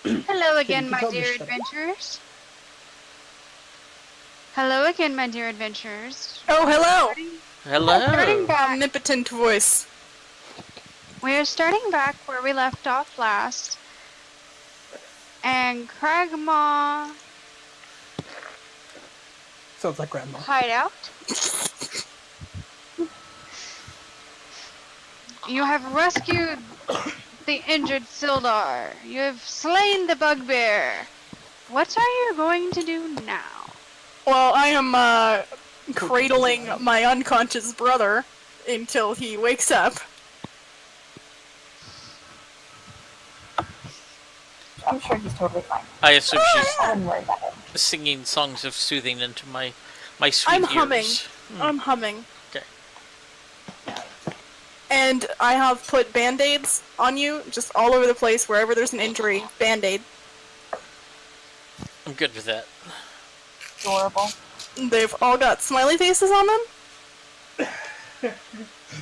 Hello Kitty, again, you my tell me dear shut up. adventurers. Hello again, my dear adventurers. Oh, hello! Starting Hello. back. Omnipotent voice. We're starting back where we left off last. And Cragmaw Sounds like grandma. hideout. You have rescued the injured Sildar. You have slain the bugbear. What are you going to do now? Well, I am, cradling my unconscious brother until he wakes up. I'm sure he's totally fine. I assume I wouldn't worry about it. she's singing songs of soothing into my sweet I'm ears. humming. I'm humming. Okay. And I have put band-aids on you, just all over the place, wherever there's an injury. Band-aid. I'm good with that. Adorable. They've all got smiley faces on them.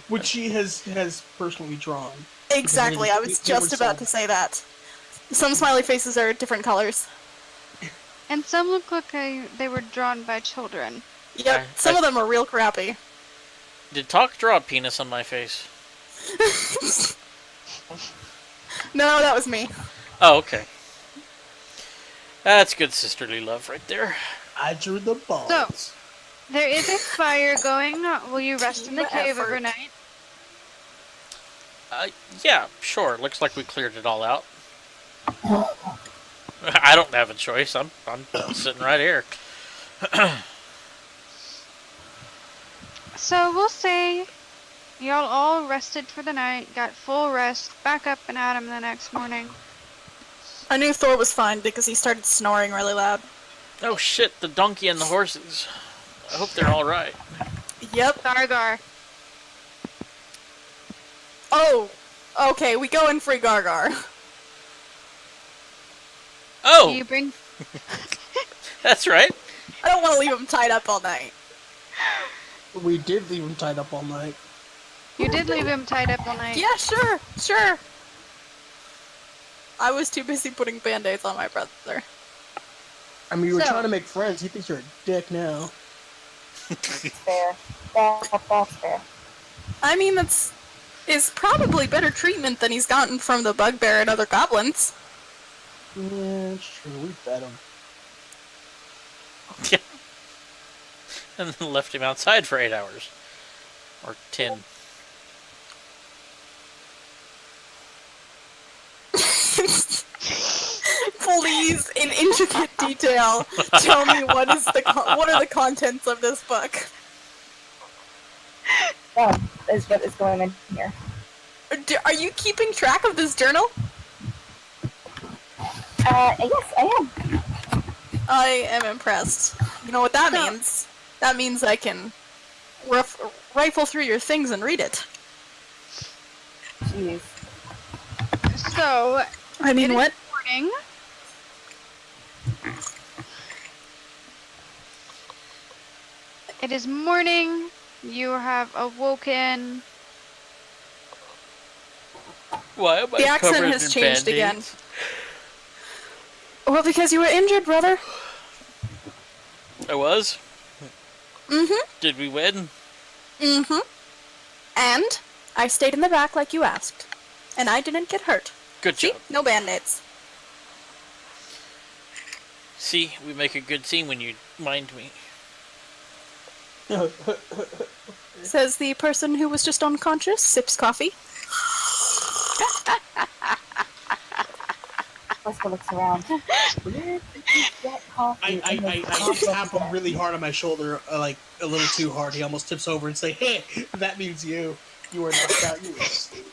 Which she has personally drawn. Exactly, I was just about to say that. Some smiley faces are different colors. And some look like they were drawn by children. Yep, some of them are real crappy. Did Talk draw a penis on my face? No, that was me. Oh, okay. That's good sisterly love right there. I drew the balls. There is a fire going. Will you rest in the Team cave effort. overnight? Yeah, sure. Looks like we cleared it all out. I don't have a choice. I'm sitting right here. So we'll say y'all all rested for the night, got full rest, back up and at 'em the next morning. I knew Thor was fine because he started snoring really loud. Oh shit, the donkey and the horses. I hope they're all right. Yep. Gargar. Oh, okay, we go in free Gargar. Oh, You bring that's right. I don't want to leave him tied up all night. We did leave him tied up all night. You did leave him tied up all night. Yeah, sure. I was too busy putting band-aids on my brother. I mean, you were So- trying to make friends. He thinks you're a dick now. Fair. That's fair. I mean, that's is probably better treatment than he's gotten from the bugbear and other goblins. Yeah, it's true. We fed him. Yeah. And then left him outside for 8 hours. Or 10. Please, in intricate detail, tell me what are the contents of this book. That is what is going on here. Are you keeping track of this journal? Yes, I am. I am impressed. You know what that means? That means I can rifle through your things and read it. Jeez. So, I mean, it is what? morning. It is morning. You have awoken. Why am I The accent covered has in changed again. Band-Aids? Well, because you were injured, brother. I was? Mm-hmm. Did we win? Mm-hmm. And I stayed in the back like you asked. And I didn't get hurt. Good See? job. No band-aids. See, we make a good team when you mind me. Says the person who was just unconscious, sips coffee. Fresco looks around. Where did you get coffee? I tap him really hard on my shoulder, like a little too hard. He almost tips over and say, "Hey, that means you. You were knocked out. You were asleep."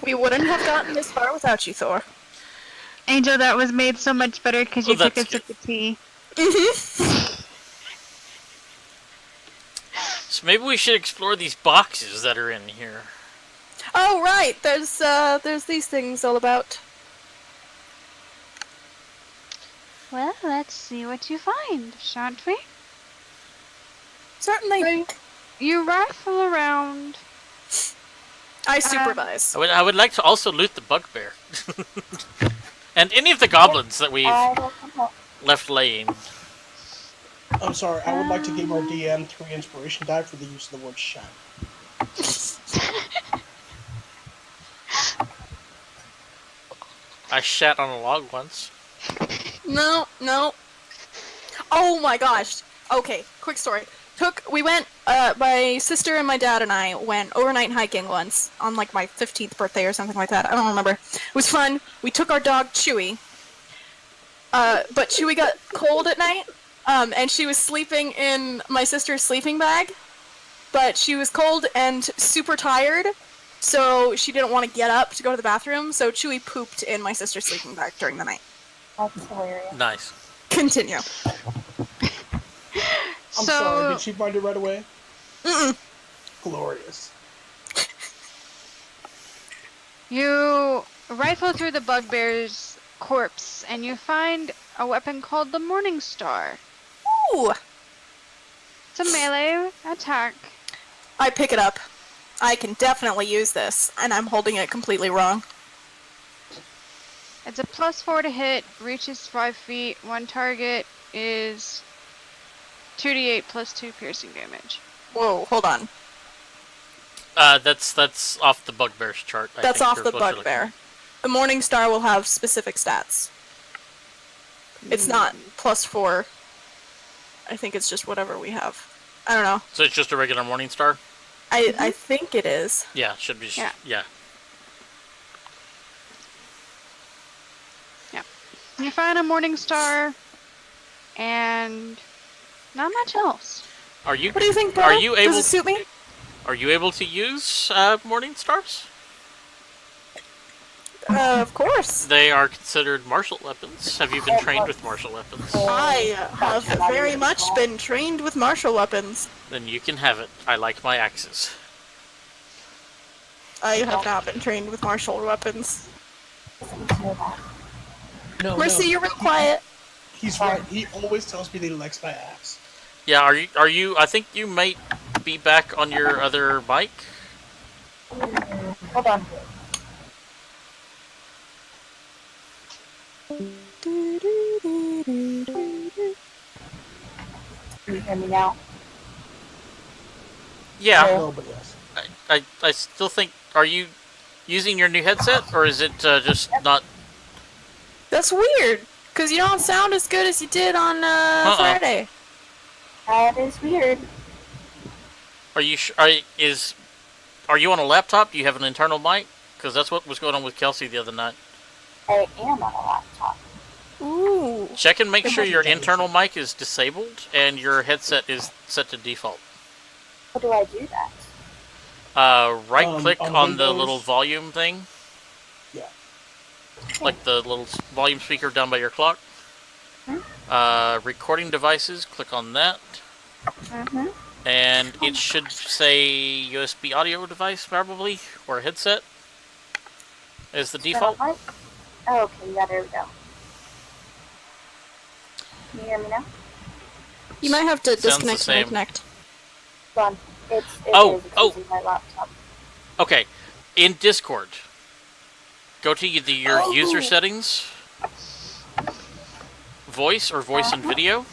We wouldn't have gotten this far without you, Thor. Angel, that was made so much better because you Oh, took a that's sip of tea. Mm-hmm. So maybe we should explore these boxes that are in here. Oh, right. There's these things all about. Well, let's see what you find, shan't we? Certainly. You rifle around. I supervise. I would like to also loot the bugbear. And any of the goblins that we've I will come help. left laying. I'm sorry, I would like to give our DM 3 inspiration die for the use of the word shine. I shat on a log once. No. Oh my gosh. Okay, quick story. We went, my sister and my dad and I went overnight hiking once on like my 15th birthday or something like that. I don't remember. It was fun. We took our dog Chewy. But Chewy got cold at night, and she was sleeping in my sister's sleeping bag. But she was cold and super tired, so she didn't want to get up to go to the bathroom, so Chewy pooped in my sister's sleeping bag during the night. That's hilarious. Nice. Continue. I'm So- sorry, did she find it right away? Mm-mm. Glorious. You rifle through the bugbear's corpse and you find a weapon called the Morning Star. Ooh! It's a melee attack. I pick it up. I can definitely use this, and I'm holding it completely wrong. It's a +4 to hit, reaches 5 feet. One target is 2d8 plus 2 piercing damage. Whoa, hold on. That's off the bugbear's chart. I That's think off you're the what you're looking bugbear. The Morning Star will have specific stats. It's not +4. I think it's just whatever we have. I don't know. for. So it's just a regular morning star? I think it is. Yeah, should be. Yeah. Yeah. You find a Morning Star, and not much else. Are you? What do you think, bro? Are you able? Does it suit me? Are you able to use morning stars? Of course. They are considered martial weapons. Have you been trained with martial weapons? I have very much been trained with martial weapons. Then you can have it. I like my axes. I have not been trained with martial weapons. No, Mercy, no, you're real quiet. he's right. He always tells me that he likes my axe. Yeah. Are you? I think you might be back on your other mic. Hold on. Can you hear me now? Yeah. No, but yes. I still think. Are you using your new headset, or is it just not? That's weird, because you don't sound as good as you did on Friday. That is weird. Are you? Are you on a laptop? Do you have an internal mic? Because that's what was going on with Kelsey the other night. I am on a laptop. Ooh. Check and make sure your internal mic is disabled and your headset is set to default. How do I do that? Right click on on the Windows? little volume thing, Yeah. like the little volume speaker down by your clock. Recording devices, click on that. Mm-hmm. And it should say USB audio device, probably, or headset is the default. Oh, okay, yeah, there we go. Can you hear me now? You might have to Sounds the disconnect same. and reconnect. Hold on. It Oh, is. It's oh. using my laptop. Okay, in Discord, go to your user settings, voice or voice and video.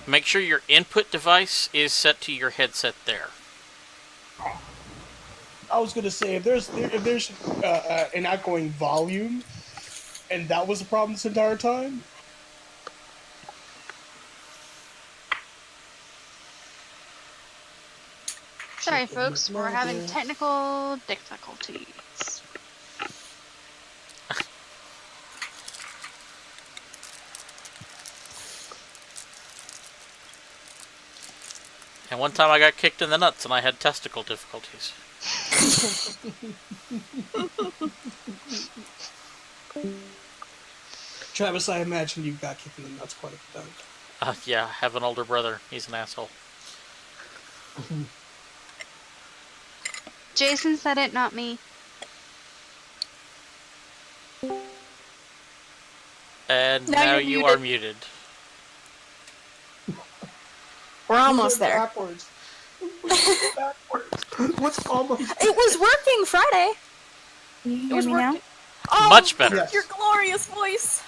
Make sure your input device is set to your headset there. I was gonna say if there's an outgoing volume, and that was the problem this entire time. Sorry, folks, we're having technical difficulties. And one time I got kicked in the nuts and I had testicle difficulties. Travis, I imagine you got kicked in the nuts quite a few times. Yeah, I have an older brother. He's an asshole. Jason said it, not me. And Now now you're you are muted. We're almost there. Backwards. Backwards. What's almost? It was working Friday. Can you It hear was me now? working. Oh, Much better. Yes. your glorious voice.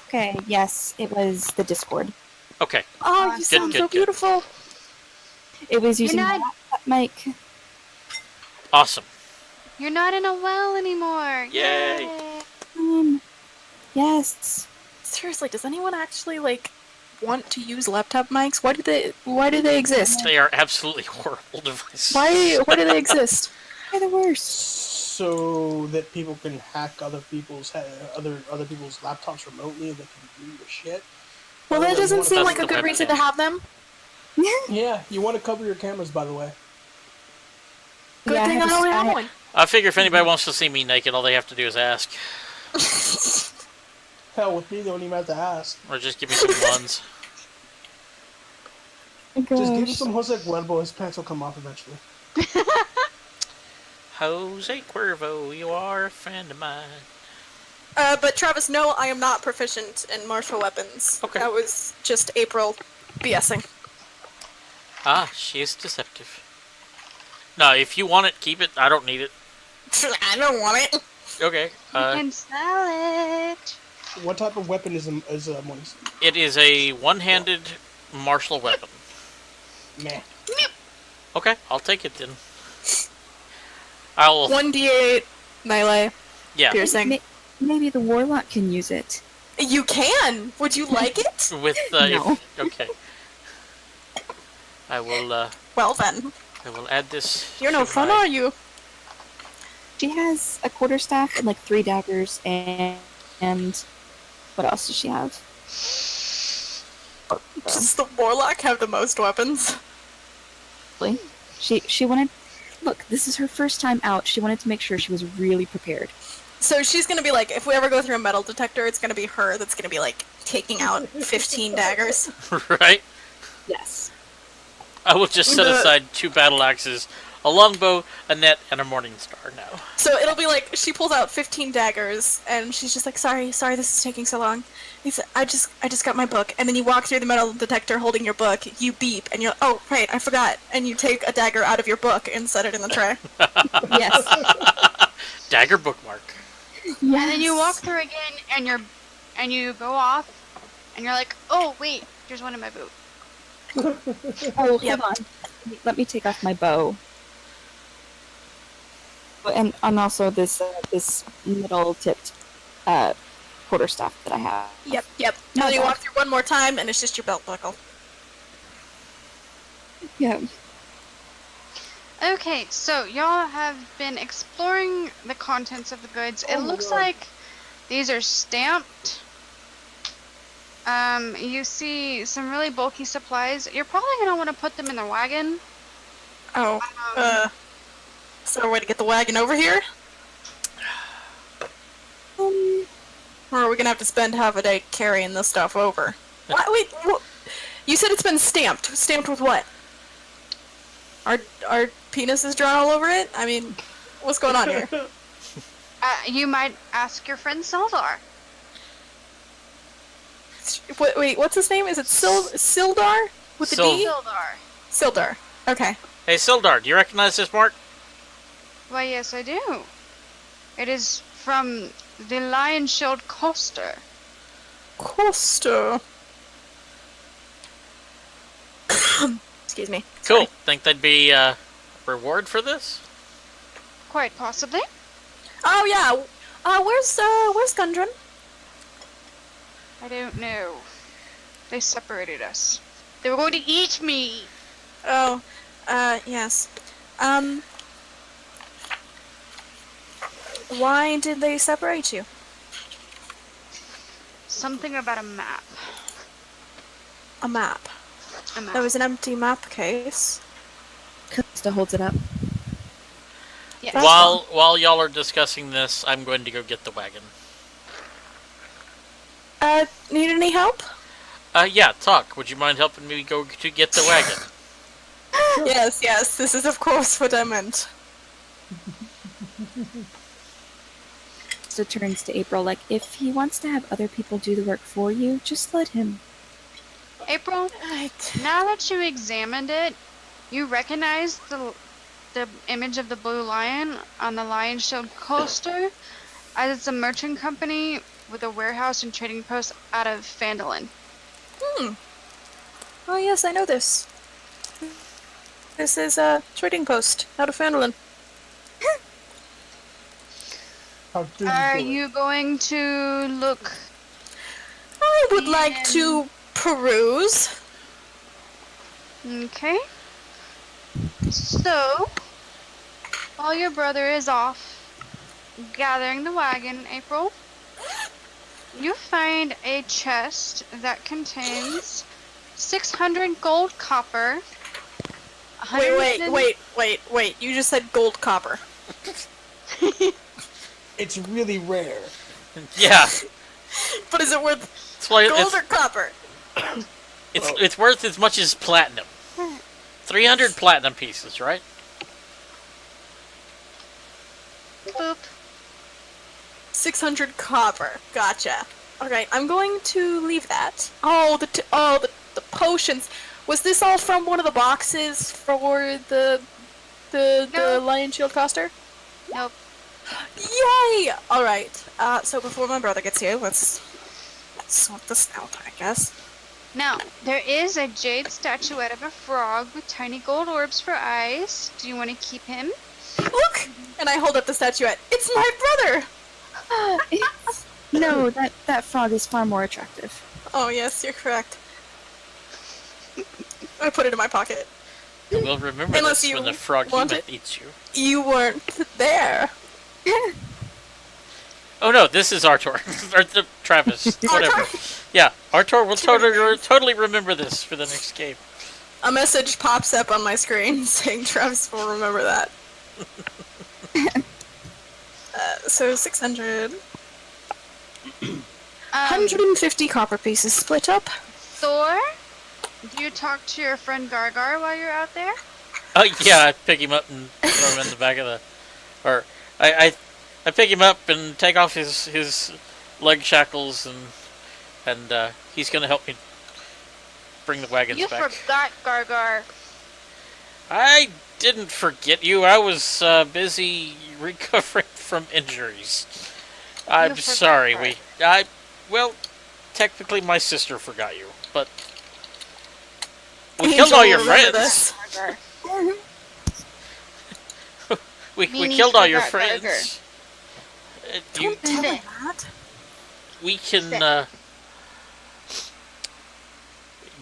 Okay, yes, it was the Discord. Okay. Oh, you sound good, so good. beautiful. It was using not- my laptop mic. Awesome. You're not in a well anymore. Yay. Yes. Seriously, does anyone actually like want to use laptop mics? Why do they exist? They are absolutely horrible devices. Why do they exist? They're the worst. So that people can hack other people's laptops remotely and they can do your shit. Well, that you doesn't wanna- seem That's like a the good web reason thing. to have them. Yeah, you want to cover your cameras, by the way. Good Yeah, thing I don't have one. I figure if anybody wants to see me naked, all they have to do is ask. Hell, with me, they don't even have to ask. Or just give me some ones. Oh, Just give him gosh. some Jose Cuervo, his pants will come off eventually. Jose Cuervo, you are a friend of mine. But Travis, no, I am not proficient in martial weapons. Okay. That was just April BSing. Ah, she is deceptive. No, if you want it, keep it. I don't need it. I don't want it. Okay. You can sell it. What type of weapon is Moise? It is a one-handed martial weapon. Meh. Okay, I'll take it then. I'll. 1d8 melee Yeah. piercing. Maybe the warlock can use it. You can. Would you like it? With No. okay. I will. Well then, I will add this. you're no to fun, my- are you? She has a quarterstaff and like 3 daggers and what else does she have? Does the warlock have the most weapons? She wanted. Look, this is her first time out. She wanted to make sure she was really prepared. So she's gonna be like, if we ever go through a metal detector, it's gonna be her that's gonna be like taking out 15 daggers. Right. Yes. I will just set The- aside 2 battle axes, a longbow, a net, and a morning star now. So it'll be like she pulls out 15 daggers, and she's just like, sorry, this is taking so long. He said, I just got my book, and then you walk through the metal detector holding your book. You beep, and you're, oh right, I forgot, and you take a dagger out of your book and set it in the tray. Yes. Dagger bookmark. And then you walk through again, and you go off, and you're like, oh wait, there's one in my boot. Oh, Yep. hold on. Let me take off my bow. And also this this middle-tipped quarterstaff that I have. Yep. And Not then you bad. walk through one more time, and it's just your belt buckle. Yeah. Okay, so y'all have been exploring the contents of the goods. It Oh my looks God. like these are stamped. You see some really bulky supplies. You're probably gonna want to put them in the wagon. Oh, is there a way to get the wagon over here? Or are we gonna have to spend half a day carrying this stuff over? Wait, what? You said it's been stamped. Stamped with what? Our penises drawn all over it? I mean, what's going on here? You might ask your friend Sildar. Wait, what's his name? Is it Sildar? With the D? Sildar. Sildar. Okay. Hey, Sildar, do you recognize this mark? Why, yes, I do. It is from the Lion Shield Coaster. Costa. Excuse me. Cool. Think there'd be a reward for this? Quite possibly. Oh yeah. Where's Gundren? I don't know. They separated us. They were going to eat me. Oh, yes. Why did they separate you? Something about a map. A map. A map. There was an empty map case. Krista holds it up. Yes. That's While y'all are discussing this, I'm going to go get the wagon. Need any help? Yeah, Talk. Would you mind helping me go to get the wagon? Yes, this is of course what I meant. So turns to April like, if he wants to have other people do the work for you, just let him. April, now that you examined it, you recognize the image of the blue lion on the Lion Shield coaster, as it's a merchant company with a warehouse and trading post out of Phandalin. Oh yes, I know this. This is a trading post out of Phandalin. How dare Are do it? you going to look? I would like to peruse. Okay. So, while your brother is off gathering the wagon, April, you find a chest that contains 600 gold copper. Wait. You just said gold copper. It's really rare. Yeah. But is it worth It's, like, gold or copper? it's worth as much as platinum. 300 platinum pieces, right? Boop. 600 copper. Gotcha. Okay, I'm going to leave that. The potions. Was this all from one of the boxes for the No. Lion Shield coaster? Nope. Yay! Alright, so before my brother gets here, let's sort this out, I guess. Now, there is a jade statuette of a frog with tiny gold orbs for eyes. Do you want to keep him? Look! And I hold up the statuette. It's my brother! No, that frog is far more attractive. Oh, yes, you're correct. I put it in my pocket. And we'll remember Unless this you when the frog want hemoth it. eats you. You weren't there. Oh no, this is Artor. Or Travis. Whatever. Yeah, Artor will totally remember this for the next game. A message pops up on my screen saying Travis will remember that. So 600. 150 copper pieces split up. Thor, do you talk to your friend Gargar while you're out there? Oh yeah, I pick him up and throw him in the back of the... Or, I pick him up and take off his leg shackles and he's gonna help me bring the wagons You back. forgot Gargar. I didn't forget you. I was busy recovering from injuries. I'm You forgot sorry. that. Well, technically my sister forgot you, but we Angel killed all your will remember friends. this. Gargar. We Mimi killed all your forgot friends. Don't tell him that. We can.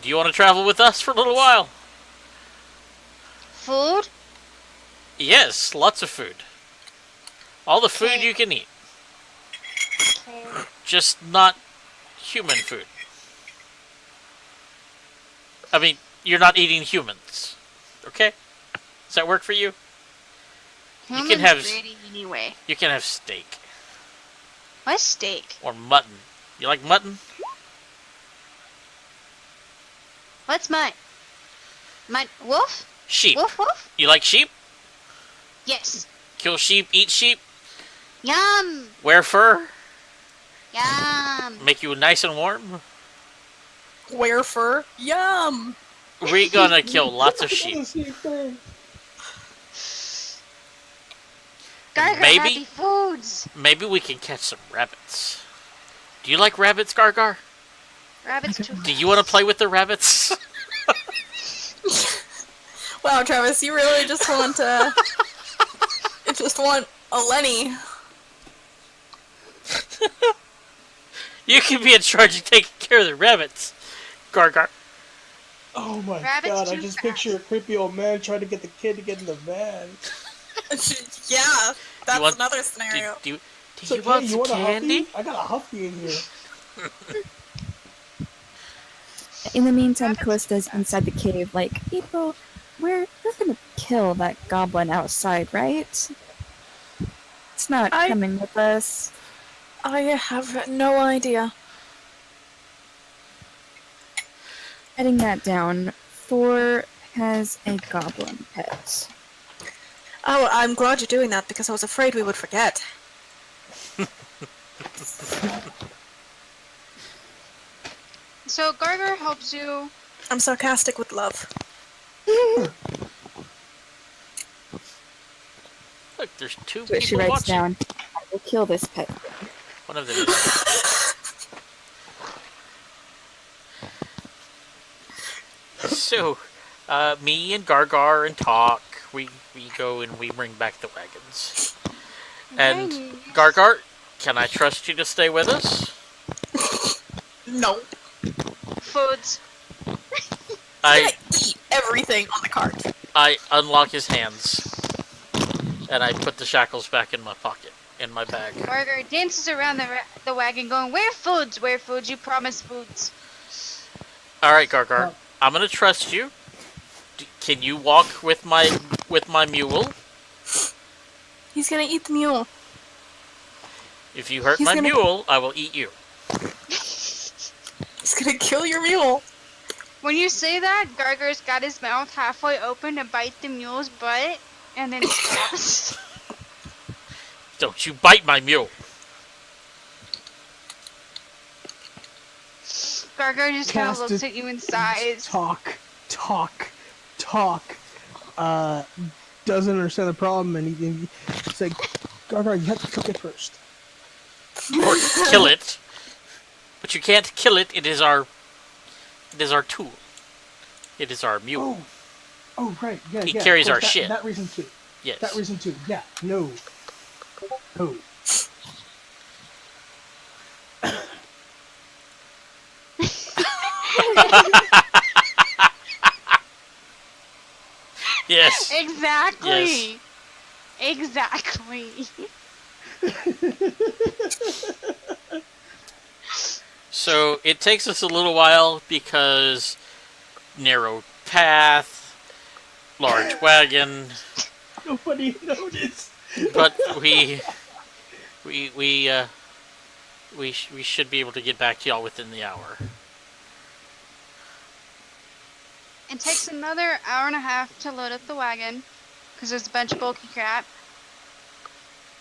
Do you want to travel with us for a little while? Food? Yes, lots of food. All the food Okay. you can eat, Okay. just not human food. I mean, you're not eating humans, okay? Does that work for you? Humans can have- ready anyway. You can have steak What's steak? or mutton. You like mutton? What's mine? Mine wolf? Sheep. Woof woof? You like sheep? Yes. Kill sheep, eat sheep, Yum! wear fur, Yum! make you nice and warm. Wear fur. Yum! We're gonna kill lots of sheep. Gargar Maybe- happy foods! Maybe we can catch some rabbits. Do you like rabbits, Gargar? Rabbits too. Do you want to play with the rabbits? Wow, Travis, you really just want a Lenny. You can be in charge of taking care of the rabbits, Gargar. Oh my Rabbit's god, I too just fast. picture a creepy old man trying to get the kid to get in the van. Yeah, that's want- another Do, scenario. do, do It's you okay, want you some want a candy? huffy? I got a huffy in here. In the meantime, Callista's inside the cave, like, April, we're gonna kill that goblin outside, right? It's not I- coming with us. I have no idea. Heading that down, Thor has a goblin pet. Oh, I'm glad you're doing that because I was afraid we would forget. So Gargar helps you. I'm sarcastic with love. Look, there's two So she people writes watching. down, I will kill this pet. One of them is. So, me and Gargar and Talk, we go and we bring back the wagons. And Nice. Gargar, can I trust you to stay with us? No. Foods. I I eat everything on the cart. I unlock his hands, and I put the shackles back in my pocket, in my bag. Burger dances around the wagon going, where foods? Where foods? You promised foods. All right, Gargar, I'm gonna trust you. Can you walk with my mule? He's gonna eat the mule. If you hurt He's my gonna- mule, I will eat you. He's gonna kill your mule. When you say that, Gargar's got his mouth halfway open to bite the mule's butt, and then stops. Don't you bite my mule. Gargar just kind of Cast looks it- at you in sighs. Talk. Doesn't understand the problem, and he's like, Gargar, you have to cook it first. Or kill it. But you can't kill it. It is our tool. It is our mule. Oh, right, yeah, He yeah. carries of our course, shit. That reason too. Yes. That reason too. Yeah, no. Yes. Exactly. Exactly. So it takes us a little while because narrow path, large wagon, Nobody noticed. but we should be able to get back to y'all within the hour. It takes another hour and a half to load up the wagon, because there's a bunch of bulky crap.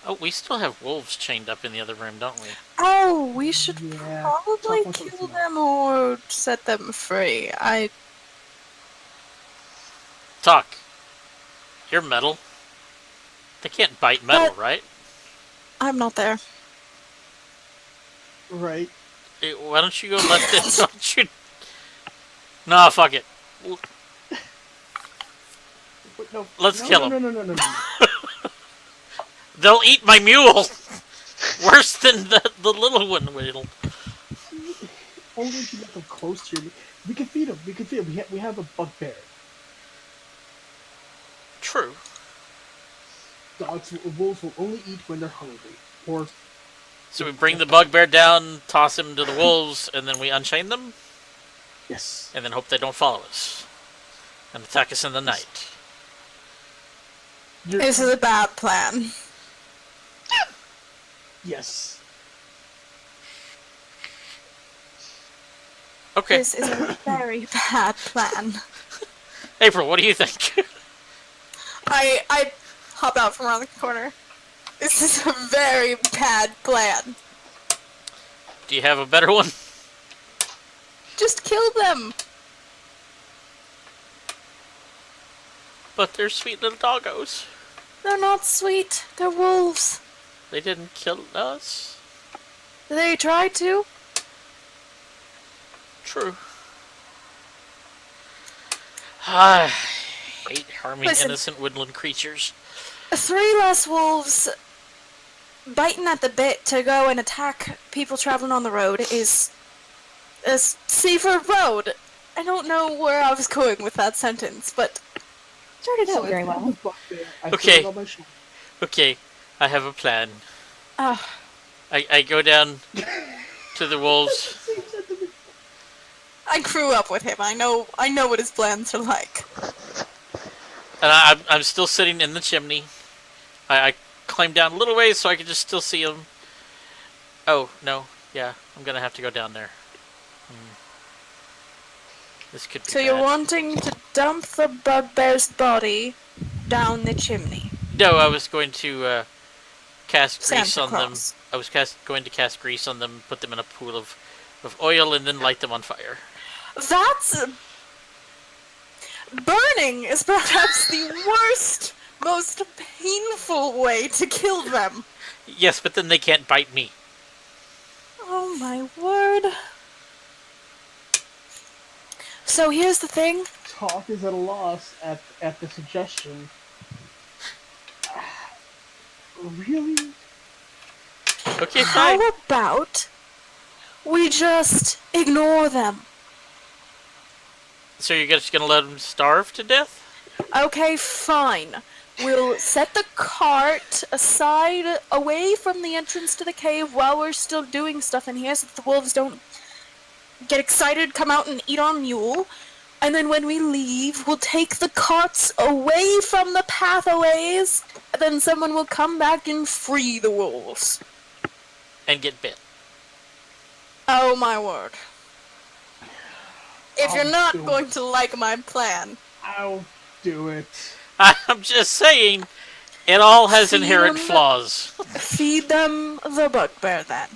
Oh, we still have wolves chained up in the other room, don't we? Oh, we should Yeah. probably Talk about kill something them or set them free. Talk. You're metal. They can't bite metal, right? I'm not there. Right. Why don't you go left it? Don't you? Nah, fuck it. Wait, no. Let's no, kill no, him. No. They'll eat my mule. Worse than the little one will. Only if you get them close to you. We can feed them. We have a bugbear. True. Wolves will only eat when they're hungry. Or So we bring the bugbear down, toss him to the wolves, and then we unchain them, yes. and then hope they don't follow us and attack us in the night. This is a bad plan. Yes. Okay, This is a very bad plan. April, what do you think? I hop out from around the corner. This is a very bad plan. Do you have a better one? Just kill them. But they're sweet little doggos. They're not sweet. They're wolves. They didn't kill us. They tried to. True. I hate harming Listen. innocent woodland creatures. 3 less wolves biting at the bit to go and attack people traveling on the road is a safer road. I don't know where I was going with that sentence, but Started out very well. Okay. Okay, I have a plan. I go down to the wolves. I grew up with him. I know what his plans are like. And I'm still sitting in the chimney. I climbed down a little ways so I could just still see him. Oh, no. Yeah, I'm gonna have to go down there. This could be So you're bad. wanting to dump the bugbear's body down the chimney. No, I was going to cast grease Santa on them. Claus. I was going to cast grease on them, put them in a pool of oil, and then light them on fire. That's... Burning is perhaps the worst most painful way to kill them. Yes, but then they can't bite me. Oh my word. So here's the thing. Talk is at a loss at the suggestion. Really? Okay, fine. How about we just ignore them? So you're just gonna let them starve to death? Okay, fine. We'll set the cart aside away from the entrance to the cave while we're still doing stuff in here so that the wolves don't get excited, come out and eat our mule. And then when we leave, we'll take the carts away from the pathways, and then someone will come back and free the wolves. And get bit. Oh my word. If you're I'll not do going it. to like my plan, I'll do it. I'm just saying, it all has inherent Feed 'em. flaws. feed them the bugbear then.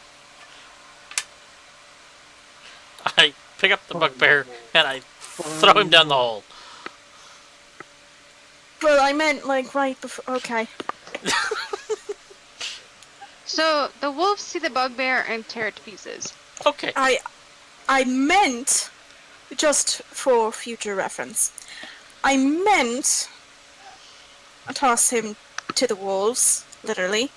I pick up the bugbear and I throw him down the hole. Well, I meant like right before. Okay. So the wolves see the bugbear and tear it to pieces. Okay. I meant, just for future reference, I meant toss him to the wolves, literally,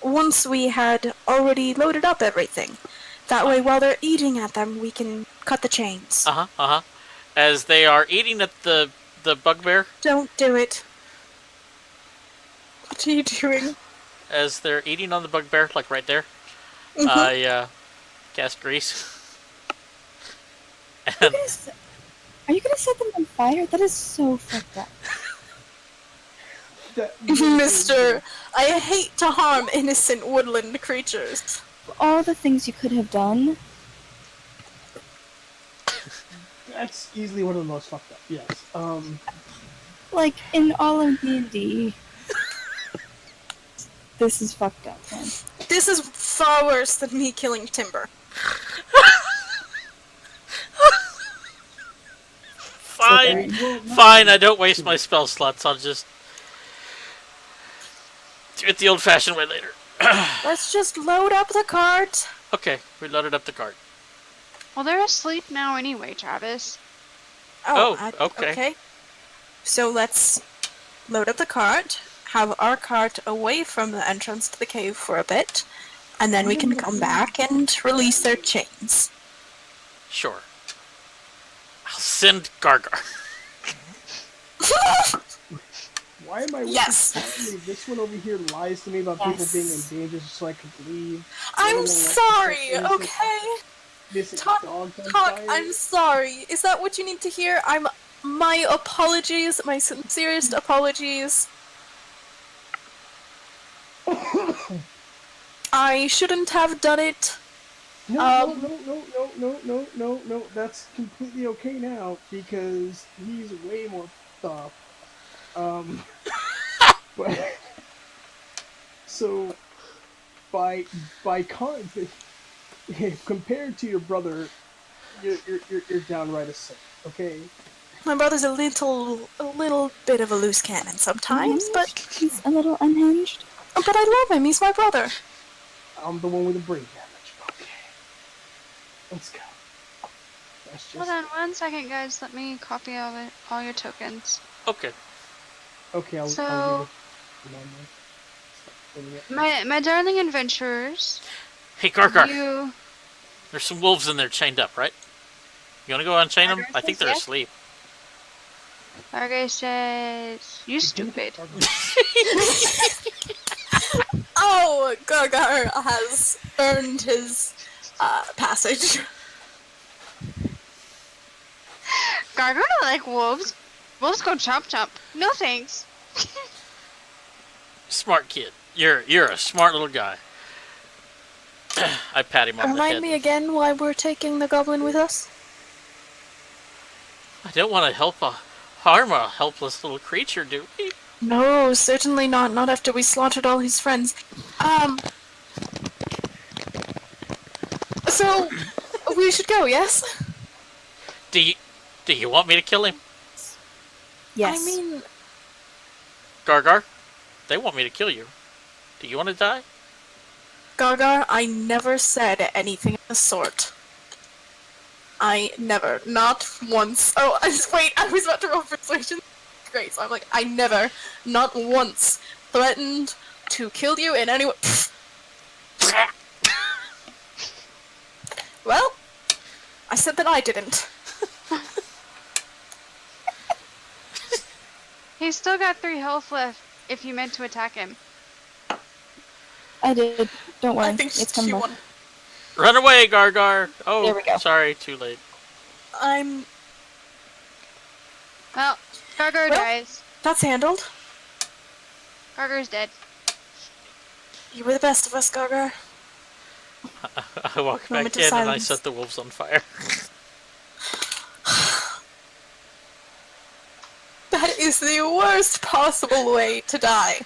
once we had already loaded up everything. That way, while they're eating at them, we can cut the chains. Uh-huh. As they are eating at the bugbear, Don't do it. What are you doing? as they're eating on the bugbear, like right there, Mhm. I cast grease. Are And you gonna set them on fire? That is so fucked up. Mister, I hate to harm innocent woodland creatures. All the things you could have done. That's easily one of the most fucked up. Yes. Like, in all of D&D. This is fucked up, man. This is far worse than me killing Timber. fine, fine. I don't waste my spell slots. I'll just do it the old-fashioned way later. Let's just load up the cart. Okay, we loaded up the cart. Well, they're asleep now anyway, Travis. Oh, okay. Okay. So let's load up the cart, have our cart away from the entrance to the cave for a bit, and then we can come back and release their chains. Sure. I'll send Gargar. Why am I with Yes. this family? This one over here lies to me about people being in danger just so I could leave. I'm sorry, okay? This is Talk, dog on Talk, fire. I'm sorry. Is that what you need to hear? My apologies, my sincerest apologies. I shouldn't have done it. No, no. That's completely okay now because he's way more fucked up. But so by compared to your brother, you're downright a saint. Okay. My brother's a little bit of a loose cannon sometimes, but He's a little unhinged. I love him. He's my brother. I'm the one with the brain damage. Okay. Let's go. That's just Hold on 1 second, guys. Let me copy all your tokens. Okay. okay. I'll So- give it. My darling adventurers, Hey, Gargar. you... There's some wolves in there chained up, right? You wanna go unchain them? I think they're Yes. asleep. Argus says, you stupid. Oh, Gargar has earned his passage. Gargoyle like wolves. Wolves go chomp chomp. No thanks. Smart kid. You're a smart little guy. I pat him on the Remind head. me again why we're taking the goblin with us? I don't want to harm a helpless little creature, do we? No, certainly not. Not after we slaughtered all his friends. So, we should go, yes? Do you want me to kill him? Yes. I mean, Gargar, they want me to kill you. Do you want to die? Gaga, I never said anything of the sort. I never, not once. Oh, wait, I was about to roll persuasion. Great, so I'm like, I never, not once, threatened to kill you in any way. Well, I said that I didn't. He's still got 3 health left if you meant to attack him. I did. Don't worry. I think It's she coming back. won. Run away, Gargar! Oh, There we go. sorry, too late. I'm. Well, Gargar Well- dies. That's handled. Gargar's dead. You were the best of us, Gaga. I walk Moment back of in and I silence. set the wolves on fire. That is the worst possible way to die.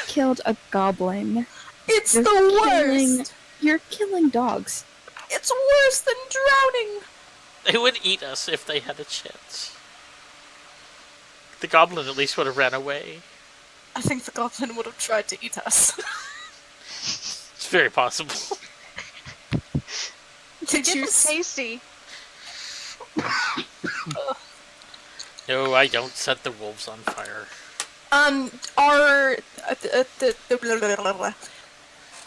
Killed a goblin. It's You're the killing- worst. You're killing dogs. It's worse than drowning. They would eat us if they had a chance. The goblin at least would have ran away. I think the goblin would have tried to eat us. It's very possible. Did you? It's tasty. No, I don't set the wolves on fire.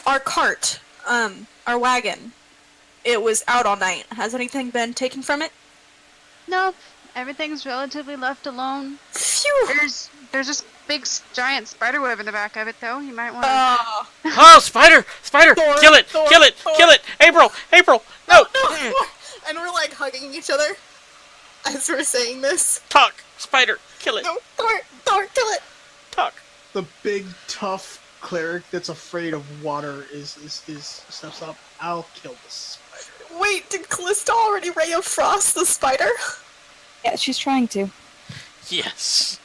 Our cart, our wagon, it was out all night. Has anything been taken from it? Nope. Everything's relatively left alone. Phew. There's this big giant spider web in the back of it, though. You might want to. Oh, spider! Spider! Thor, Kill it! Thor, Kill it! Thor. Kill it! April! April! No! No! And we're like hugging each other as we're saying this. Talk! Spider! Kill it! No, Thor, kill it! Talk! The big tough cleric that's afraid of water is steps up. I'll kill the spider. Wait, did Callista already Ray of Frost the spider? Yeah, she's trying to. Yes!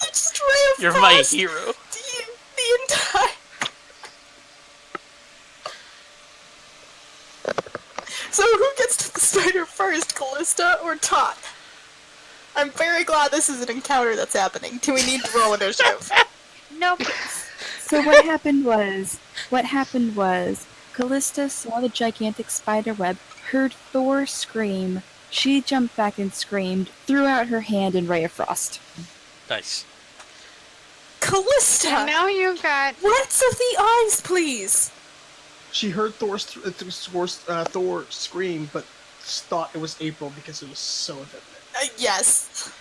You just Ray of You're my Frost hero. the entire... So who gets to the spider first, Callista or Tot? I'm very glad this is an encounter that's happening. Do we need to roll initiative? Nope. So what happened was Callista saw the gigantic spider web, heard Thor scream. She jumped back and screamed, threw out her hand in Ray of Frost. Nice. Callista! And now you've got. Words of the eyes, please! She heard Thor scream, but thought it was April because it was so vivid. Yes.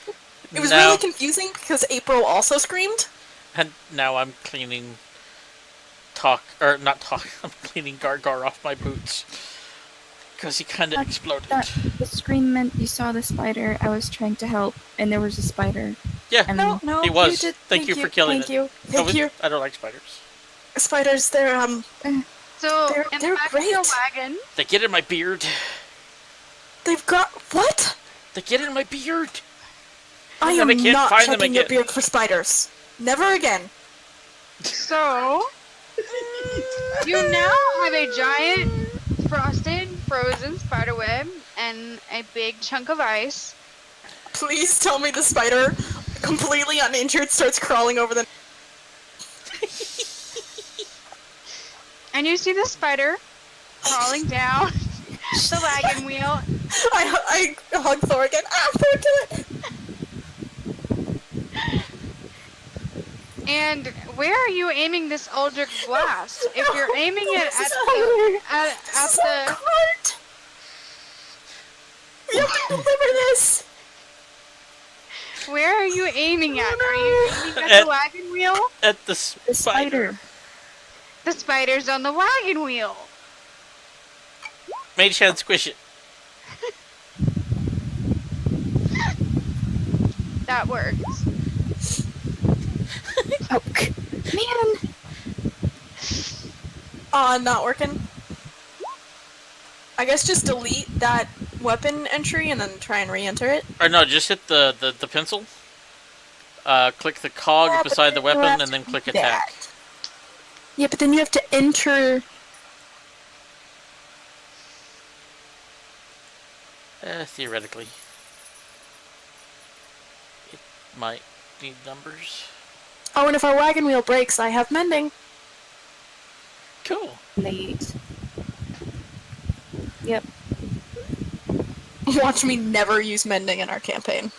It was Now- really confusing because April also screamed. And now I'm cleaning I'm cleaning Gargar off my boots. Because he kinda exploded. The scream meant you saw the spider. I was trying to help, and there was a spider. Yeah, And No, no, he was. you did. Thank you for killing Thank it. you. Thank you. I don't like spiders. Spiders, they're So, They're- in they're the back of your great. wagon, They get in my beard. they've got what? They get in my beard. I And am then I can't not find them checking your again. beard for spiders. Never again. so you now have a giant frosted, frozen spider web and a big chunk of ice. Please tell me the spider, completely uninjured, starts crawling over the. And you see the spider crawling down the wagon wheel. I hug Thor again. Ah, Thor, kill it! And where are you aiming this Eldritch Blast? If you're aiming it This is at our- at this is our the cart! We have to deliver this! where are you aiming at? Are you aiming at At- the wagon wheel? At the The spider. spider. The spider's on the wagon wheel. Mage hand squish it. That works. Oh, man! Not working. I guess just delete that weapon entry and then try and re-enter it. Or no, just hit the pencil. Click the cog Yeah, but beside the then you weapon have and then to click do attack. that. Yeah, but then you have to enter. Theoretically. might need numbers. Oh, and if our wagon wheel breaks, I have mending. Cool. Neat. Yep. Watch me never use mending in our campaign.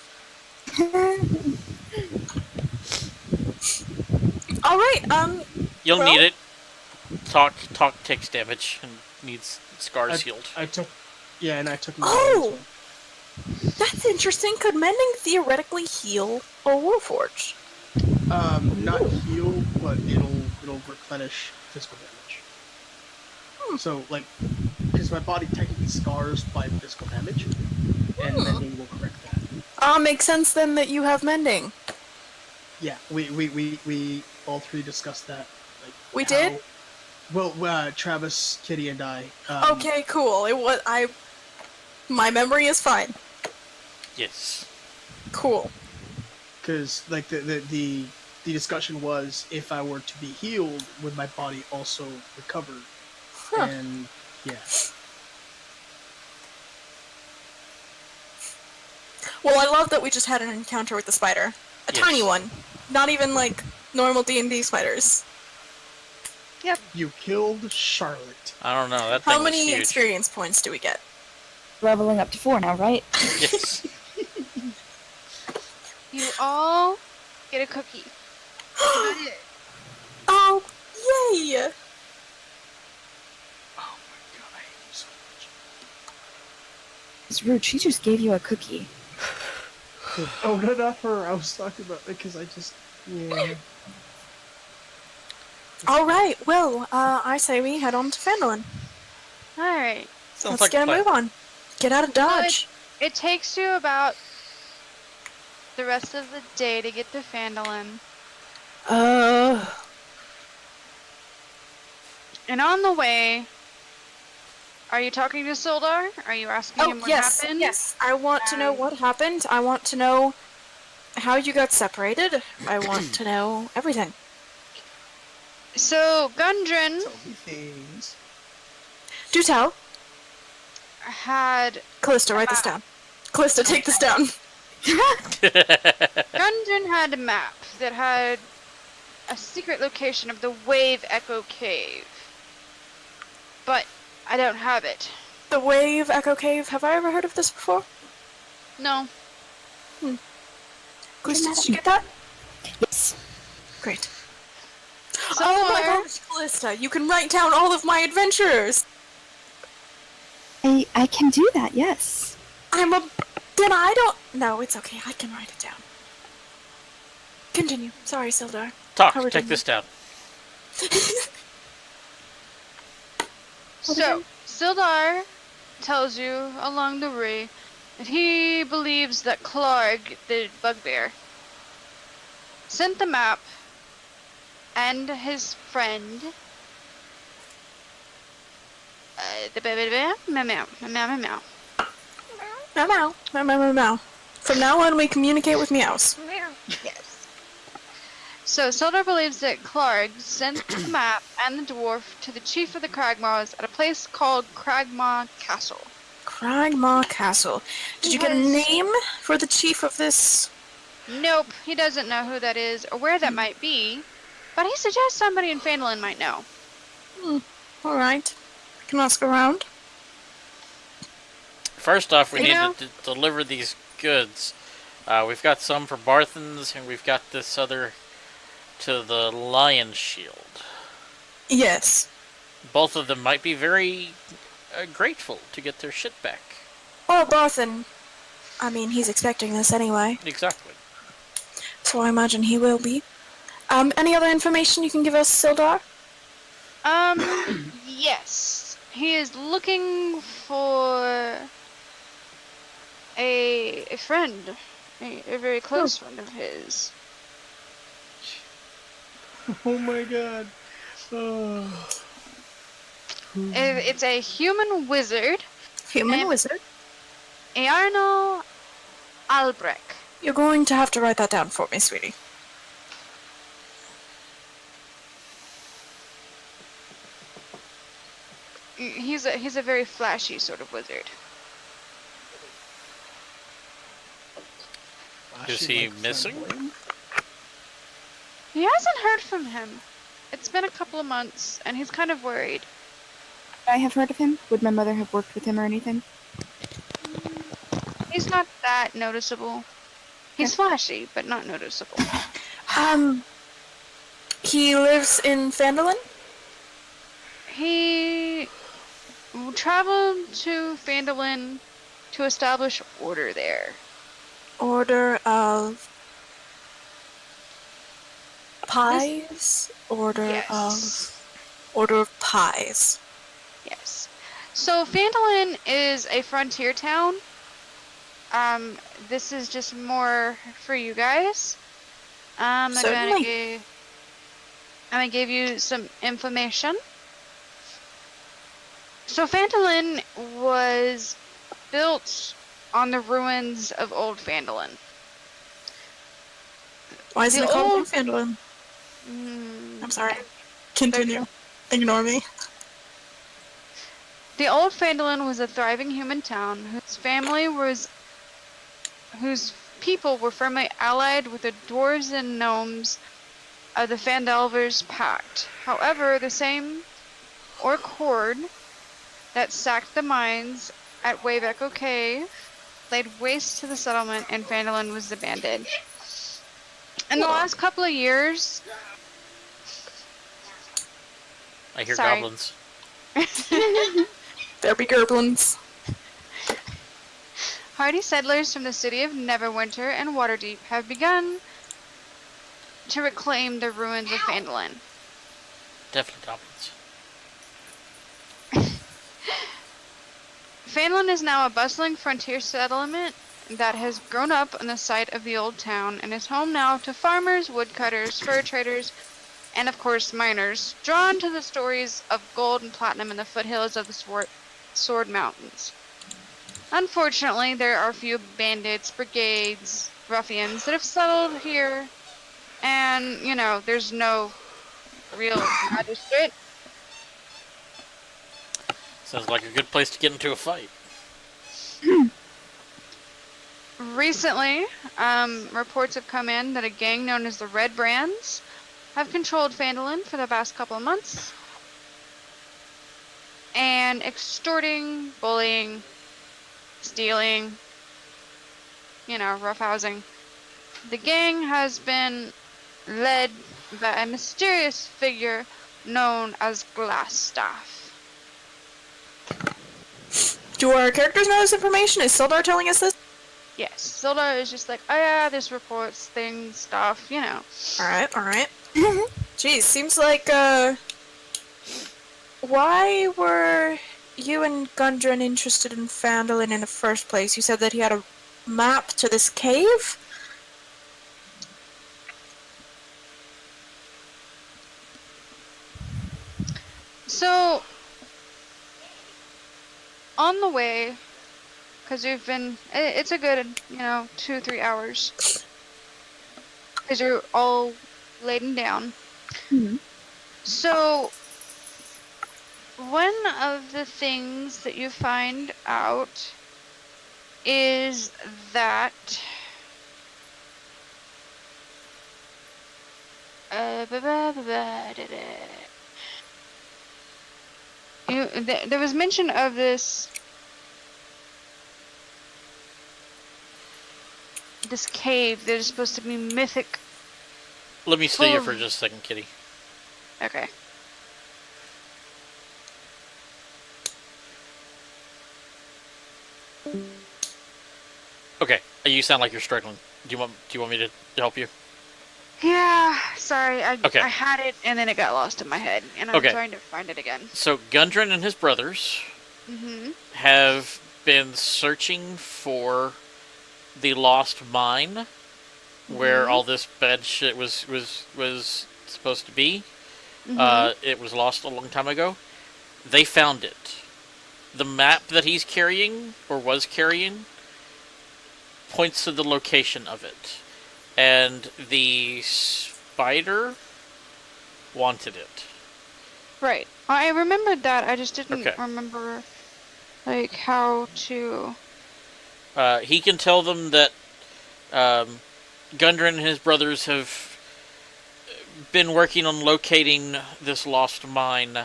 All right. You'll Well- need it. Talk takes damage and needs scars healed. I took, yeah, and I took. Oh! That's interesting. Could mending theoretically heal a warforge? Not heal, but it'll replenish physical damage. So like, because my body technically scars by physical damage, and mending will correct that. Makes sense then that you have mending. Yeah, we all three discussed that. Like, We did? Well, Travis, Kitty, and I. Okay, cool. My memory is fine. Yes. Cool. Because like the discussion was if I were to be healed, would my body also recover? Huh. And yeah, Well, I love that we just had an encounter with the spider. A Yes. tiny one. Not even like normal D&D spiders. you killed Charlotte. I don't know. That thing How was many huge. experience points do we get? Leveling up to 4 now, right? Yes. You all get a cookie. That's it. Oh, yay! Oh my god, I hate you so much. It's rude. She just gave you a cookie. Oh, no, not her. I was talking about because I just yeah. Alright, well, I say we head on to Fandolin. Alright. Sounds Let's like get a plan. move on. Get out of Dodge. It takes you about the rest of the day to get to Fandolin. And on the way, are you talking to Sildar? Are you asking him Oh, what yes, happened? yes. I want to know Um, what happened. I want to know how you got separated. I want to know everything. So, Gundren Tell me things. Do tell. had Callista, write this down. Callista, take this down. Gundren had a map that had a secret location of the Wave Echo Cave. But I don't have it. The Wave Echo Cave. Have I ever heard of this before? No. Callista, did you get that? Yes. Great. So Oh my far- gosh, Callista, you can write down all of my adventures. I can do that, yes. Then I don't. No, it's okay. I can write it down. Continue. Sorry, Sildar. Talk. How are we Take doing? this down. So, Sildar tells you along the way that he believes that Clark, the bugbear, sent the map and his friend, the meow meow meow meow meow. Meow meow. Meow meow meow meow. From now on, we communicate with meows. Yes. So Sildar believes that Clark sent the map and the dwarf to the chief of the Cragmaws at a place called Cragmaw Castle. Cragmaw Castle. Did you get a Because- name for the chief of this? Nope, he doesn't know who that is or where that might be, but he suggests somebody in Phandalin might know. All right. I can ask around. First off, we You need know- to deliver these goods. We've got some for Barthens, and we've got this other to the Lion Shield. Yes. Both of them might be very grateful to get their shit back. Well, Barthen. I mean, he's expecting this anyway, Exactly. so I imagine he will be. Any other information you can give us, Sildar? Yes. He is looking for a friend, a very close friend of his. Oh my god. Oh. It's a human wizard, Human Um, wizard. Earno Albrecht. You're going to have to write that down for me, sweetie. He's a very flashy sort of wizard. she, he like, missing? flamboyant? He hasn't heard from him. It's been a couple of months, and he's kind of worried. I have heard of him. Would my mother have worked with him or anything? He's not that noticeable. He's flashy, but not noticeable. He lives in Phandalin? He traveled to Phandalin to establish order there. Order of Pies? Yes. Order of Pies. Yes. So Phandalin is a frontier town. This is just more for you guys. I'm Certainly. gonna give you some information. So Phandalin was built on the ruins of Old Phandalin. Why isn't The it called old- New Phandalin? Mm, I'm sorry. Continue. Ignore me. The Old Phandalin was a thriving human town whose people were firmly allied with the dwarves and gnomes of the Phandelver's Pact. However, the same orc horde that sacked the mines at Waveecho Cave laid waste to the settlement, and Phandalin was abandoned. In the last couple of years, I hear Sorry. goblins. There be goblins. hardy settlers from the city of Neverwinter and Waterdeep have begun to reclaim the ruins of Phandalin. Definitely goblins. Phandalin is now a bustling frontier settlement that has grown up on the site of the old town and is home now to farmers, woodcutters, fur traders, and of course miners, drawn to the stories of gold and platinum in the foothills of the Sword Mountains. Unfortunately, there are a few bandits, brigades, ruffians that have settled here, and, you know, there's no real magistrate. Sounds like a good place to get into a fight. Recently, reports have come in that a gang known as the Red Brands have controlled Phandalin for the past couple of months, and extorting, bullying, stealing, roughhousing. The gang has been led by a mysterious figure known as Glassstaff. Do our characters know this information? Is Sildar telling us this? Yes, Sildar is just like, oh yeah, there's reports, things, stuff, Alright, alright. Geez, seems like, why were you and Gundren interested in Phandalin in the first place? You said that he had a map to this cave? So, on the way, because we've been, it's a good, 2-3 hours, because you're all laden down. Mhm. So, one of the things that you find out is that there was mention of this cave that is supposed to be mythic. Let me stay here for Oh. just a second, Kitty. Okay. Okay, you sound like you're struggling. Do you want me to help you? Yeah, sorry. Okay. I had it and then it got lost in my head, and I'm Okay. trying to find it again. So Gundren and his brothers Mm-hmm. have been searching for the lost mine where Mhm. all this bad shit was supposed to be. Mm-hmm. It was lost a long time ago. They found it. The map that he's carrying, or was carrying, points to the location of it. And the spider wanted it. Right. I remembered that. I just didn't Okay. remember, how to. He can tell them that Gundren and his brothers have been working on locating this lost mine,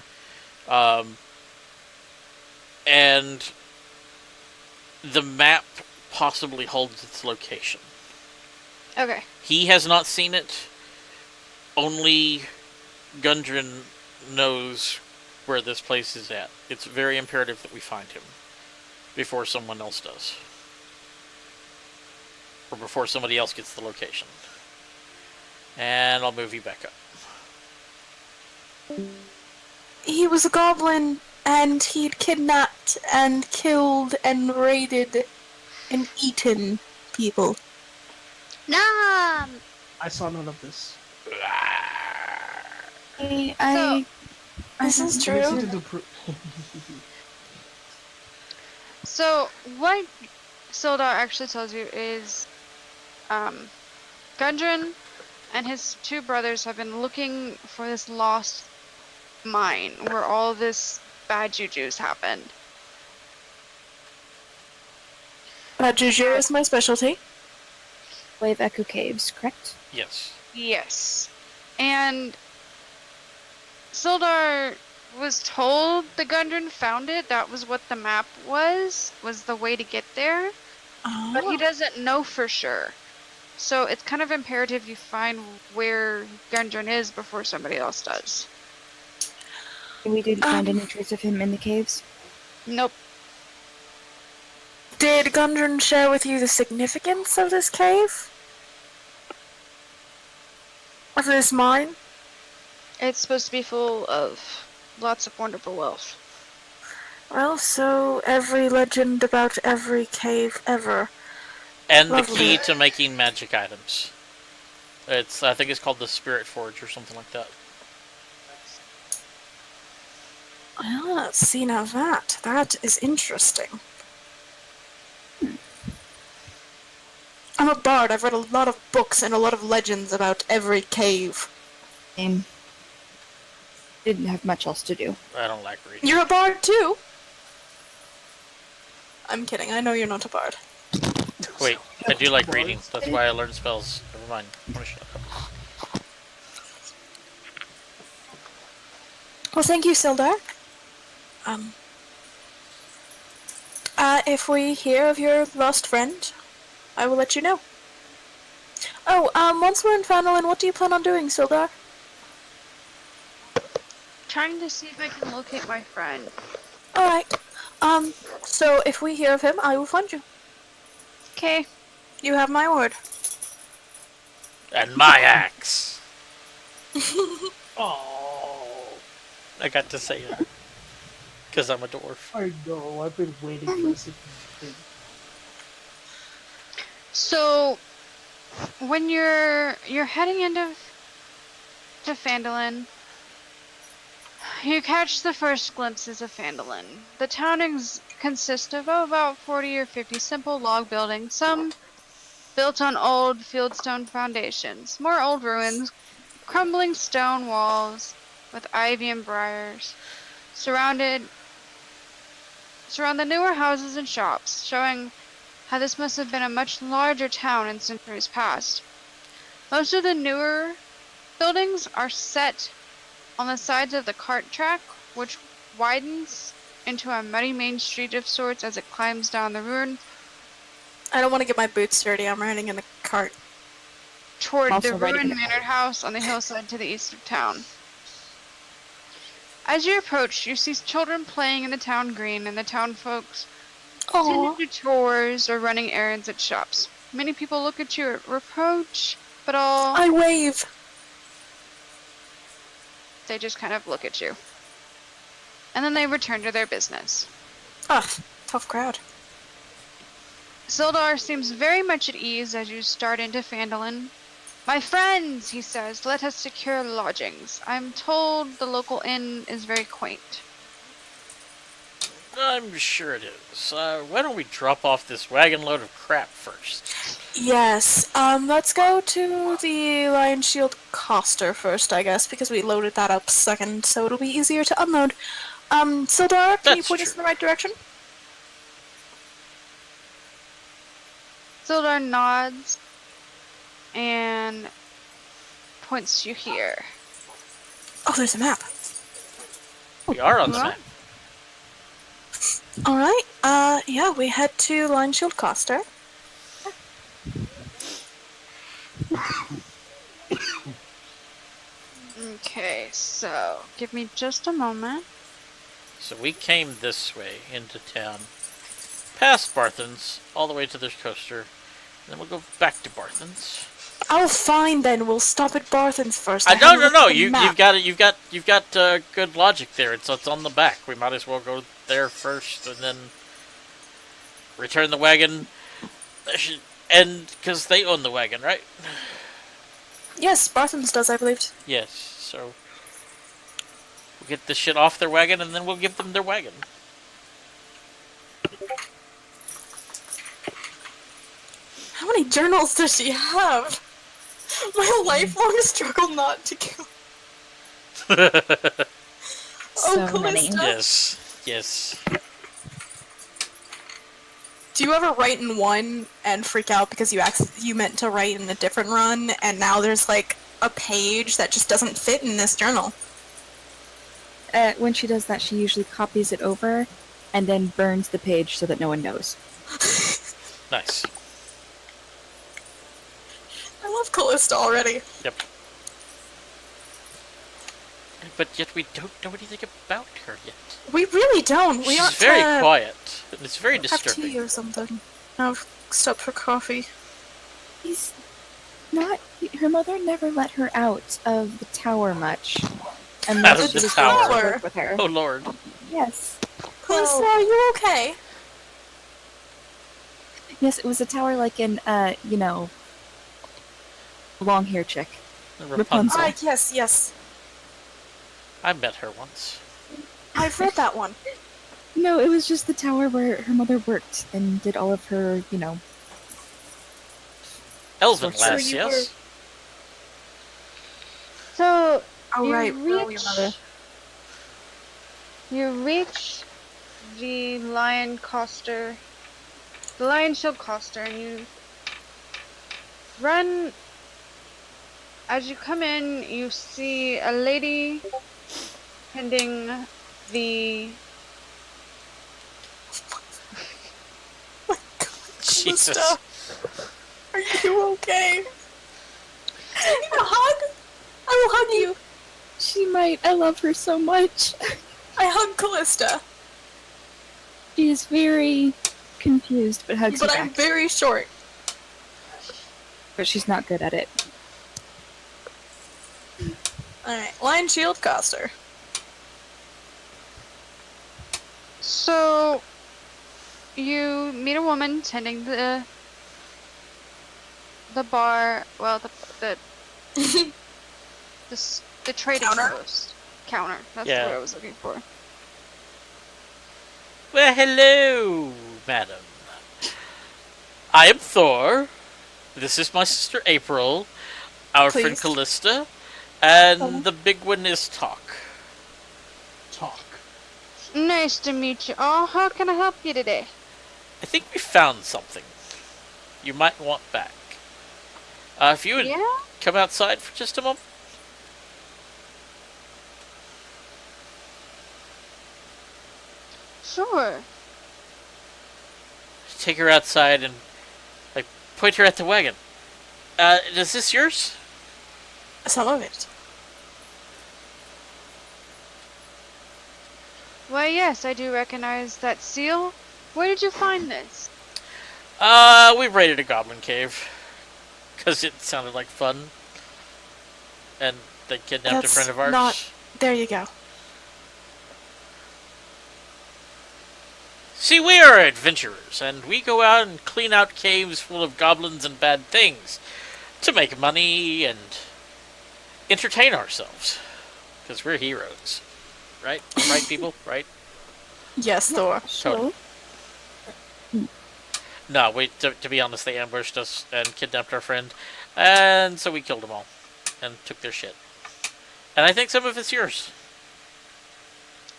and the map possibly holds its location. Okay. He has not seen it. Only Gundren knows where this place is at. It's very imperative that we find him before someone else does. Or before somebody else gets the location. And I'll move you back up. He was a goblin, and he'd kidnapped and killed and raided and eaten people. Nom! I saw none of this. This is What makes you true. to do pro- So, what Sildar actually tells you is, Gundren and his two brothers have been looking for this lost mine where all this bad juju's happened. Juju is my specialty. Wave Echo Caves, correct? Yes. Yes. And Sildar was told the Gundren found it. That was what the map was the way to get there. But he doesn't know for sure. So it's kind of imperative you find where Gundren is before somebody else does. We didn't find any trace of him in the caves. Nope. Did Gundren share with you the significance of this cave? Of this mine? It's supposed to be full of lots of wonderful wealth. Well, so every legend about every cave ever. And the Lovely. key to making magic items. I think it's called the Spirit Forge or something like that. Ah, see now that is interesting. I'm a bard. I've read a lot of books and a lot of legends about every cave. And didn't have much else to do. I don't like reading. You're a bard too? I'm kidding. I know you're not a bard. Wait, I do like reading. That's why I learned spells. Never mind. I'm gonna shut up. Well, thank you, Sildar. If we hear of your lost friend, I will let you know. Oh, once we're in Fandolin, what do you plan on doing, Sildar? Trying to see if I can locate my friend. Alright. So if we hear of him, I will find you. Okay. You have my word. And my axe! Oh, I got to say that. Because I'm a dwarf. I know. I've been waiting for this thing. So, when you're heading into Phandalin, you catch the first glimpses of Phandalin. The town consists of about 40 or 50 simple log buildings, some built on old fieldstone foundations, more old ruins, crumbling stone walls with ivy and briars, surround the newer houses and shops, showing how this must have been a much larger town in centuries past. Most of the newer buildings are set on the sides of the cart track, which widens into a muddy main street of sorts as it climbs down the ruin I don't want to get my boots dirty. I'm riding in the cart. toward Also the riding ruined in a manor house on the hillside to the east of town. As you approach, you see children playing in the town green and the town folks tending to chores or running errands at shops. Many people look at you at reproach, but I wave. they just kind of look at you. And then they return to their business. Ugh, tough crowd. Sildar seems very much at ease as you start into Phandalin. My friends, he says, let us secure lodgings. I'm told the local inn is very quaint. I'm sure it is. Why don't we drop off this wagon load of crap first? Yes, let's go to the Lion Shield Coster first, I guess, because we loaded that up second, so it'll be easier to unload. Sildar, can you That's point us in true. the right direction? Sildar nods and points you here. Oh, there's a map. We are on the What? map. All right. Yeah, we head to Line Shield Coster. Okay, so give me just a moment. So we came this way into town, past Barthen's, all the way to the coaster, and then we'll go back to Barthen's. Oh, fine then. We'll stop at Barthen's first. No, haven't no, looked no. at the You've map. got it. You've got good logic there. It's on the back. We might as well go there first, and then return the wagon. And because they own the wagon, right? Yes, Barthen's does, I believe. Yes. So we'll get the shit off their wagon, and then we'll give them their wagon. How many journals does she have? My lifelong struggle not to kill. So Oh, many. Callista. Yes. Yes. Do you ever write in one and freak out because you meant to write in a different run, and now there's like a page that just doesn't fit in this journal? When she does that, she usually copies it over and then burns the page so that no one knows. Nice. I love Callista already. Yep. But yet we don't know anything about her yet. We really don't. We ought She's very to quiet. And it's very have disturbing. tea or something. No, stop for coffee. He's not. Her mother never let her out of the tower much. Out Unless of she the was tower. going to work with her. Oh lord. Yes. Callista, are you okay? Yes, it was a tower like in, long hair chick. Rapunzel. Ah, yes. I met her once. I've read that one. No, it was just the tower where her mother worked and did all of her, Elven So lass, you yes? So Oh, you right. Well, reach, your mother. you reach the Lion Coster, the Lion Shield Coster, and you run. As you come in, you see a lady tending the. Jesus. Callista, are you okay? Do you need a hug? I will hug you. She might. I love her so much. I hug Callista, She is very confused, but hugs but you I'm back. very short. But she's not good at it. Alright, Lion Shield Coster. So you meet a woman tending the bar. Well, the trading Counter? post counter. That's Yeah. the word I was looking for. Well, hello, madam. I am Thor. This is my sister April, our friend Please. Callista, and Hello. the big one is Talk. Talk. Nice to meet you all. How can I help you today? I think we found something you might want back. If you would Yeah? come outside for just a moment. Sure. Take her outside and point her at the wagon. Is this yours? Some of it. Why, yes, I do recognize that seal. Where did you find this? We raided a goblin cave. Because it sounded like fun. And they kidnapped That's a friend of ours. not- There you go. See, we are adventurers, and we go out and clean out caves full of goblins and bad things to make money and entertain ourselves. Because we're heroes. Right? Right, people? Right? Yes, Thor. Totally. No, to be honest, they ambushed us and kidnapped our friend. And so we killed them all. And took their shit. And I think some of it's yours.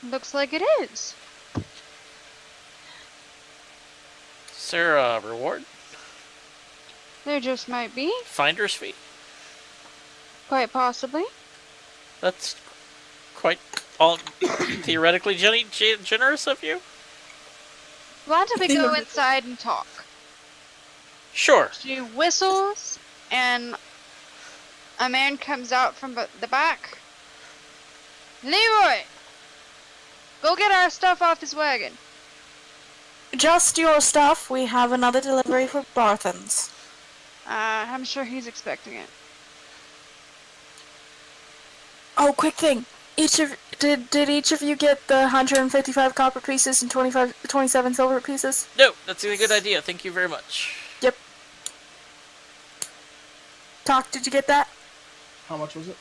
Looks like it is. Is there a reward? There just might be. Finder's fee? Quite possibly. That's quite all theoretically generous of you. Why don't we go inside and talk? Sure. She whistles, and a man comes out from the back. Leroy! Go get our stuff off his wagon. Just your stuff. We have another delivery for Barthens. I'm sure he's expecting it. Oh, quick thing. Did each of you get the 155 copper pieces and 27 silver pieces? No, that's a good idea. Thank you very much. Yep. Talk, did you get that? How much was it?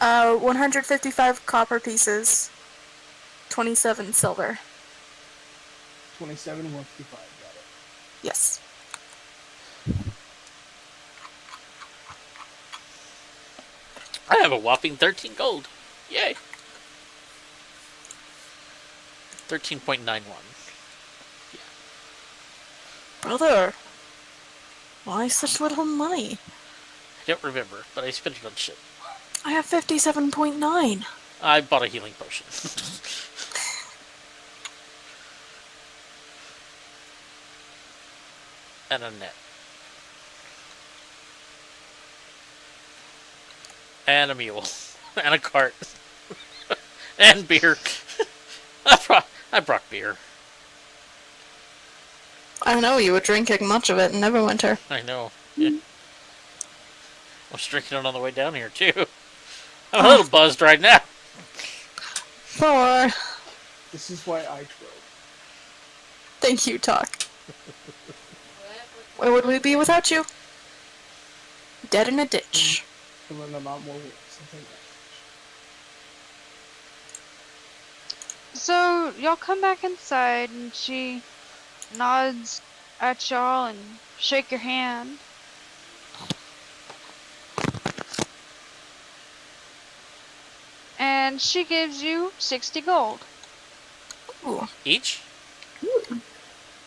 155 copper pieces, 27 silver. 27, 155. Got it. Yes. I have a whopping 13 gold. Yay. 13.91. Brother, why such little money? I don't remember, but I spent it on shit. I have 57.9. I bought a healing potion. And a net. And a mule. And a cart. And beer. I brought beer. I know you were drinking much of it in Neverwinter. I know. Yeah. I was drinking it on the way down here, too. I'm a little buzzed right now. Thor. This is why I drove. Thank you, Talk. Where would we be without you? Dead in a ditch. To learn a lot more ways. Something like that. So, y'all come back inside, and she nods at y'all and shake your hand. And she gives you 60 gold. Ooh, Each?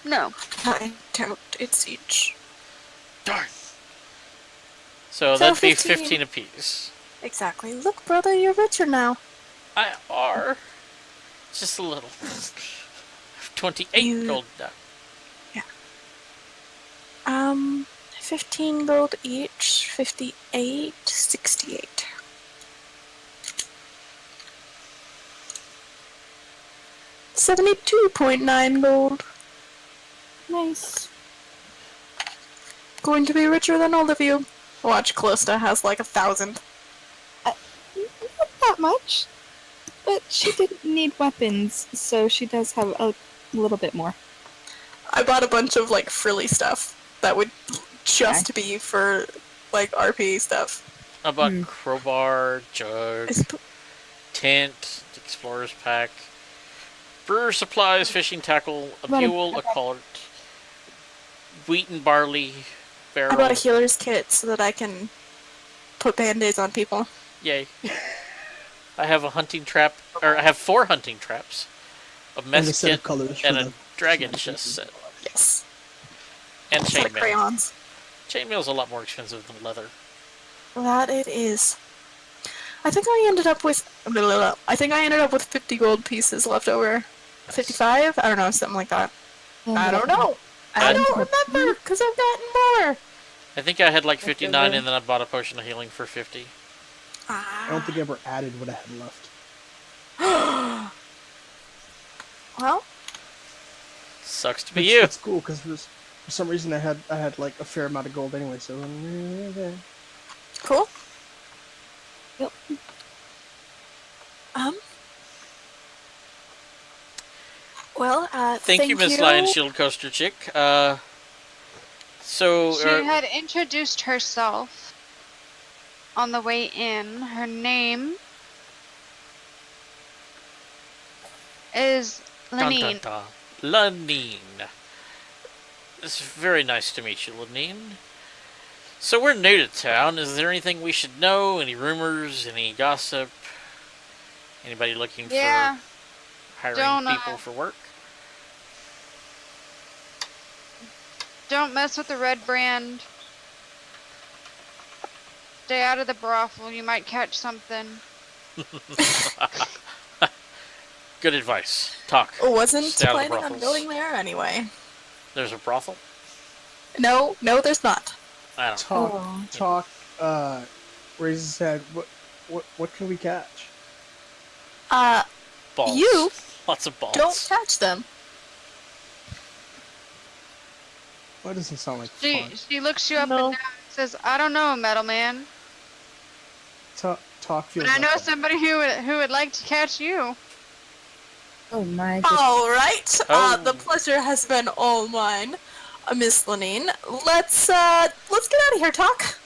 No. I doubt it's each. Darn. So So that'd be 15. 15 apiece. Exactly. Look, brother, you're richer now. I are. Just a little. 28 You- gold now. 15 gold each, 58, 68. $72.9 gold. Nice. Going to be richer than all of you. Watch, Callista has like 1,000. Not that much. But she didn't need weapons, so she does have a little bit more. I bought a bunch of like frilly stuff that would just be for like RP stuff. I bought crowbar, jug, Is- tent, explorer's pack, brewer supplies, fishing tackle, a What a- mule, a cart, wheat and barley, barrel. I bought a healer's kit so that I can put band-aids on people. Yay. I have a hunting trap, or I have 4 hunting traps, a And a mess set of kit, colors for and a the dragon small chest pieces. set, Yes. and It's like chainmail. crayons. Chainmail's a lot more expensive than leather. That it is. I think I ended up with 50 gold pieces left over. 55? I don't know, something like that. I don't know. I don't remember because I've gotten more. I think I had like 59, and then I bought a potion of healing for 50. I don't think I ever added what I had left. Well, Sucks to be Which- you. It's cool because for some reason I had like a fair amount of gold anyway. So cool. Yep. Well, Thank you, Miss Lion Shield Coaster Chick. So, She had introduced herself on the way in. Her name is Lenine. Lenine. It's very nice to meet you, Lenine. So we're new to town. Is there anything we should know? Any rumors? Any gossip? Anybody looking Yeah. for hiring Don't, people for work? Don't mess with the red brand. Stay out of the brothel. You might catch something. Good advice. Talk. Wasn't Stay out of the planning on brothels. going there anyway. There's a brothel? No, there's not. I don't know. Talk. Raises his head. What can we catch? Balls. You Lots of balls. don't catch them. Well, that doesn't sound like She fun. she looks you up No. and down and says, "I don't know, metal man, Talk feels. but I know like fun. somebody who would like to catch you." Oh my goodness. All right. Oh. The pleasure has been all mine, Miss Lenine. Let's get out of here, Talk.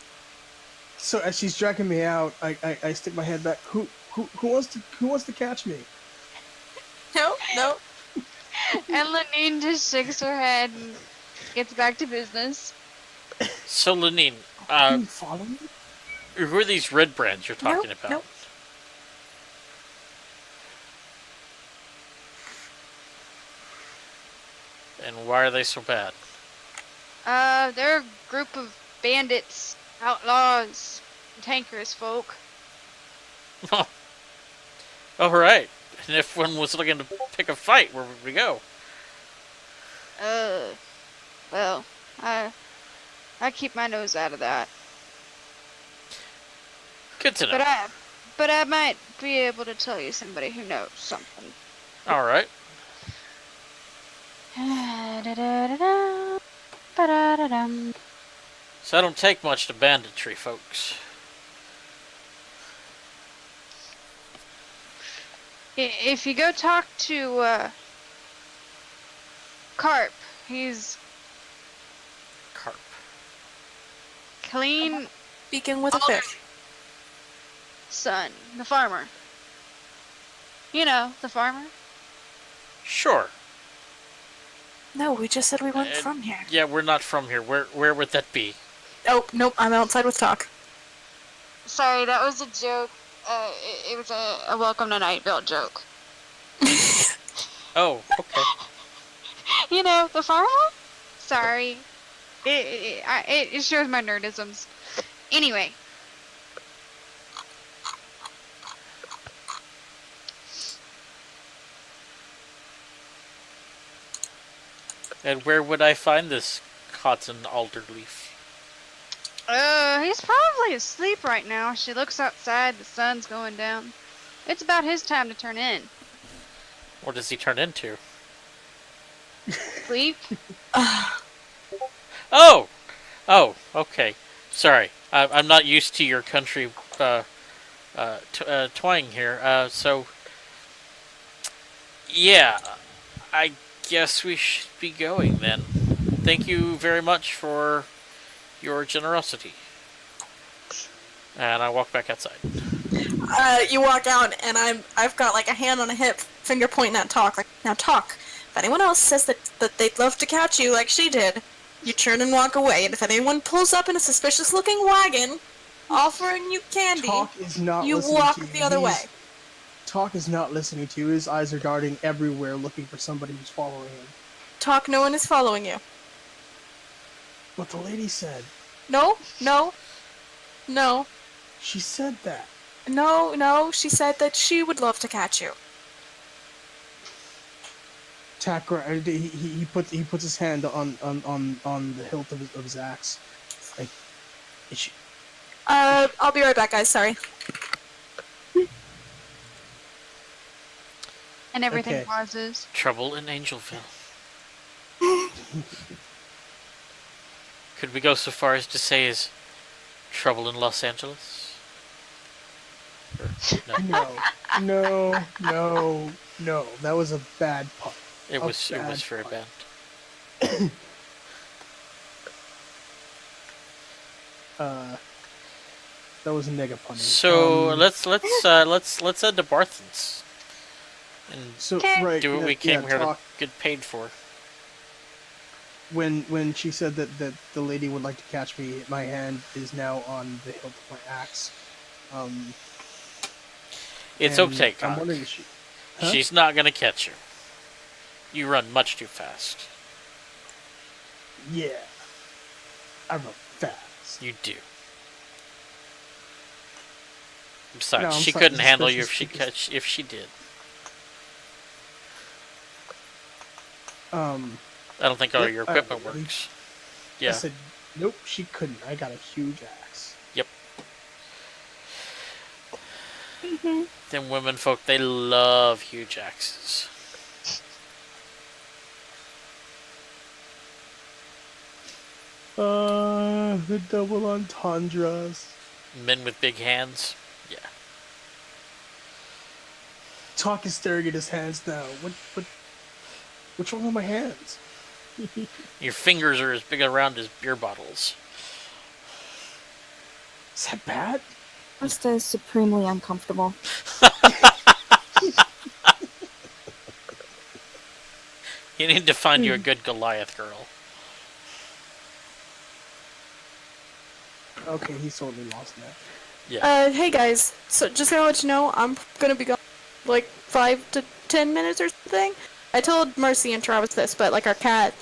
So as she's dragging me out, I stick my head back. Who wants to catch me? No. And Lenine just shakes her head and gets back to business. So, Lenine, Can you follow me? who are these red brands you're talking about? nope. And why are they so bad? They're a group of bandits, outlaws, tankers folk. All right. And if one was looking to pick a fight, where would we go? Well, I keep my nose out of that. Good to know. But I might be able to tell you somebody who knows something. All right. Ba-da-da-dum. So I don't take much to banditry, folks. If you go talk to Carp, he's Carp. clean Speaking with a fish. son, the farmer. You know, the farmer. Sure. No, we just said we weren't Uh, from here. Yeah, we're not from here. Where would that be? Oh, nope, I'm outside with Talk. Sorry, that was a joke. It was a welcome to Nightville joke. Oh, okay. You know, the farmer? Sorry. It shows my nerdisms. Anyway. And where would I find this cotton alder leaf? He's probably asleep right now. She looks outside, the sun's going down. It's about his time to turn in. What does he turn into? Sleep? Oh! Oh, okay. Sorry. I'm not used to your country twang here. So, yeah, I guess we should be going then. Thank you very much for your generosity. And I walk back outside. You walk out, and I've got like a hand on a hip, finger pointing at Talk. Like, now Talk. If anyone else says that they'd love to catch you like she did, you turn and walk away. And if anyone pulls up in a suspicious-looking wagon, offering you candy, Talk is not you listening walk to you. the other way. Talk is not listening to you. His eyes are darting everywhere looking for somebody who's following him. Talk, no one is following you. What the lady said. No. She said that. No, she said that she would love to catch you. He puts his hand on the hilt of his axe. Like, is she? I'll be right back, guys, sorry. And everything Okay. pauses. Trouble in Angelville. Could we go so far as to say is trouble in Los Angeles? Or, no. No. That was a bad pun. It was bad very pun. bad. That was a nega punny. So let's head to Barthen's and So Okay. right, do what we came here Talk, to get paid for. when she said that the lady would like to catch me, my hand is now on the hilt of my axe. It's and okay, I'm Cock. wondering if she. Huh? She's not gonna catch you. You run much too fast. Yeah. I run fast. You do. Besides, No, I'm she sorry, couldn't handle you suspicious if she did. I I don't think all Yep, your I equipment agree. works. Yeah. said, nope, she couldn't. I got a huge axe. Yep. Mhm. Them women folk, they love huge axes. The double entendres. Men with big hands. Yeah. Talk is staring at his hands now. What's wrong with my hands? Your fingers are as big around as beer bottles. Is that bad? Callista is supremely uncomfortable. You need to find you a good Goliath girl. Okay, he's totally lost now. Yeah. Hey guys, so just gonna let you know, I'm gonna be gone like 5 to 10 minutes or something. I told Mercy and Travis this, but like our cat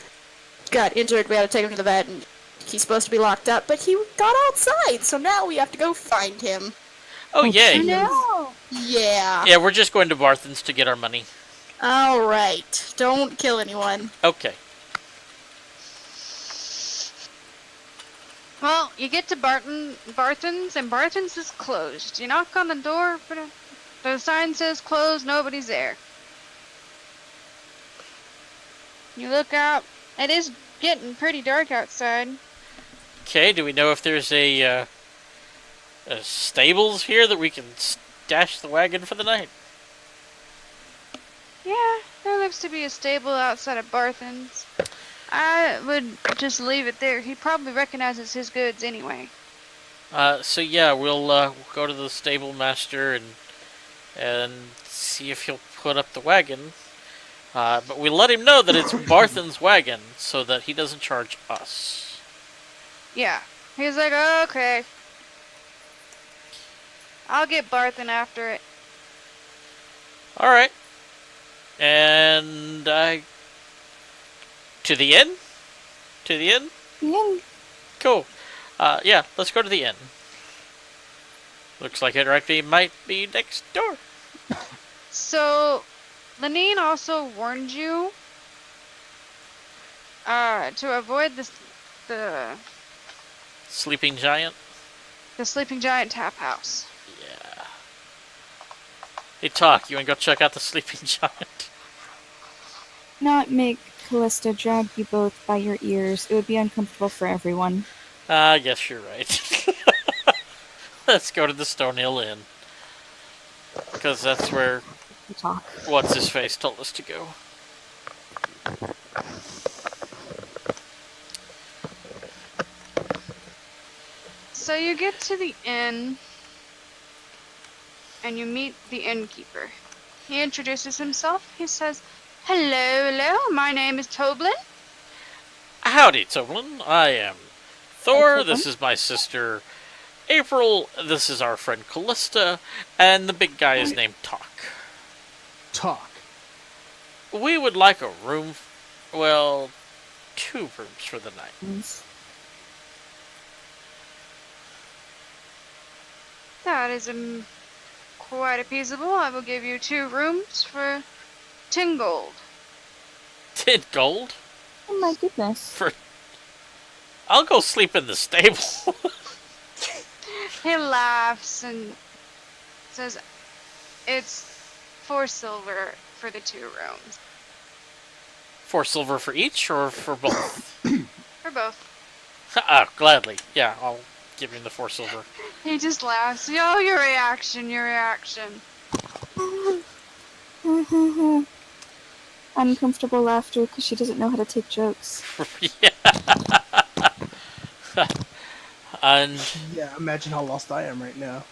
got injured, we had to take him to the vet, and he's supposed to be locked up, but he got outside, so now we have to go find him. Oh, yay. No! Yeah. Yeah, we're just going to Barthen's to get our money. Alright, don't kill anyone. Okay. Well, you get to Barthen's, and Barthen's is closed. You knock on the door, but the sign says closed, nobody's there. You look out. It is getting pretty dark outside. Okay, do we know if there's a stables here that we can stash the wagon for the night? Yeah, there looks to be a stable outside of Barthen's. I would just leave it there. He probably recognizes his goods anyway. So yeah, we'll go to the stable master and see if he'll put up the wagon. But we let him know that it's Barthen's wagon so that he doesn't charge us. Yeah. He's like, okay. I'll get Barthen after it. All right. And to the inn? To the inn? Yeah. Cool. Yeah, let's go to the inn. Looks like it might be next door. So, Lenine also warned you to avoid the Sleeping giant? Sleeping Giant tap house. Yeah. Hey, Talk, you wanna go check out the sleeping giant? Not make Callista drag you both by your ears. It would be uncomfortable for everyone. I guess you're right. Let's go to the Stonehill Inn. Because that's where To talk. What's-His-Face told us to go. So you get to the inn, and you meet the innkeeper. He introduces himself. He says, hello, my name is Toblin. Howdy, Toblin. I am Thor. Hi, This is my sister April. This is our friend Callista. And the big guy is named Talk. Talk. We would like a room, well, 2 rooms for the night. That is quite appeasable. I will give you 2 rooms for 10 gold. 10 gold? Oh my goodness. I'll go sleep in the stable. He laughs and says, it's 4 silver for the 2 rooms. 4 silver for each, or for both? For both. Gladly. Yeah, I'll give him the 4 silver. He just laughs. Oh, your reaction. Uncomfortable laughter because she doesn't know how to take jokes. Yeah. And Yeah, imagine how lost I am right now.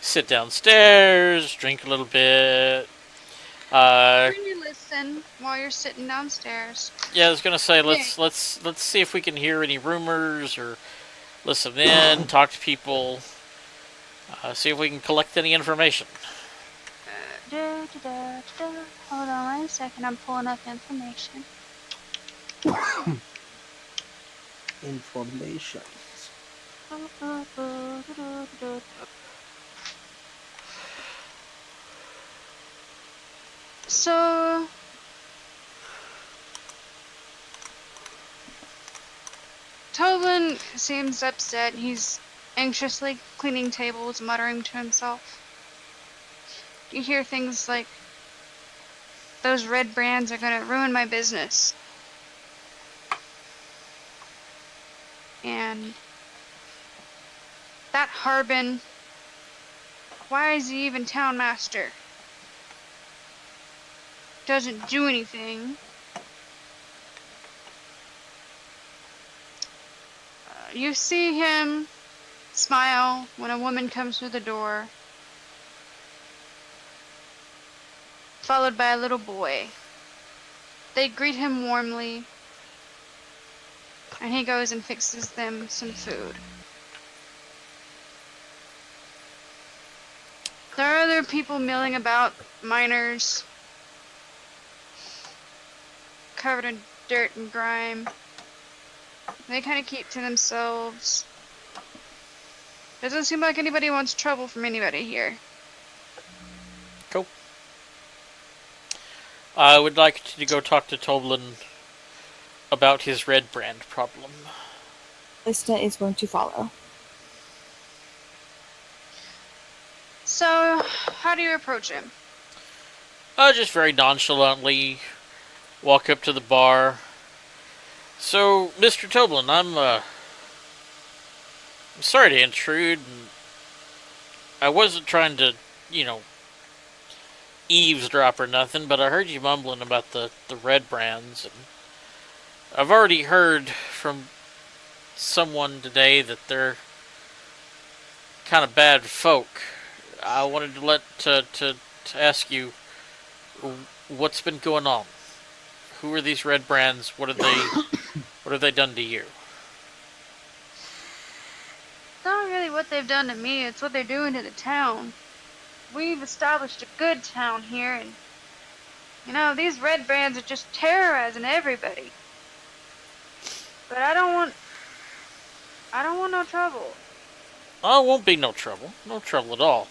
sit downstairs, drink a little bit. You listen while you're sitting downstairs. Yeah, I was gonna say let's see if we can hear any rumors or listen in, talk to people, see if we can collect any information. Hold on 1 second. I'm pulling up information. Information. So, Toblin seems upset. He's anxiously cleaning tables, muttering to himself. You hear things like, those red brands are gonna ruin my business. And that Harbin, why is he even town master? Doesn't do anything. You see him smile when a woman comes through the door, followed by a little boy. They greet him warmly, and he goes and fixes them some food. There are other people milling about, miners, covered in dirt and grime. They kind of keep to themselves. Doesn't seem like anybody wants trouble from anybody here. Cool. I would like to go talk to Toblin about his red brand problem. Callista is going to follow. So, how do you approach him? Just very nonchalantly walk up to the bar. So, Mr. Toblin, I'm sorry to intrude. And I wasn't trying to, eavesdrop or nothing, but I heard you mumbling about the red brands. And I've already heard from someone today that they're kind of bad folk. I wanted to ask you what's been going on. Who are these red brands? What have they done to you? It's not really what they've done to me, it's what they're doing to the town. We've established a good town here, and these red brands are just terrorizing everybody. But I don't want no trouble. Oh, it won't be no trouble. No trouble at all.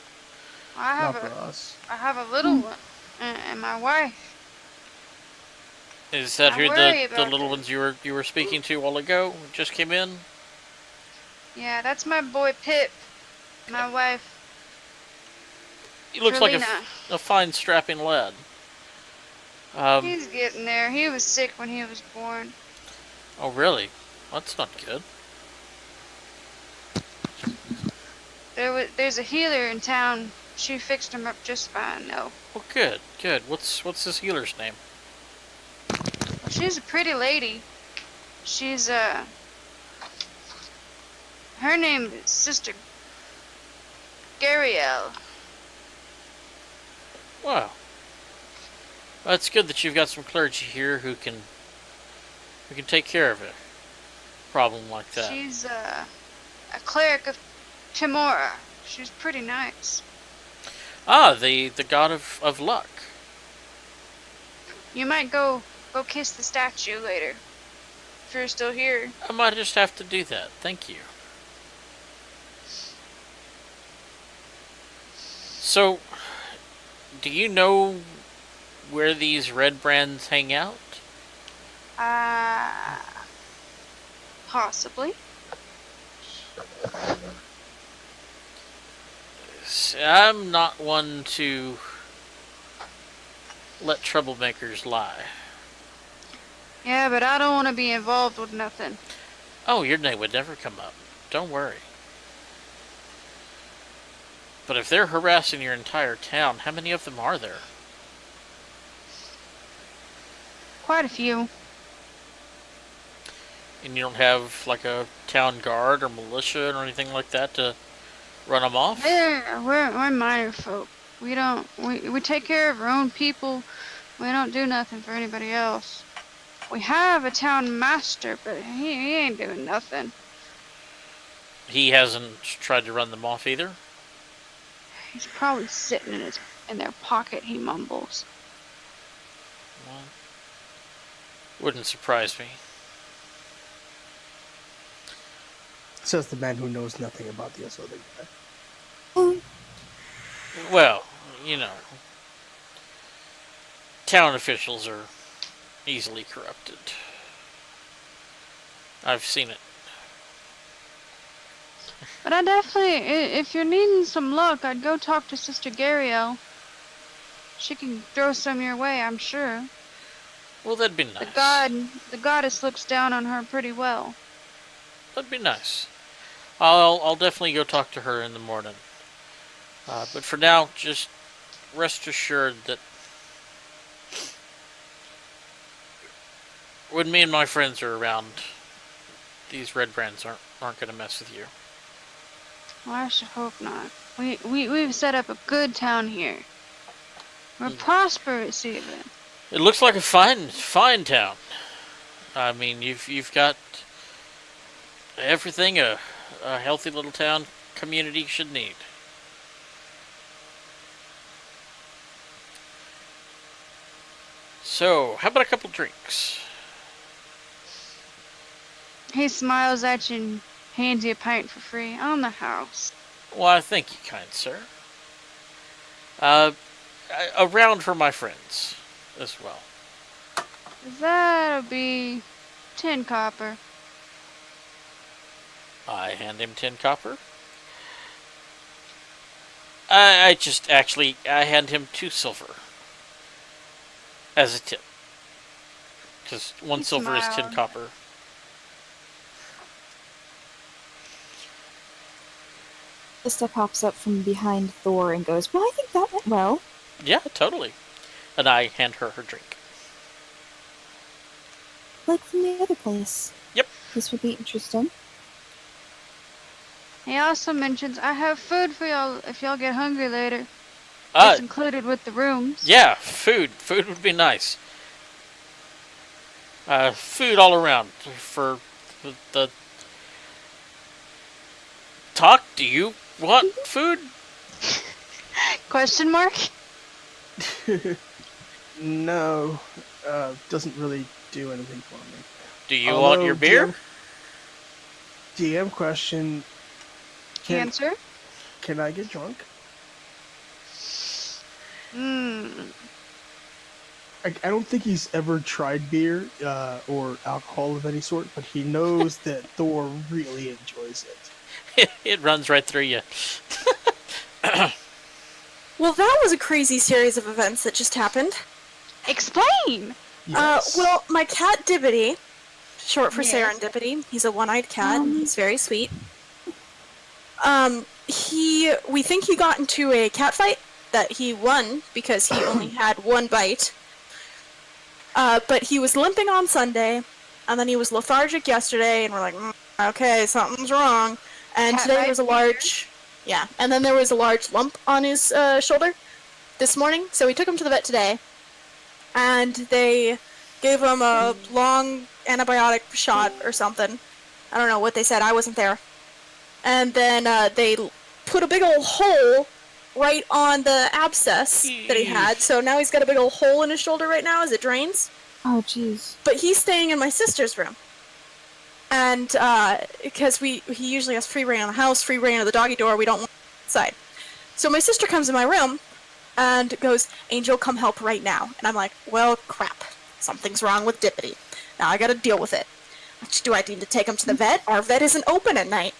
I Not have for a us. I have a little one and my wife. Is that I who worry the about little it. ones you were speaking to a while ago just came in? Yeah, that's my boy Pip. My wife. He looks like Trelina. a fine, strapping lad. He's getting there. He was sick when he was born. Oh, really? That's not good. There's a healer in town. She fixed him up just fine, though. Well, good, good. What's this healer's name? Well, she's a pretty lady. She's her name is Sister Gariel. Wow. Well, it's good that you've got some clergy here who can take care of a problem like that. She's a cleric of Timora. She's pretty nice. Ah, the god of luck. You might go kiss the statue later. If you're still here. I might just have to do that. Thank you. So, do you know where these red brands hang out? Possibly. I'm not one to let troublemakers lie. Yeah, but I don't want to be involved with nothing. Oh, your name would never come up. Don't worry. But if they're harassing your entire town, how many of them are there? Quite a few. And you don't have like a town guard or militia or anything like that to run them off? We're minor folk. We take care of our own people. We don't do nothing for anybody else. We have a town master, but he ain't doing nothing. He hasn't tried to run them off either? He's probably sitting in their pocket, he mumbles. Well, wouldn't surprise me. Says the man who knows nothing about the other guy. Well, town officials are easily corrupted. I've seen it. But I definitely, if you're needing some luck, I'd go talk to Sister Gariel. She can throw some your way, I'm sure. Well, that'd be nice. The goddess looks down on her pretty well. That'd be nice. I'll definitely go talk to her in the morning. But for now, just rest assured that when me and my friends are around, these red brands aren't going to mess with you. Well, I should hope not. We've set up a good town here. We're prosperous even. It looks like a fine town. I mean, you've got everything a healthy little town community should need. So, how about a couple drinks? He smiles at you and hands you a pint for free on the house. Why, thank you, kind sir. A round for my friends as well. That'll be 10 copper. I hand him 10 copper. I hand him 2 silver as a tip. Because 1 He silver is 10 smiled. copper. Krista pops up from behind Thor and goes, "Well, I think that went well." Yeah, totally. And I hand her her drink. Like from the other place. Yep. This would be interesting. He also mentions, I have food for y'all if y'all get hungry later. Uh, It's included with the rooms. yeah, food. Food would be nice. Food all around for the talk. Do you want food? Question mark? No, doesn't really do anything for me. Do you want your beer? DM question. Cancer? Can I get drunk? I don't think he's ever tried beer or alcohol of any sort, but he knows that Thor really enjoys it. It runs right through you. Well, that was a crazy series of events that just happened. Explain! Yes. Well, my cat Dibbity, short for Yes. Serendipity, he's a one-eyed cat. He's very sweet. We think he got into a cat fight that he won because he only had 1 bite. But he was limping on Sunday, and then he was lethargic yesterday, and we're like, okay, something's wrong. And Cat today bite there was a large, and then there was a large lump on his shoulder this morning. So we took him to the vet today, and they gave him a long antibiotic shot or something. I don't know what they said. I wasn't there. And then they put a big old hole right on the abscess that he had. So now he's got a big old hole in his shoulder right now as it drains. Oh, jeez. But he's staying in my sister's room. And because he usually has free reign on the house, free reign of the doggy door, we don't want him outside. So my sister comes in my room and goes, Angel, come help right now. And I'm like, well, crap. Something's wrong with Dippity. Now I gotta deal with it. Do I need to take him to the vet? Our vet isn't open at night.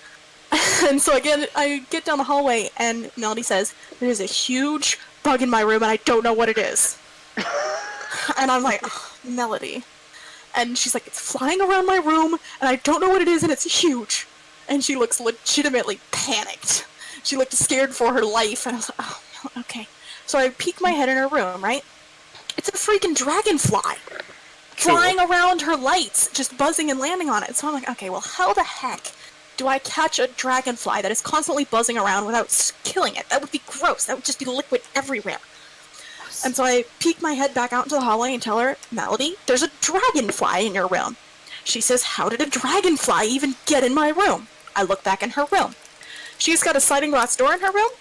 And so I get down the hallway, and Melody says, there's a huge bug in my room, and I don't know what it is. And I'm like, oh, Melody. And she's like, it's flying around my room, and I don't know what it is, and it's huge. And she looks legitimately panicked. She looked scared for her life, and I was like, oh, okay. So I peek my head in her room, right? It's a freaking dragonfly. Flying around her lights, just buzzing and landing on it. So I'm like, okay, well, how the heck do I catch a dragonfly that is constantly buzzing around without killing it? That would be gross. That would just be liquid everywhere. And so I peek my head back out into the hallway and tell her, Melody, there's a dragonfly in your room. She says, how did a dragonfly even get in my room? I look back in her room. She's got a sliding glass door in her room,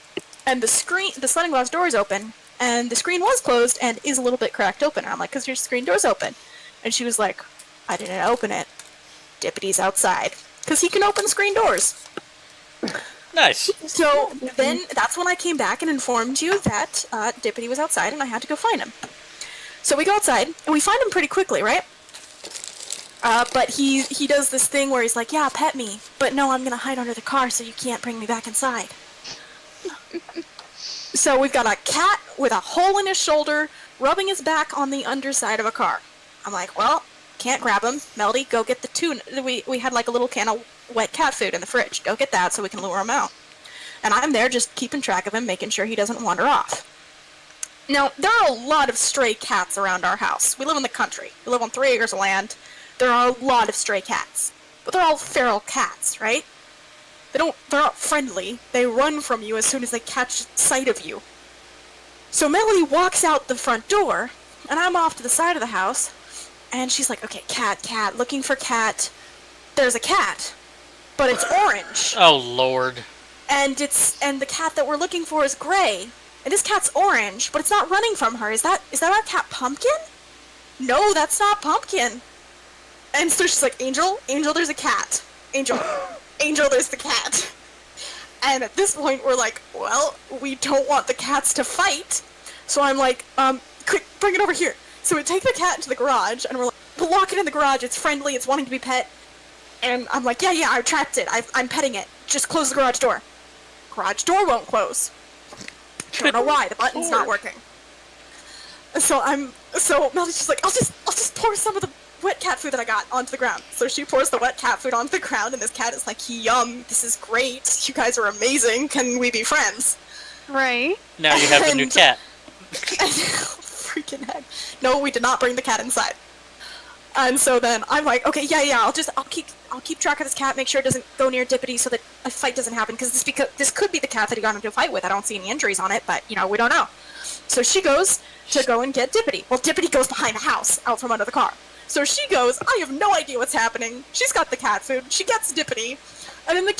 and the sliding glass door is open, and the screen was closed and is a little bit cracked open. And I'm like, because your screen door's open. And she was like, I didn't open it. Dippity's outside. Because he can open screen doors. Nice. So then that's when I came back and informed you that Dippity was outside and I had to go find him. So we go outside, and we find him pretty quickly, right? But he does this thing where he's like, yeah, pet me, but no, I'm gonna hide under the car so you can't bring me back inside. So we've got a cat with a hole in his shoulder, rubbing his back on the underside of a car. I'm like, well, can't grab him. Melody, go get the tuna. We had like a little can of wet cat food in the fridge. Go get that so we can lure him out. And I'm there just keeping track of him, making sure he doesn't wander off. Now, there are a lot of stray cats around our house. We live in the country. We live on 3 acres of land. There are a lot of stray cats. But they're all feral cats, right? They're not friendly. They run from you as soon as they catch sight of you. So Melody walks out the front door, and I'm off to the side of the house, and she's like, okay, cat, looking for cat. There's a cat, but it's orange. Oh, Lord. And the cat that we're looking for is gray. And this cat's orange, but it's not running from her. Is that our cat Pumpkin? No, that's not Pumpkin. And so she's like, Angel, there's a cat. Angel, there's the cat. And at this point, we're like, well, we don't want the cats to fight. So I'm like, quick, bring it over here. So we take the cat into the garage, and we're like, we'll lock it in the garage. It's friendly. It's wanting to be pet. And I'm like, yeah, I trapped it. I'm petting it. Just close the garage door. Garage door won't close. Don't know why. The button's not working. So Melody's just like, I'll just pour some of the wet cat food that I got onto the ground. So she pours the wet cat food onto the ground, and this cat is like, yum, this is great. You guys are amazing. Can we be friends? Right. Now you have a new cat. Freaking heck. No, we did not bring the cat inside. And so then I'm like, okay, yeah, I'll keep track of this cat, make sure it doesn't go near Dippity so that a fight doesn't happen, because this could be the cat that he got into a fight with. I don't see any injuries on it, but, we don't know. So she goes to go and get Dippity. Well, Dippity goes behind the house, out from under the car. So she goes, I have no idea what's happening. She's got the cat food. She gets Dippity. And then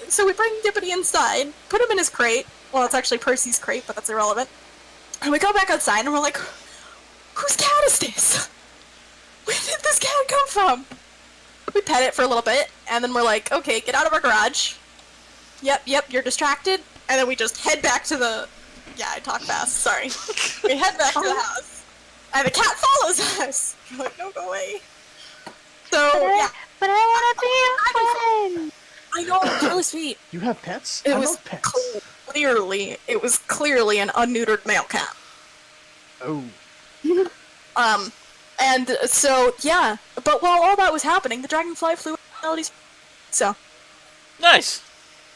so we bring Dippity inside, put him in his crate. Well, it's actually Percy's crate, but that's irrelevant. And we go back outside, and we're like, whose cat is this? Where did this cat come from? We pet it for a little bit, and then we're like, okay, get out of our garage. Yep, you're distracted. And then we just head back to the... Yeah, I talk fast, sorry. We head back to the house, and the cat follows us. We're like, no, go away. So, yeah. But I want to be a friend. I know, it's really sweet. You have pets? It I was love pets. clearly an unneutered male cat. Oh. And so, yeah. But while all that was happening, the dragonfly flew Melody's. So. Nice.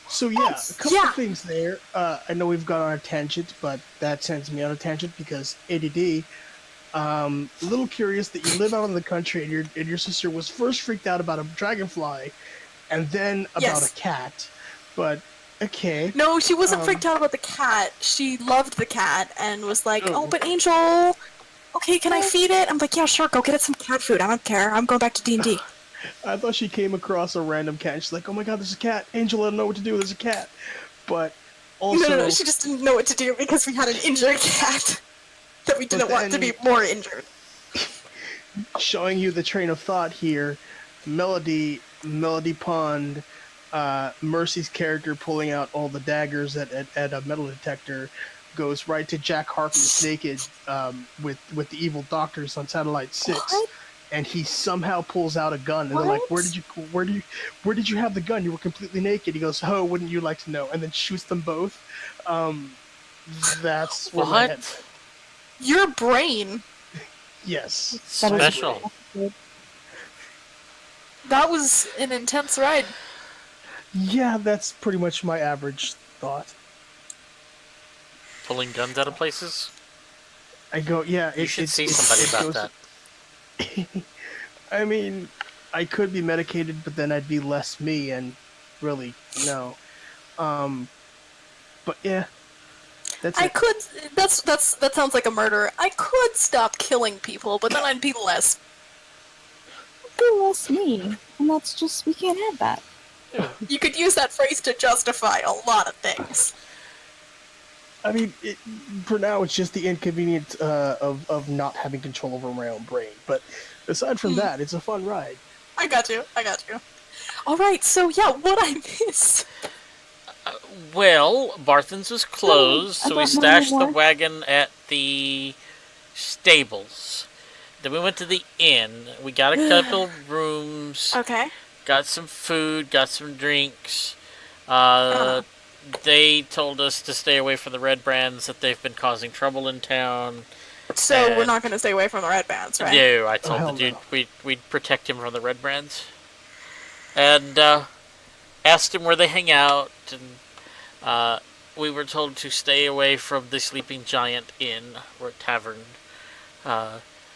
So yeah, a couple Yeah. of things there. I know we've gone on a tangent, but that sends me on a tangent because ADD. A little curious that you live out in the country and your sister was first freaked out about a dragonfly, and then about Yes. a cat. But okay. No, she wasn't freaked out about the cat. She loved the cat and was like, Oh. oh, but Angel, okay, can I feed it? I'm like, yeah, sure, go get it some cat food. I don't care. I'm going back to D&D. I thought she came across a random cat and she's like, oh my god, there's a cat. Angel, I don't know what to do. There's a cat. But also... No, she just didn't know what to do because we had an injured cat that we didn't want to be more injured. Showing you the train of thought here, Melody Pond, Mercy's character pulling out all the daggers at a metal detector, goes right to Jack Harkness naked with the evil doctors on Satellite 6. What? And he somehow pulls out a gun, and they're like, What? where did you have the gun? You were completely naked. He goes, oh, wouldn't you like to know? And then shoots them both. That's where my head... What? Your brain. Yes. That was Special. That was an intense ride. Yeah, that's pretty much my average thought. Pulling guns out of places? I go, yeah. You should see somebody about that. I mean, I could be medicated, but then I'd be less me, and really, no. But yeah, that's I it. could. That sounds like a murder. I could stop killing people, but then I'd be less. Be less me, and that's just we can't have that. You could use that phrase to justify a lot of things. I mean, for now, it's just the inconvenience of not having control over my own brain. But aside from that, it's a fun ride. I got you. All right. So yeah, what I missed. Well, Barthen's was closed, I so we thought stashed mine the were. wagon at the stables. Then we went to the inn. We got a couple rooms. Okay. Got some food. Got some drinks. Uh-huh. They told us to stay away from the red brands, that they've been causing trouble in town. So we're And- not going to stay away from the red bands, right? No, I told hell the dude no. we'd protect him from the red brands. And asked him where they hang out, and we were told to stay away from the Sleeping Giant Inn, or tavern.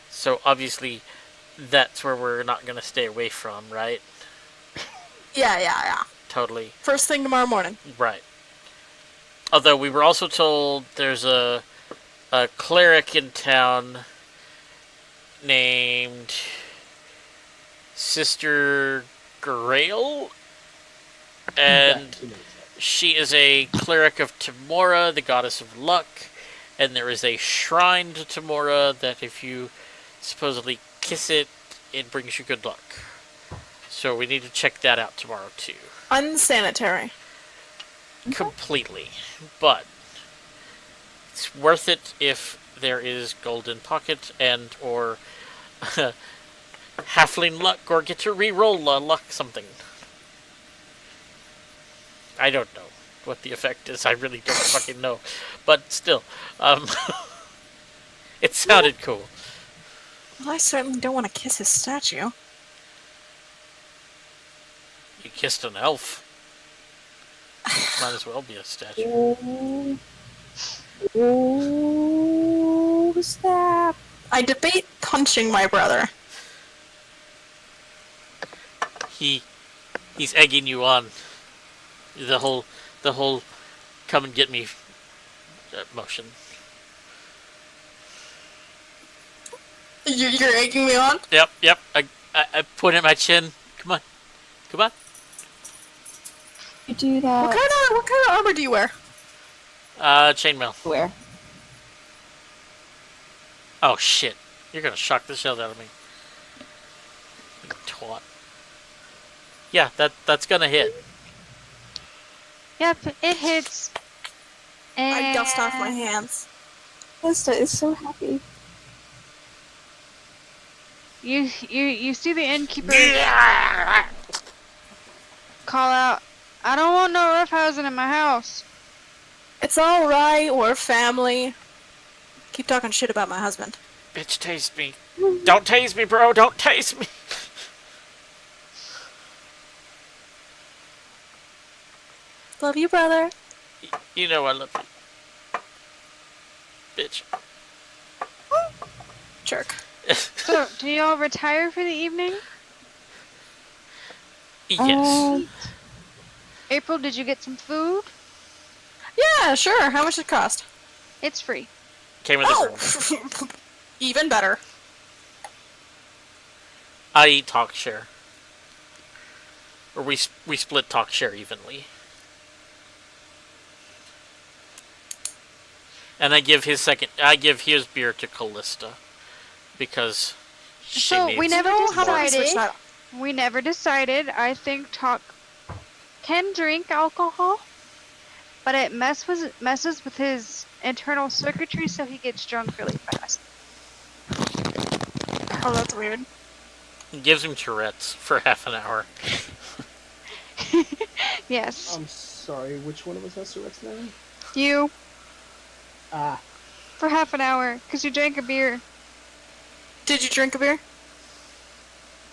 So obviously, that's where we're not going to stay away from, right? Yeah. Totally. First thing tomorrow morning. Right. Although we were also told there's a cleric in town named Sister Grail, and Yeah, he knows that. she is a cleric of Timora, the goddess of luck, and there is a shrine to Timora that if you supposedly kiss it, it brings you good luck. So we need to check that out tomorrow too. Unsanitary. Completely. But it's worth it if there is golden pocket and or halfling luck, or get to re-roll luck something. I don't know what the effect is. I really don't fucking know. But still, it sounded cool. Well, I certainly don't want to kiss his statue. You kissed an elf. Might as well be a statue. Oh, oh snap! I debate punching my brother. He's egging you on. The whole come and get me motion. You're egging me on? Yep. I put it in my chin. Come on. You do that. What kind of armor do you wear? Chainmail. Where? Oh shit! You're gonna shock the shit out of me. You twat. Yeah, that's gonna hit. Yep, it hits. And I dust off my hands. Lista is so happy. You see the innkeeper call out, "I don't want no roughhousing in my house." It's alright, we're family. Keep talking shit about my husband. Bitch, taste me. Don't tase me, bro. Don't tase me. Love you, brother. You know I love you. Bitch. Jerk. So, do y'all retire for the evening? Yes. April, did you get some food? Yeah, sure. How much did it cost? It's free. Came with the room. Oh! Even better. I eat talk share. Or we split talk share evenly. And I give his beer to Callista. Because she So, needs we never How do I switch decided. that up? We never decided. I think Talk can drink alcohol, but it messes with his internal circuitry, so he gets drunk really fast. Oh, that's weird. It gives him Tourette's for half an hour. Yes. I'm sorry, which one of us has Tourette's now? You, Ah, for half an hour, because you drank a beer. Did you drink a beer?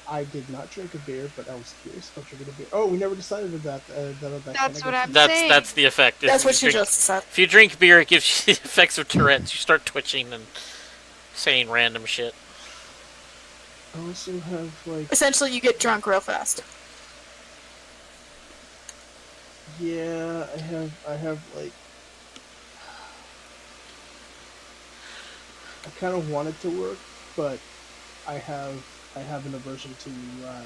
I did not drink a beer, but I was curious about drinking a beer. Oh, we never decided that. That's what I'm That's saying. that's the effect. If That's you what she drink- just said. If you drink beer, it gives you the effects of Tourette's. You start twitching and saying random shit. I also have, like, Essentially, you get drunk real fast. yeah, I have, like, I kind of want it to work, but I have an aversion to, I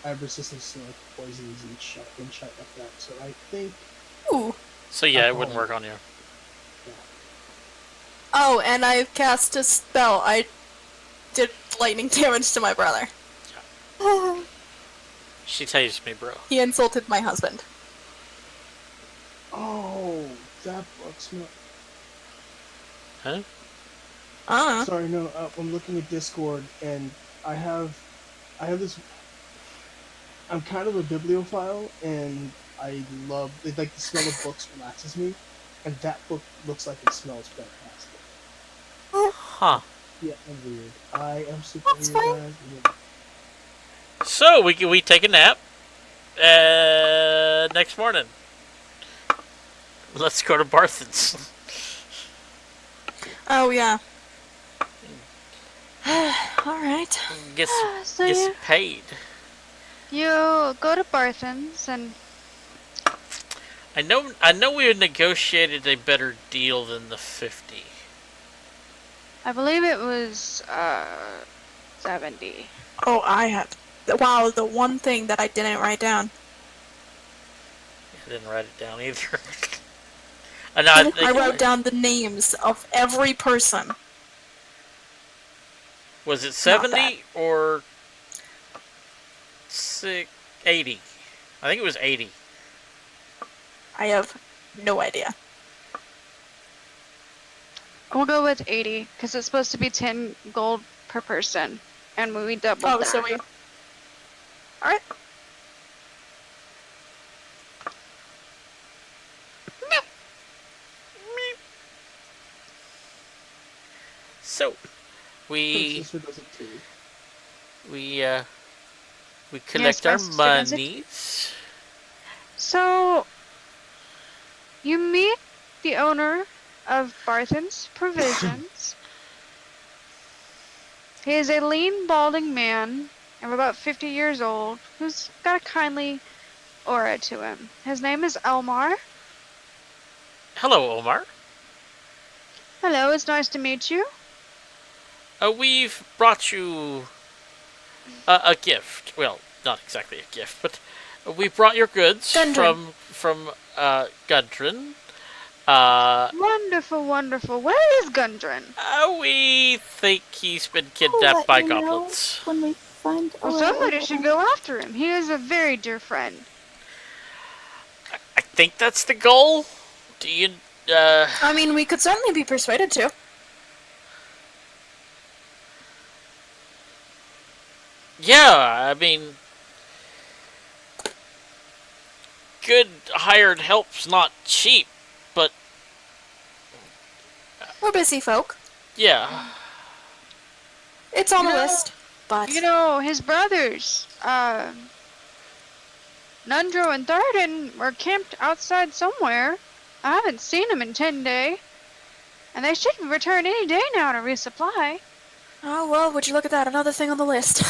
have resistance to, like, poisons and shit like that, so I think, Ooh. So yeah, it Alcohol. wouldn't work on you. Oh, and I cast a spell. I did lightning damage to my brother. She tased me, bro. He insulted my husband. oh, that bugs me. Huh? Sorry, no. I'm looking at Discord, and I have this. I'm kind of a bibliophile, and I love like the smell of books relaxes me, and that book looks like it smells fantastic. Huh. Yeah, I'm weird. I am super That's weird, fine. guys. Yeah. So we take a nap. Next morning, let's go to Barthen's. Oh yeah. All right. Gets So gets paid. you go to Barthen's and I know we had negotiated a better deal than the 50. I believe it was 70. Oh, I had. Wow, the one thing that I didn't write down. I didn't write it down either. I wrote down the names of every person. Was it Not bad. 70 or 80? I think it was 80. I have no idea. We'll go with 80 because it's supposed to be 10 gold per person, and we doubled Oh, that. so we. All right. So My we sister does it too. we collect my our sister does it. monies. So you meet the owner of Barthen's Provisions. He is a lean, balding man of about 50 years old who's got a kindly aura to him. His name is Elmar. Hello, Omar. Hello, it's nice to meet you. We've brought you a gift. Well, not exactly a gift, but we brought your goods Gundren. from Gundren. Wonderful, wonderful. Where is Gundren? We think he's been We'll kidnapped let by you know goblins. when we find. Well, somebody should go after him. He is a very dear friend. I think that's the goal. Do you? I mean, we could certainly be persuaded to. Yeah, I mean, good hired help's not cheap, but We're busy folk. yeah. It's on You the know- list, but You know, his brothers, Nundro and Tharden, were camped outside somewhere. I haven't seen them in 10 days. And they should return any day now to resupply. oh well. Would you look at that? Another thing on the list.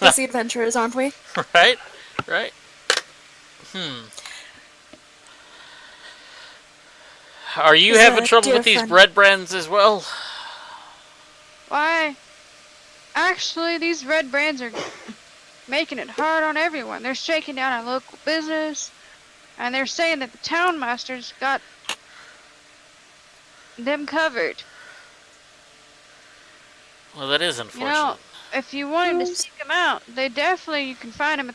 Busy adventurers, aren't we? Right? Are you Is having a trouble dear with these friend. bread brands as well? Why, actually, these red brands are making it hard on everyone. They're shaking down our local business. And they're saying that the town masters got them covered. Well, that is You unfortunate. know, if you wanted to Yes. seek them out, you can find them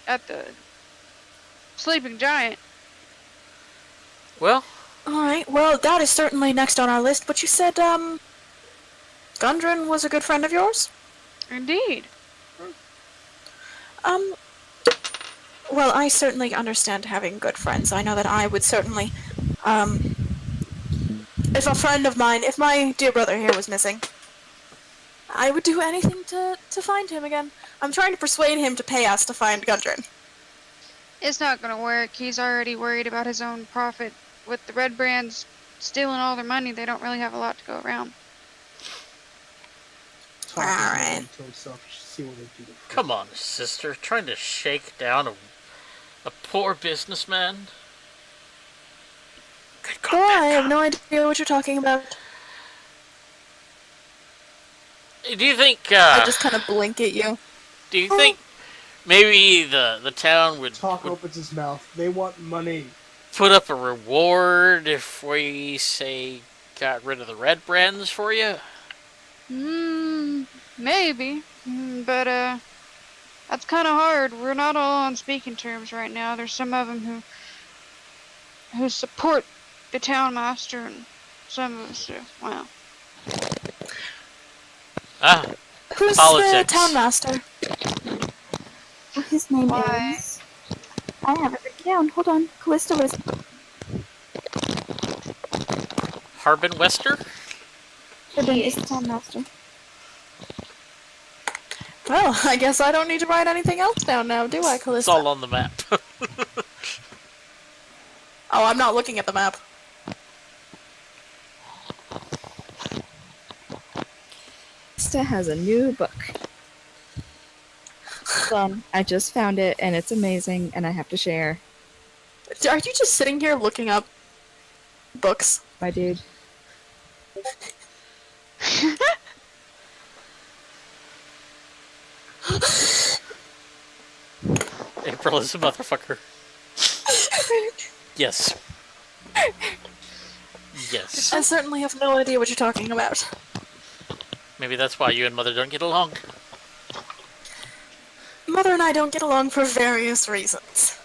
at the Sleeping Giant. Well, All right. Well, that is certainly next on our list. But you said Gundren was a good friend of yours. Indeed. Well, I certainly understand having good friends. I know that I would certainly, if a friend of mine, if my dear brother here was missing, I would do anything to find him again. I'm trying to persuade him to pay us to find Gundren. It's not gonna work. He's already worried about his own profit. With the red brands stealing all their money, they don't really have a lot to go around. Talking Alright. to himself, you should see what they do. come on, sister. Trying to shake down a poor businessman? Good God, Oh, I man. have no idea what you're talking about. Do you think, I just kind of blink at you. do you think maybe the town would Talk opens his mouth. They want money. put up a reward if we, say, got rid of the red brands for you? Maybe. But, that's kind of hard. We're not all on speaking terms right now. There's some of them who support the town master, and some of us do. Well, Ah, Who's Politics. the town master? Well, his name Why? is. I have it written down. Hold on. Callista was. Harbin Wester? Urban is the town master. Well, I guess I don't need to write anything else down now, do I, It's Callista? all on the map. Oh, I'm not looking at the map. Callista has a new book. Hold on. I just found it, and it's amazing, and I have to share. Are you just sitting here looking up books? My dude. April is a motherfucker. Yes. Yes. I certainly have no idea what you're talking about. Maybe that's why you and Mother don't get along. Mother and I don't get along for various reasons.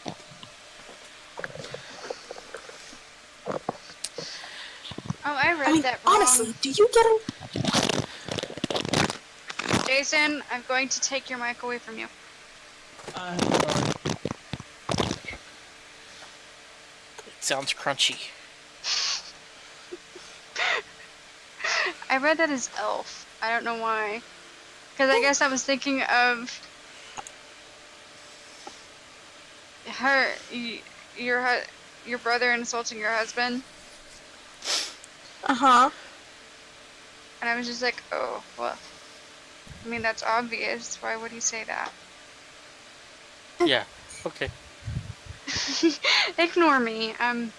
Oh, I read I mean, that wrong. honestly, do you get a... Jason, I'm going to take your mic away from you. It sounds crunchy. I read that as elf. I don't know why. Because I guess I was thinking of your brother insulting your husband, Uh-huh. and I was just like, oh, well. I mean, that's obvious. Why would he say that? Yeah. Okay. Ignore me. I'm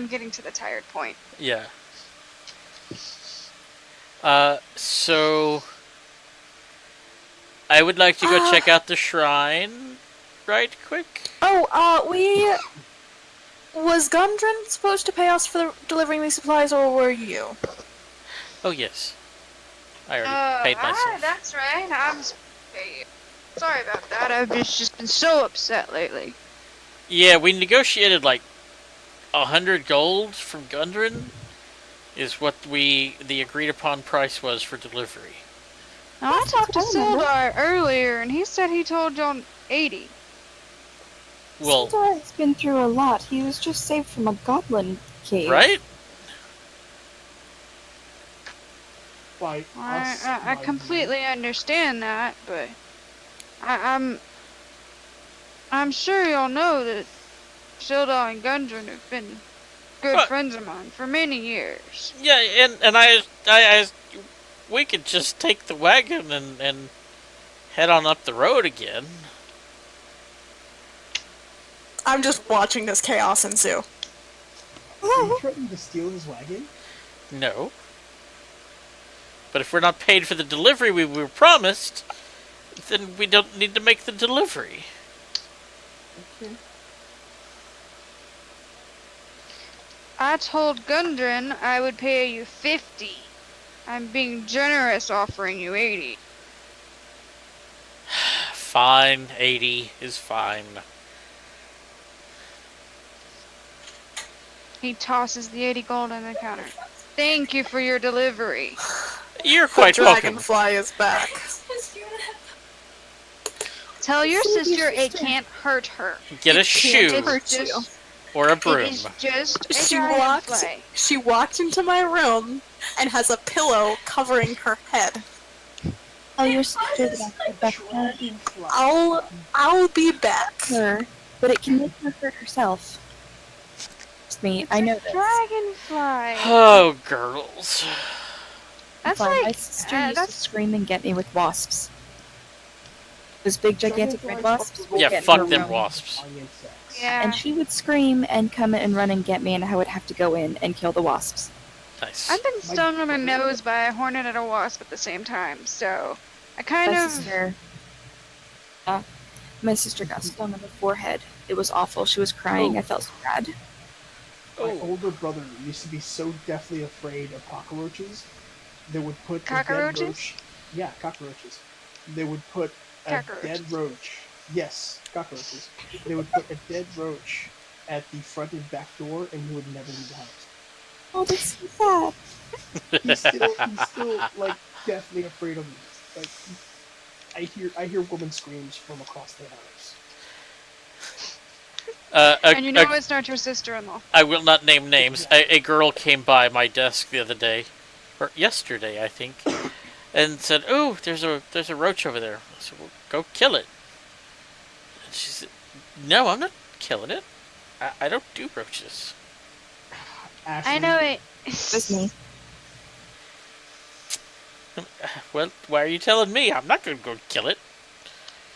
getting to the tired point. Yeah. So I would like to go check out the shrine right quick. Oh, was Gundren supposed to pay us for delivering these supplies, or were you? Oh yes. I already paid myself. That's right. I'm sorry about that. I've just been so upset lately. Yeah, we negotiated like 100 gold from Gundren is what the agreed upon price was for delivery. Now, I talked to I remember. Sildar earlier, and he said he told John 80. Well, Sildar has been through a lot. He was just saved from a goblin cave. right? By us, I by completely understand that, but I'm sure y'all know that Sildar and Gundren have been good What? friends of mine for many years. Yeah, and I we could just take the wagon and head on up the road again. I'm just watching this chaos ensue. Are you threatening to steal his wagon? No. But if we're not paid for the delivery we were promised, then we don't need to make the delivery. Okay. I told Gundren I would pay you 50. I'm being generous offering you 80. Fine, 80 is fine. He tosses the 80 gold on the counter. Thank you for your delivery. You're quite welcome. Dragonfly is back. Tell your So sister your it sister- can't hurt her. Get a It can't shoe hurt you. just, or a it broom. is just a She walked. dragonfly. She walked into my room and has a pillow covering her head. Tell your sister that I could back Dragonfly. I'll be back. her, but it can make her hurt herself. Trust me, I know this. Dragonfly. Oh, girls. That's Fine, my like sister used to that's scream and get me with wasps. Those big, gigantic red wasps. would Yeah, get fuck her them room. wasps. On insects. yeah. And she would scream and come and run and get me, and I would have to go in and kill the wasps. Nice. I've been stung on the nose by a hornet and a wasp at the same time, so I kind My of sister, my sister got stung on the forehead. It was awful. She was crying. Oh. I felt so bad. My Oh. older brother used to be so deathly afraid of cockroaches. They would put a Cockroaches? dead roach. Yeah, cockroaches. They would put a Cockroaches. dead roach. Yes, cockroaches. They would put a dead roach at the front and back door, and he would never leave the house. Oh, that's so sad. He's still like deathly afraid of these. Like, I hear woman screams from across the house. And you know it's not your sister-in-law. I will not name names. A girl came by my desk the other day, or yesterday, I think, and said, "Oh, there's a roach over there." I said, "Well, go kill it." And she said, "No, I'm not killing it. I don't do roaches." Ashley, I know it. Just me. Well, why are you telling me? I'm not gonna go kill it.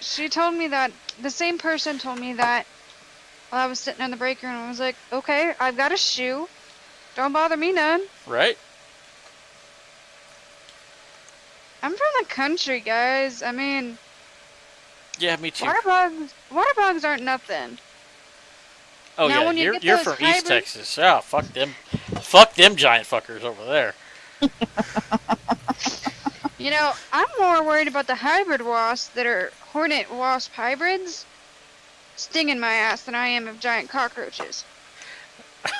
She told me that. The same person told me that while I was sitting in the break room. I was like, okay, I've got a shoe. Don't bother me none. Right? I'm from the country, guys. I mean, Yeah, me too. water bugs aren't nothing. Oh Now, yeah, when you you're get those from East hybrid- Texas. Yeah, fuck them. Fuck them giant fuckers over there. You know, I'm more worried about the hybrid wasps that are hornet wasp hybrids stinging my ass than I am of giant cockroaches.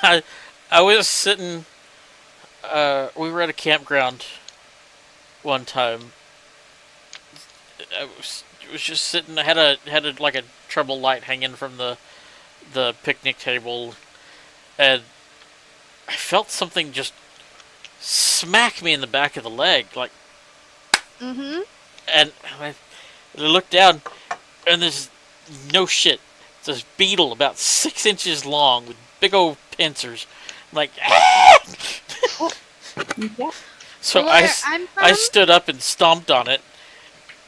I was sitting. We were at a campground one time. I was just sitting. I had a like a trouble light hanging from the picnic table, and I felt something just smack me in the back of the leg, like. Mm-hmm. And I looked down, and there's no shit. There's a beetle about 6 inches long with big old pincers. I'm like, ah! Yeah. So Where I'm from, I stood up and stomped on it,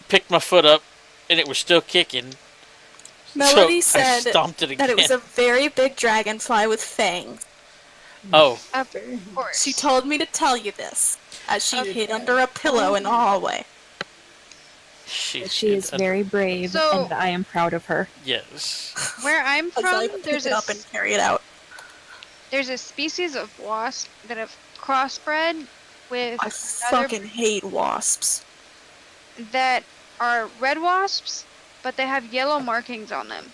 picked my foot up, and it was still kicking. Melody so I said stomped it again. that it was a very big dragonfly with fangs. Oh, of course. She told me to tell you this, as she Okay. hid under a pillow in the hallway. She is very brave, So- and I am proud of her. Yes. Where I'm As I from, pick there's it a up and carry it out. there's a species of wasp that have crossbred with I another fucking hate wasps. that are red wasps, but they have yellow markings on them.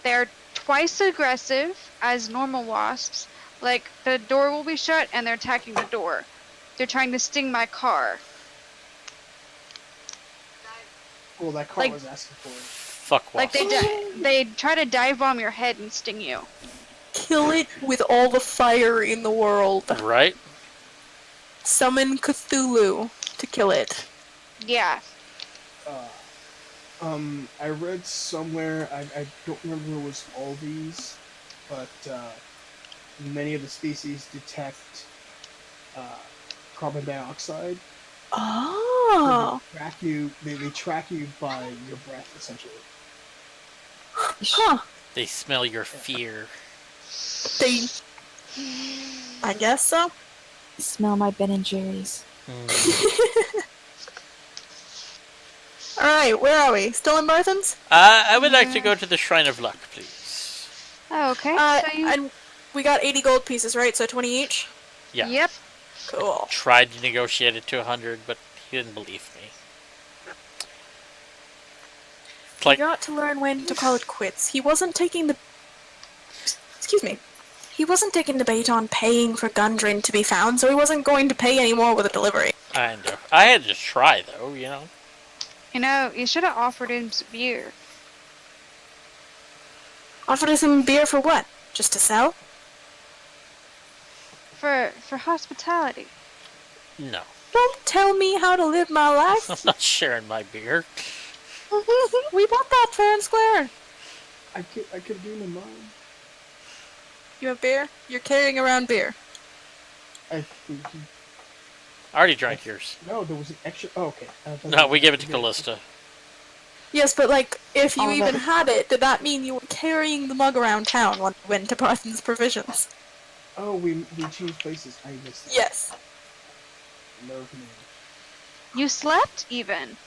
They're twice aggressive as normal wasps. Like, the door will be shut and they're attacking the door. They're trying to sting my car. Well, that car Like- was asking for it. Fuck Like, wasps. they try to dive bomb your head and sting you. Kill it with all the fire in the world. Right? Summon Cthulhu to kill it. Yeah. I read somewhere, I don't remember if it was all these, but many of the species detect carbon dioxide. Oh. They track you by your breath, essentially. Huh. They smell your fear. They. I guess so. Smell my Ben and Jerry's. Alright, where are we? Still in Martha's? I would like to go to the Shrine of Luck, please. Oh, okay. so you... And we got 80 gold pieces, right? So 20 each? Yeah. Yep. Cool. Tried to negotiate it to 100, but he didn't believe me. It's like, You got to learn when to call it quits. He wasn't taking the... Excuse me. He wasn't taking the bait on paying for Gundren to be found, so he wasn't going to pay any more with a delivery. I know. I had to try, though, you know. You know, you should have offered him some beer. Offered us some beer for what? Just to sell? For hospitality. No. Don't tell me how to live my life. I'm not sharing my beer. We bought that fair and square. I could do in mine. You have beer? You're carrying around beer. I I already drank yours. no, there was an extra. Oh, okay. No, we gave it to Callista. Yes, but like, if you All of even it. had it, did that mean you were carrying the mug around town when you went to Parsons Provisions? Oh, we changed places. I missed that. Yes. No, You slept even.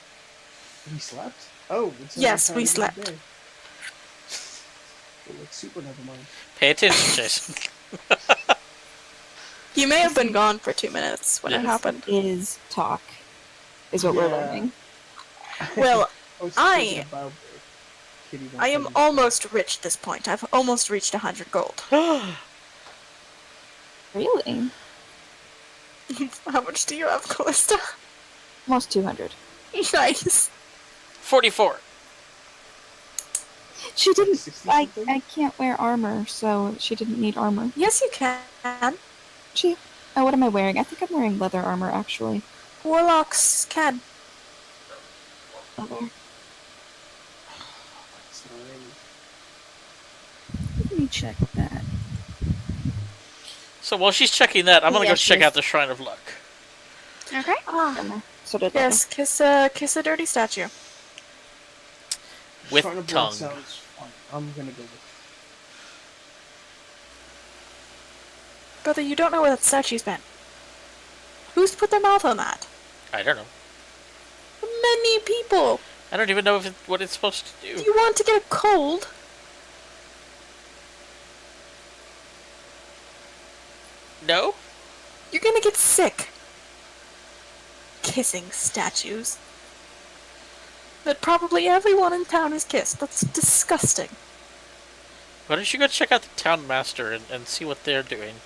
we slept. Oh, it's Yes, another we time of the slept. day. Well, it's super. Never mind. Pay attention, Jason. You may have been gone for 2 minutes when it Yes. happened. Is talk, is what we're Yeah. learning. Well, was I- thinking about Kitty I am Dog. almost rich at this point. I've almost reached 100 gold. Really? How much do you have, Callista? Almost 200. Nice. 44. She didn't. 60 I something? can't wear armor, so she didn't need armor. Yes, you can. She. Oh, what am I wearing? I think I'm wearing leather armor actually. Warlocks can. Leather. That's nine. Let me check that. So while she's checking that, I'm gonna go Yes, check yes. out the Shrine of Luck. Okay. Ah. So did Yes, kiss a dirty statue. With Shrine of Blood tongue. sounds fun. I'm gonna go with Brother, you don't know where that statue's been. Who's put their mouth on that? I don't know. Many people. I don't even know what it's supposed to Do do. you want to get a cold? No? You're gonna get sick. Kissing statues. That probably everyone in town has kissed. That's disgusting. Why don't you go check out the Town Master and see what they're doing?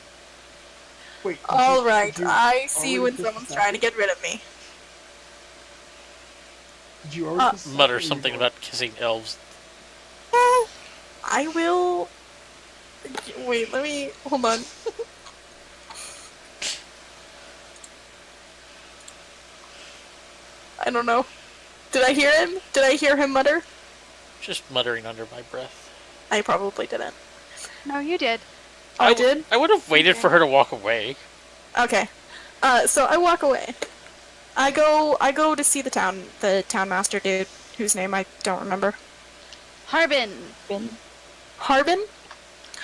Wait. did All you- right, did you I see already when kiss the someone's trying to statue? get rid of me. Did you already kiss the Mutter statue or something you about kissing elves. I will. Wait, let me. Hold on. I don't know. Did I hear him? Did I hear him mutter? Just muttering under my breath. I probably didn't. No, you did. Oh, I did? I would have waited for her to walk away. Okay. So I walk away. I go to see the town master dude, whose name I don't remember. Harbin. Been. Harbin?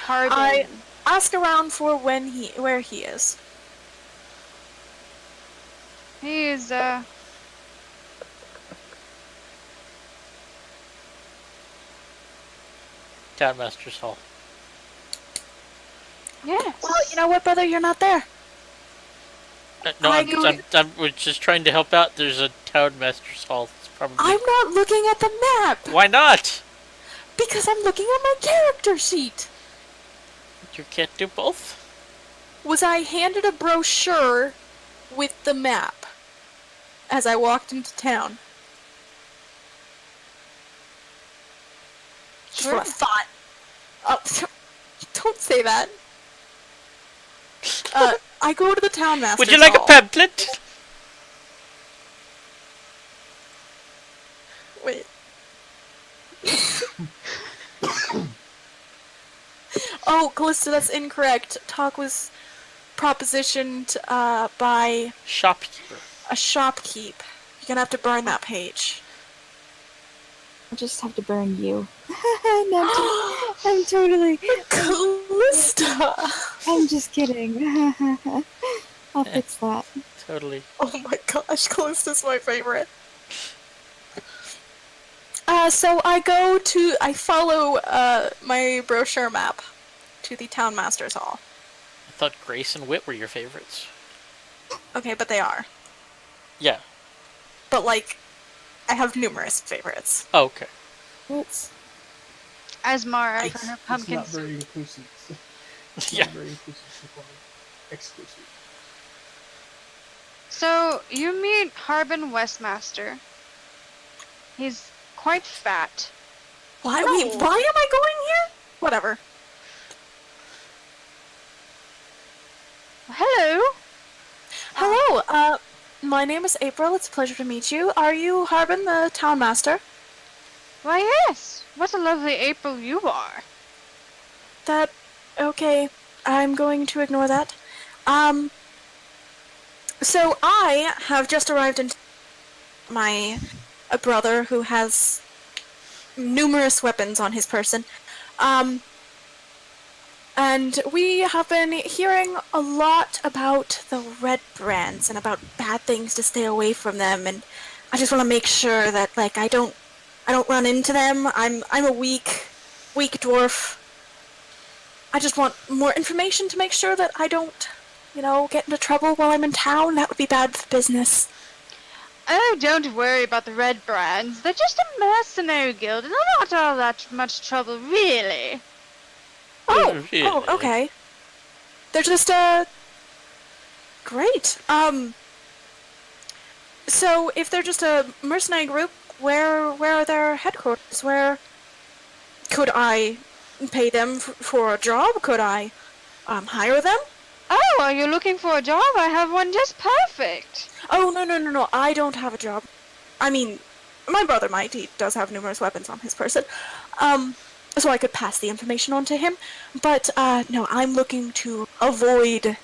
Harbin. I- Ask around for where he is. He's Town Master's Hall. yes. Well, you know what, brother? You're not there. No, I we're just trying to help out. There's a Town Master's Hall. It's probably. I'm not looking at the map Why not? because I'm looking at my character sheet. You can't do both. Was I handed a brochure with the map as I walked into town? Just what I thought. Oh, don't say that. I go to the town master's Would you like a hall. pamphlet? Wait. Oh, Callista, that's incorrect. Talk was propositioned by Shopkeeper. a shopkeep. You're gonna have to burn that page. I'll just have to burn you. No, I'm totally. Callista! I'm just kidding. I'll fix that. Totally. Oh my gosh, Callista's my favorite. So I follow my brochure map to the town master's hall. I thought Grace and Wit were your favorites. Okay, but they are. Yeah. But like, I have numerous favorites. Oh, okay. What's Asmara It's, for her it's pumpkin not soup. very inclusive. It's Yeah. not very inclusive. So far. Exclusive. So you meet Harbin Westmaster. He's quite fat. Why? Oh. Wait, why am I going here? Whatever. Hello. Hello. My name is April. It's a pleasure to meet you. Are you Harbin, the town master? Why yes. What a lovely April you are. That. Okay. I'm going to ignore that. So I have just arrived in my a brother who has numerous weapons on his person. And we have been hearing a lot about the Red Brands and about bad things to stay away from them, and I just want to make sure that like I don't run into them. I'm a weak dwarf. I just want more information to make sure that I don't, get into trouble while I'm in town. That would be bad for business. Oh, don't worry about the Red Brands. They're just a mercenary guild, and they're not all that much trouble, really. Oh, Really? okay. They're just, great. So, if they're just a mercenary group, where are their headquarters? Where could I pay them for a job? Could I hire them? Oh, are you looking for a job? I have one just perfect. Oh, no. I don't have a job. I mean, my brother might. He does have numerous weapons on his person. So I could pass the information on to him. But, no, I'm looking to avoid,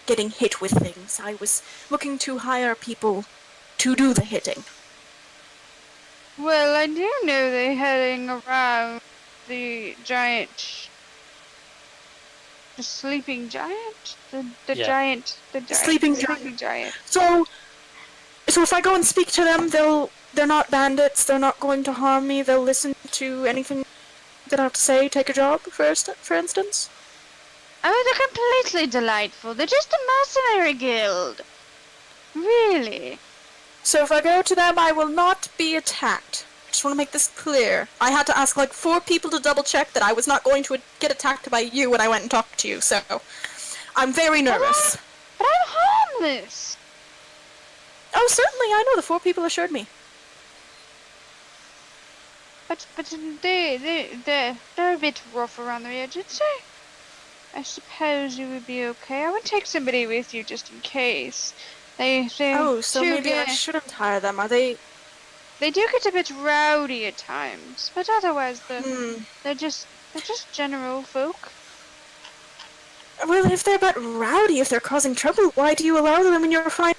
getting hit with things. I was looking to hire people to do the hitting. Well, I do know they're heading around the giant... The sleeping giant? The Yeah. giant... The Sleeping giant. So if I go and speak to them, they're not bandits, they're not going to harm me, they'll listen to anything that I have to say, take a job, for instance? Oh, they're completely delightful. They're just a mercenary guild. Really? So if I go to them, I will not be attacked. I just want to make this clear. I had to ask like 4 people to double check that I was not going to get attacked by you when I went and talked to you, so I'm very nervous. But I'm harmless. Oh, certainly, I know, the 4 people assured me. But they're a bit rough around the edges, so I suppose you would be okay. I would take somebody with you just in case. They Oh, so do maybe I get, shouldn't hire them. Are they... they do get a bit rowdy at times, but otherwise Hmm. they're just general folk. Well, if they're a bit rowdy, if they're causing trouble, why do you allow them in your fine...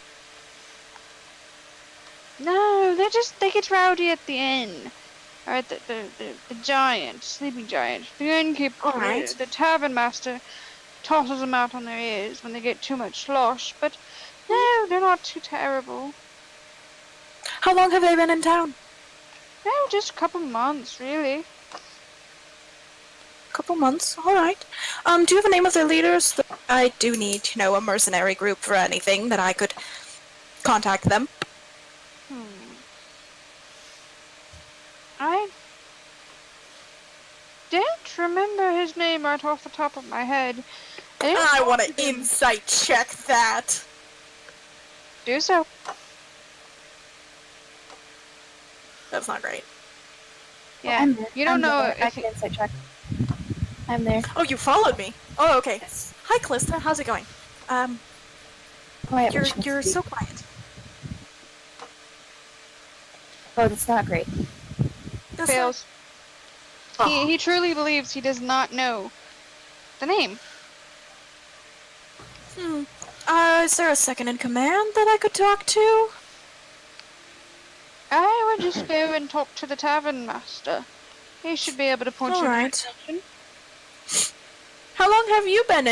No, they get rowdy at the inn. Or at the giant, sleeping giant. The innkeeper, Alright. the tavern master tosses them out on their ears when they get too much slosh, but no, they're not too terrible. How long have they been in town? No, just a couple months, really. Couple months, alright. Do you have a name of their leaders? I do need, a mercenary group for anything that I could contact them. I don't remember his name right off the top of my head. I want to insight check that. do so. That's not great. Yeah, I'm there. you don't I'm know there. I if can insight check. I'm there. Oh, you followed me. Oh, okay. Yes. Hi, Callista. How's it going? Quiet. You're so quiet. Oh, that's not great. That's fails. not- He truly believes he does not know the name. Is there a second in command that I could talk to? I would just go and talk to the tavern master. He should be able to point you in the right Alright. direction. How long have you been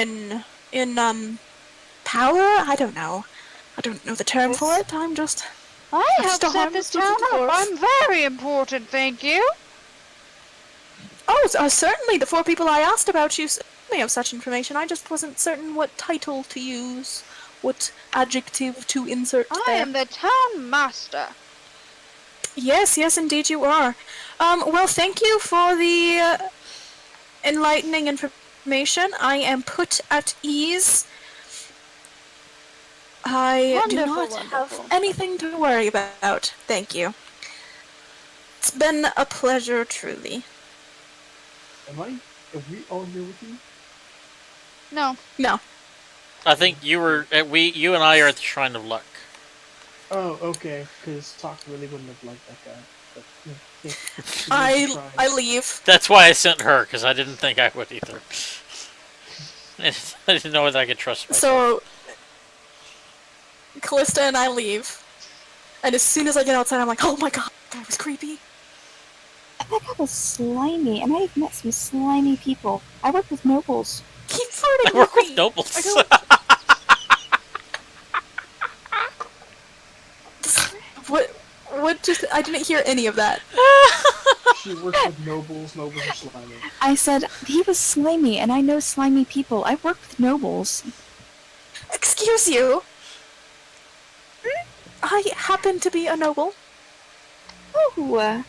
in power? I don't know. I don't know the term for it. I'm just... I I'm helped just a set this harmless town little up. dwarf. I'm very important, thank you. Oh, certainly. The 4 people I asked about you certainly have such information. I just wasn't certain what title to use, what adjective to insert I there. am the town master. Yes, indeed you are. Well, thank you for the enlightening information. I am put at ease. I do Wonderful, not wonderful. have anything to worry about. Thank you. It's been a pleasure, truly. Are we all here with you? No. No. I think you and I are at the Shrine of Luck. Oh, okay. Because Talk really wouldn't have liked that guy. But, yeah, I leave. That's why I sent her, because I didn't think I would either. I didn't know whether I could trust myself. So, Callista and I leave. And as soon as I get outside, I'm like, oh my god, that was creepy. That guy was slimy, and I've met some slimy people. I work with nobles. Keep flirting I work with with me. nobles. I don't... What just... I didn't hear any of that. She works with nobles. Nobles are slimy. I said, he was slimy, and I know slimy people. I work with nobles. Excuse you. I happen to be a noble. Oh,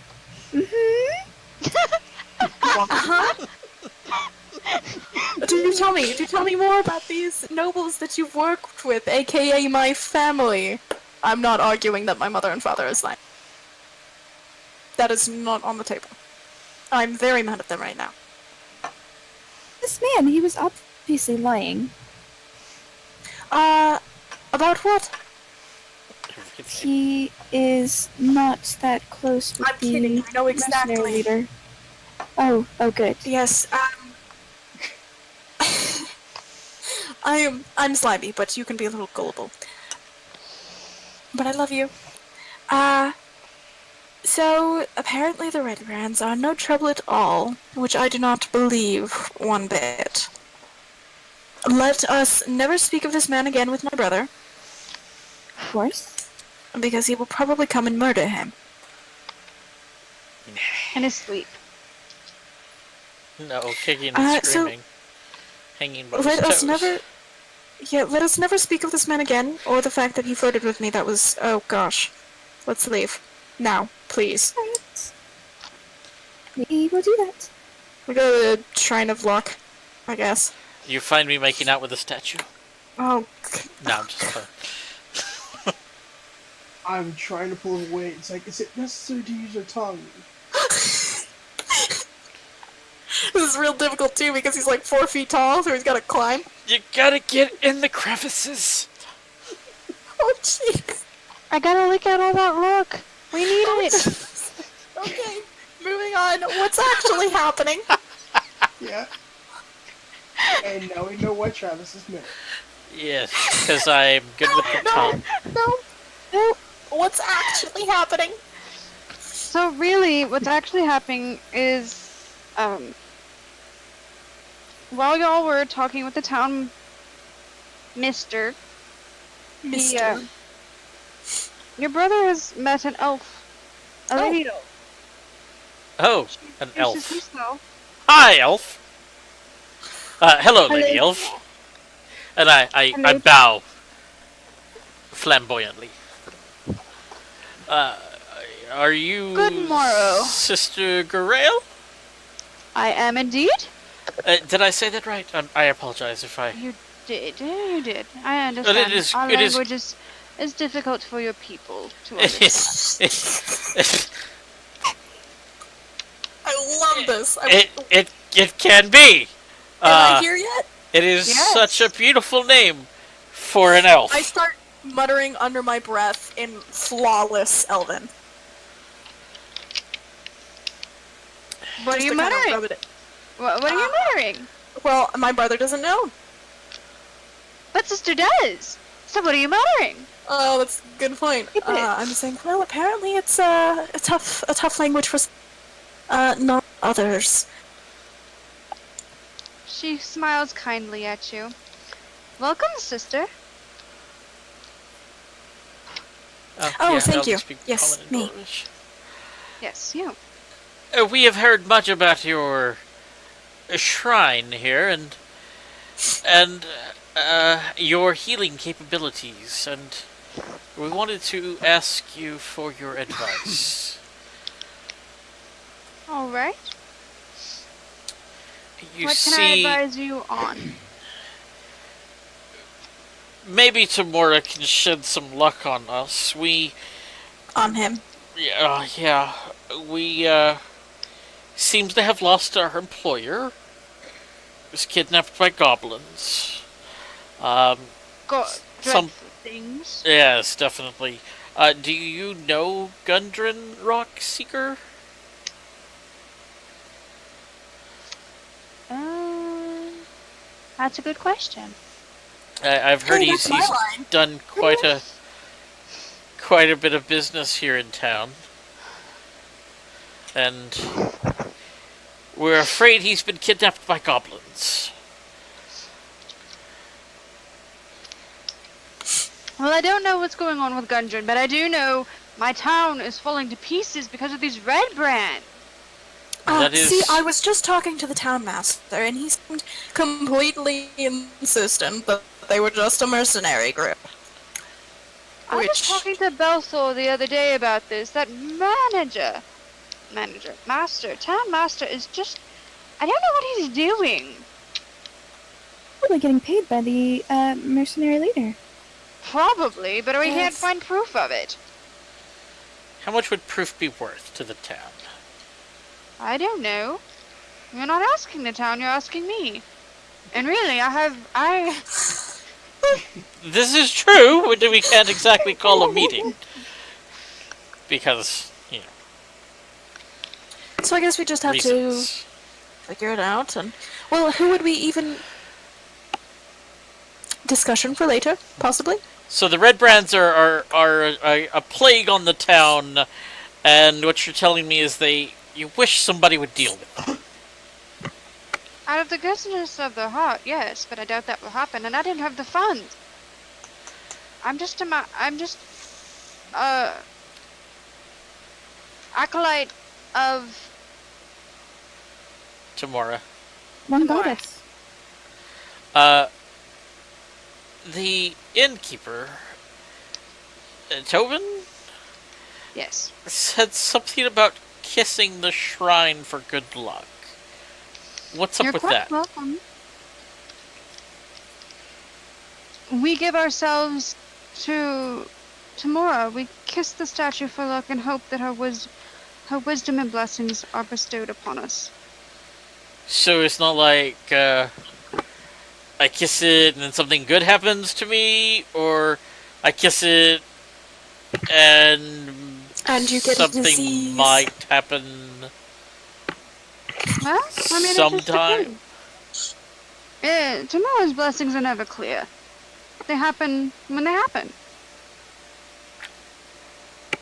Uh-huh. Do you tell me more about these nobles that you've worked with, aka my family? I'm not arguing that my mother and father are slimy. That is not on the table. I'm very mad at them right now. This man, he was obviously lying. About what? He is not that close with I'm the kidding, I know mercenary exactly. leader. Oh, good. Yes, I'm slimy, but you can be a little gullible. But I love you. So apparently the Red Brands are no trouble at all, which I do not believe one bit. Let us never speak of this man again with my brother, Of course. because he will probably come and murder him. In his sleep. No, kicking and so- screaming. Hanging by his Let us toes. let us never speak of this man again, or the fact that he flirted with me. That was, oh gosh. Let's leave. Now, please. Alright. We will do that. We go to the Shrine of Luck, I guess. You find me making out with a statue? Oh, No, I'm just playing. I'm trying to pull it away. It's like, is it necessary to use your tongue? this is real difficult too because he's like 4 feet tall, so he's gotta climb. You gotta get in the crevices. Oh, jeez. I gotta look at all that look. We need it. Okay, moving on. What's actually happening? Yeah. And now we know why Travis is married. Yes, because I'm good with the tongue. No. What's actually happening? So really, what's actually happening is, while y'all were talking with the town mister, Mister. your brother has met an elf. A Oh. lady elf. Oh, an Introduce elf. yourself. Hi, elf. Hello, Hello. lady elf. And I Hello. bow flamboyantly. Are you Good morrow. Sister Garael? I am indeed. Did I say that right? I apologize if I... You did. You did. I understand. is- Our it is- language is difficult for your people to understand. I love this. I, it can be. am I here yet? It is Yes. such a beautiful name for an elf. I start muttering under my breath in flawless Elven. What are Just you to kind of muttering? rub it in. What are you muttering? Well, my brother doesn't know. But sister does. So what are you muttering? Oh, that's a good point. Keep it. I'm saying, well, apparently it's a tough language for not others. She smiles kindly at you. Welcome, sister. Oh, thank elves you. speak Yes, common and me. Dwarvish. Yes, you. We have heard much about your shrine here and your healing capabilities, and we wanted to ask you for your advice. All right. You What can see, I advise you on? maybe Tamora can shed some luck on us. We On him. we seems to have lost our employer. Was kidnapped by goblins. Got Some- dreadful things. Yes, definitely. Do you know Gundren Rockseeker? That's a good question. I've heard Hey, he's that's my line. done quite a bit of business here in town, and we're afraid he's been kidnapped by goblins. Well, I don't know what's going on with Gundren, but I do know my town is falling to pieces because of these red brands. That is- See, I was just talking to the town master, and he seemed completely insistent that they were just a mercenary group. I was talking to Belthor the other day about this. That town master is just... I don't know what he's doing. Probably getting paid by the mercenary leader. Probably, but we can't Yes. find proof of it. How much would proof be worth to the town? I don't know. You're not asking the town, you're asking me. And really, I This is true, but we can't exactly call a meeting. Because, So I guess we just have reasons. to figure it out. And well, who would we even discussion for later, possibly? So the Red Brands are a plague on the town, and what you're telling me is you wish somebody would deal with them. out of the goodness of their heart, yes, but I doubt that will happen, and I didn't have the funds. I'm just acolyte of Tamora. One Why? goddess. The innkeeper, Tobin, yes. said something about kissing the shrine for good luck. What's up You're with quite that? welcome. We give ourselves to Tamora. We kiss the statue for luck and hope that her wisdom and blessings are bestowed upon us. So it's not like I kiss it and then something good happens to me, or I kiss it and You get a something disease. might happen Well, I mean, sometime. Tamora's blessings are never clear. They happen when they happen.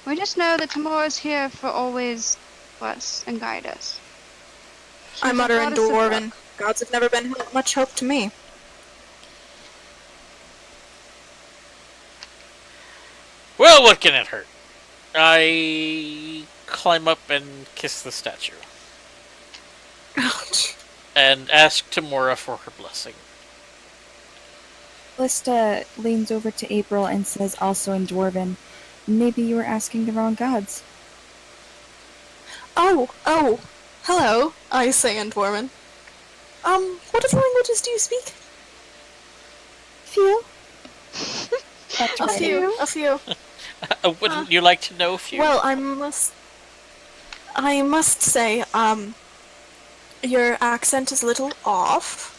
We just know that Tamora's here for always bless and guide us. I She's mutter a in goddess of Dwarven. luck. Gods have never been much help to me. Well, what can it hurt? I climb up and kiss the statue Ouch. and ask Tamora for her blessing. Callista leans over to April and says, also in Dwarven, maybe you were asking the wrong gods. Oh, hello, I say in Dwarven. What other languages do you speak? Few. That's A right. few. Wouldn't you like to know a few? Well, I must say, your accent is a little off.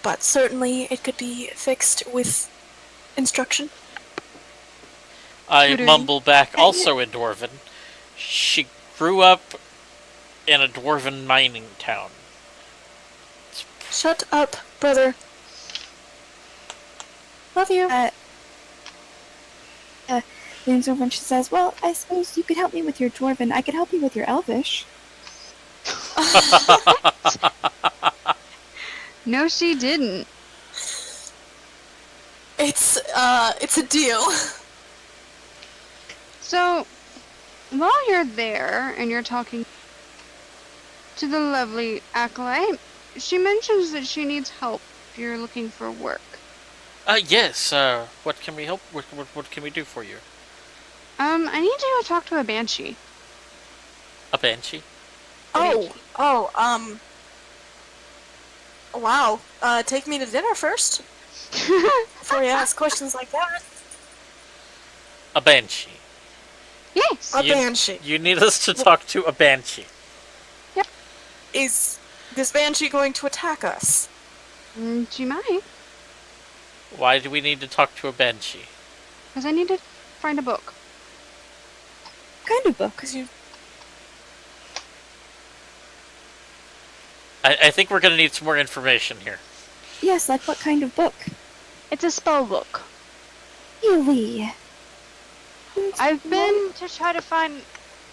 But certainly it could be fixed with instruction. I tutoring. mumble back, also in Dwarven. She grew up in a Dwarven mining town. Shut up, brother. Love you. Leans over and she says, well, I suppose you could help me with your Dwarven. I could help you with your Elvish. No, she didn't. It's a deal. So, while you're there and you're talking to the lovely acolyte, she mentions that she needs help if you're looking for work. Yes, what can we help? What can we do for you? I need to go talk to a banshee. A banshee? Wow. Take me to dinner first before you ask questions like that. A banshee. Yes. A You- banshee. You need us to talk to a banshee. Is this banshee going to attack us? She might, Why do we need to talk to a banshee? because I need to find a book. Kind of book. Because you. I think we're gonna need some more information here. Yes, like what kind of book? It's a spell book. Really? I've been to try to find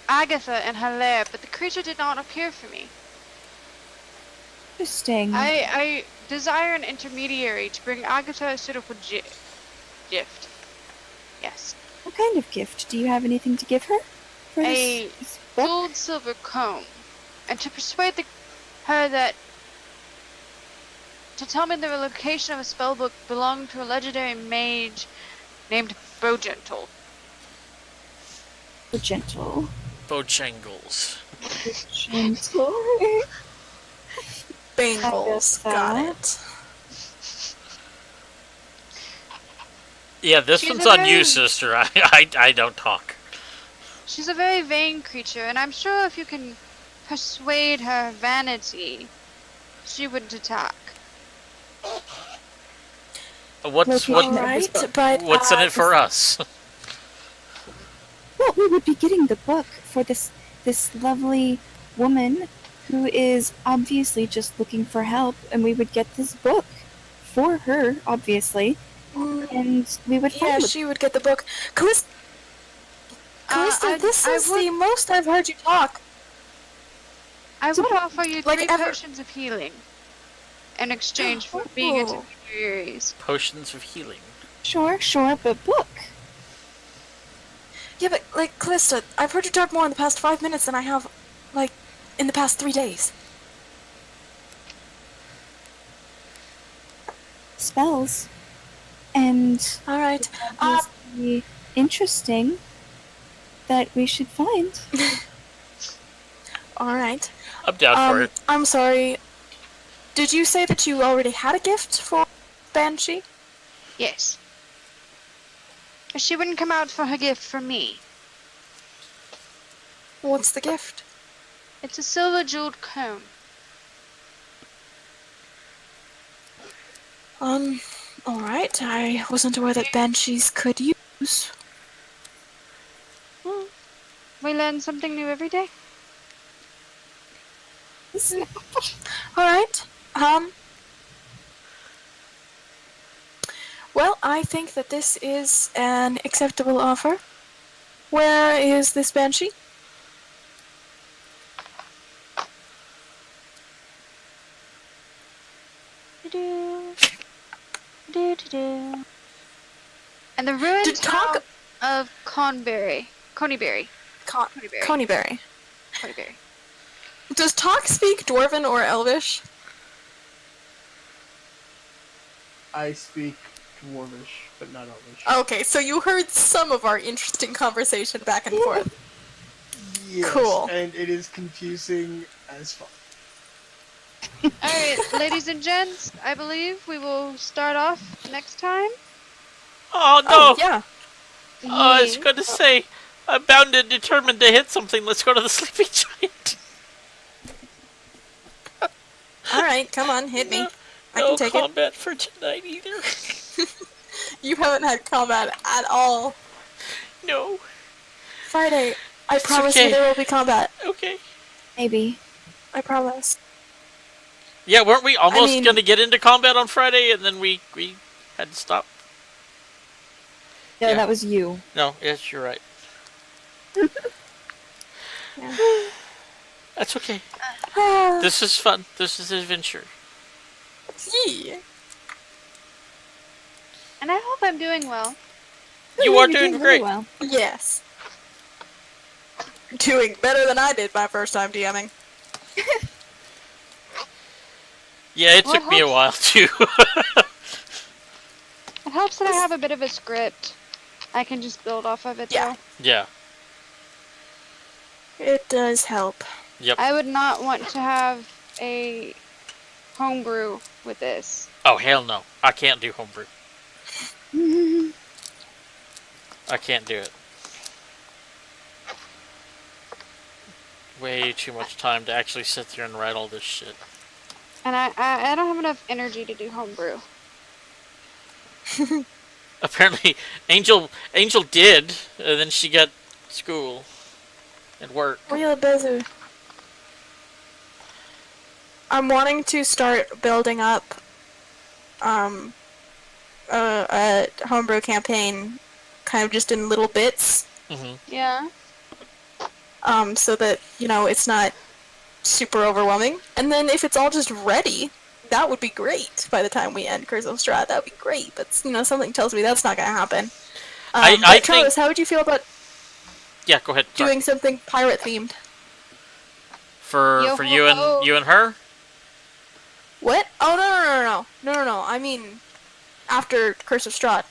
Agatha in her lair, but the creature did not appear for me. Interesting. I desire an intermediary to bring Agatha a suitable gift. Yes. What kind of gift? Do you have anything to give her? For A this book? gold silver comb. And to persuade her that to tell me the location of a spellbook belonging to a legendary mage named Bogentle. Gentle. Bojangles. Gentle. Bangles. Agatha. Got it. Yeah, this She's one's a on you, very- sister. I don't talk. She's a very vain creature, and I'm sure if you can persuade her vanity, she would attack. What's Location what? of this Alright, book. but What's in it for us? Well, we would be getting the book for this lovely woman who is obviously just looking for help, and we would get this book for her, obviously, and we would yeah, find she would get the book. Callista, this I is would- the most I've heard you talk. I would offer you like 3 ever- potions of healing in exchange for being Oh. intermediaries. Potions of healing. Sure, but book. Yeah, but like Callista, I've heard you talk more in the past 5 minutes than I have, like, in the past 3 days. Spells. And Alright. obviously interesting that we should find. Alright. I'm down for it. I'm sorry. Did you say that you already had a gift for Banshee? Yes. She wouldn't come out for her gift from me. What's the gift? It's a silver jeweled comb. Alright. I wasn't aware that Banshees could use. We learn something new every day. Alright. Well, I think that this is an acceptable offer. Where is this Banshee? Do-do. Do-do-do. And the ruined To talk- town of Coneyberry. Coneyberry. Coneyberry. Coneyberry. Does Talk speak Dwarven or Elvish? I speak Dwarvish, but not Elvish. Okay, so you heard some of our interesting conversation back and forth. Yes, cool. And it is confusing as fuck. Alright, ladies and gents, I believe we will start off next time. Oh no! Oh, yeah. I was going to say, I'm bound and determined to hit something. Let's go to the sleeping giant. Alright, come on, hit me. I No can take it. combat for tonight either. You haven't had combat at all. No. Friday, I It's promise okay. you there will be combat. Okay. Maybe. I promise. Yeah, weren't we almost mean- going to get into combat on Friday, and then we had to stop? No, Yeah. that was you. No, yes, you're right. Yeah. That's okay. Yeah. This is fun. This is adventure. And I hope I'm doing well. You Yeah, are you're doing really great. well. Yes. Doing better than I did my first time DMing. Yeah, it Well, took me a while too. It helps that I have a bit of a script. I can just build off of it Yeah. though. Yeah. It does help. Yep. I would not want to have a homebrew with this. Oh hell no! I can't do homebrew. I can't do it. Way too much time to actually sit there and write all this shit. And I don't have enough energy to do homebrew. Apparently, Angel did, and then she got school and work. Real busy. I'm wanting to start building up a homebrew campaign kind of just in little bits. Hmm. Yeah. So that, you know, it's not super overwhelming. And then if it's all just ready, that would be great by the time we end Curse of Strahd. That would be great, but, you know, something tells me that's not going to happen. I but think- Travis, how would you feel about Yeah, go ahead. Sorry. doing something pirate-themed? For Yo you ho ho. and you and her. What? Oh, no. I mean, after Curse of Strahd.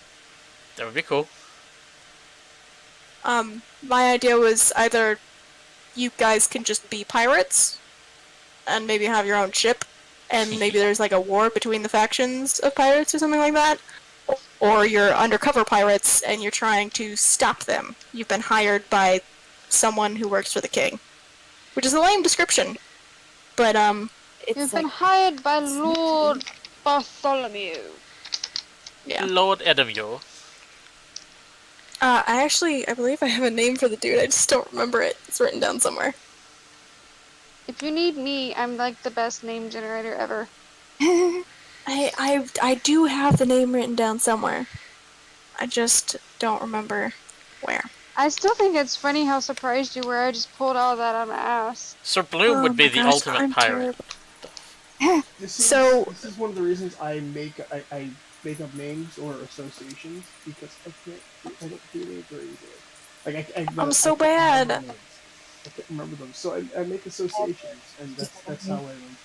That would be cool. My idea was either you guys can just be pirates and maybe have your own ship and maybe there's like a war between the factions of pirates or something like that. or you're undercover pirates and you're trying to stop them. You've been hired by someone who works for the king, which is a lame description, but You've It's been like hired by Lord Bartholomew. yeah. Lord Edamure. I believe I have a name for the dude. I just don't remember it. It's written down somewhere. If you need me, I'm like the best name generator ever. I do have the name written down somewhere. I just don't remember where. I still think it's funny how surprised you were. I just pulled all that out of my ass. Sir Bloom would be the ultimate I'm pirate. terrible. This So- is one of the reasons I make up names or associations because I don't do it very easily. Like I'm so I can't remember bad. names. I can't remember them, so I make associations, and that's how I learn.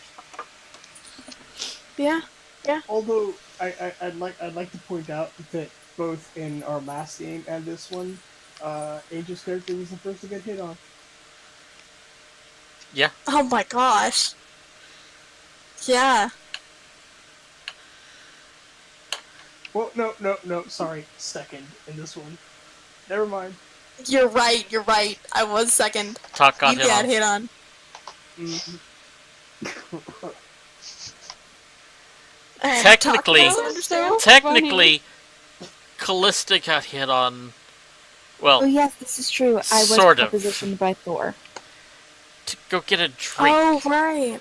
Yeah. Although I'd like to point out that both in our last game and this one, Angel's character was the first to get hit on. Yeah. Oh my gosh. Yeah. Well, no, sorry, second in this one. Never mind. You're right. I was second. Talk got You hit got on. hit on. Mhm. And Technically- Taco, understand? Technically, Callista got hit on. Well, oh yes, this is true. I was Sort of. propositioned by Thor. to go get a drink. Oh right.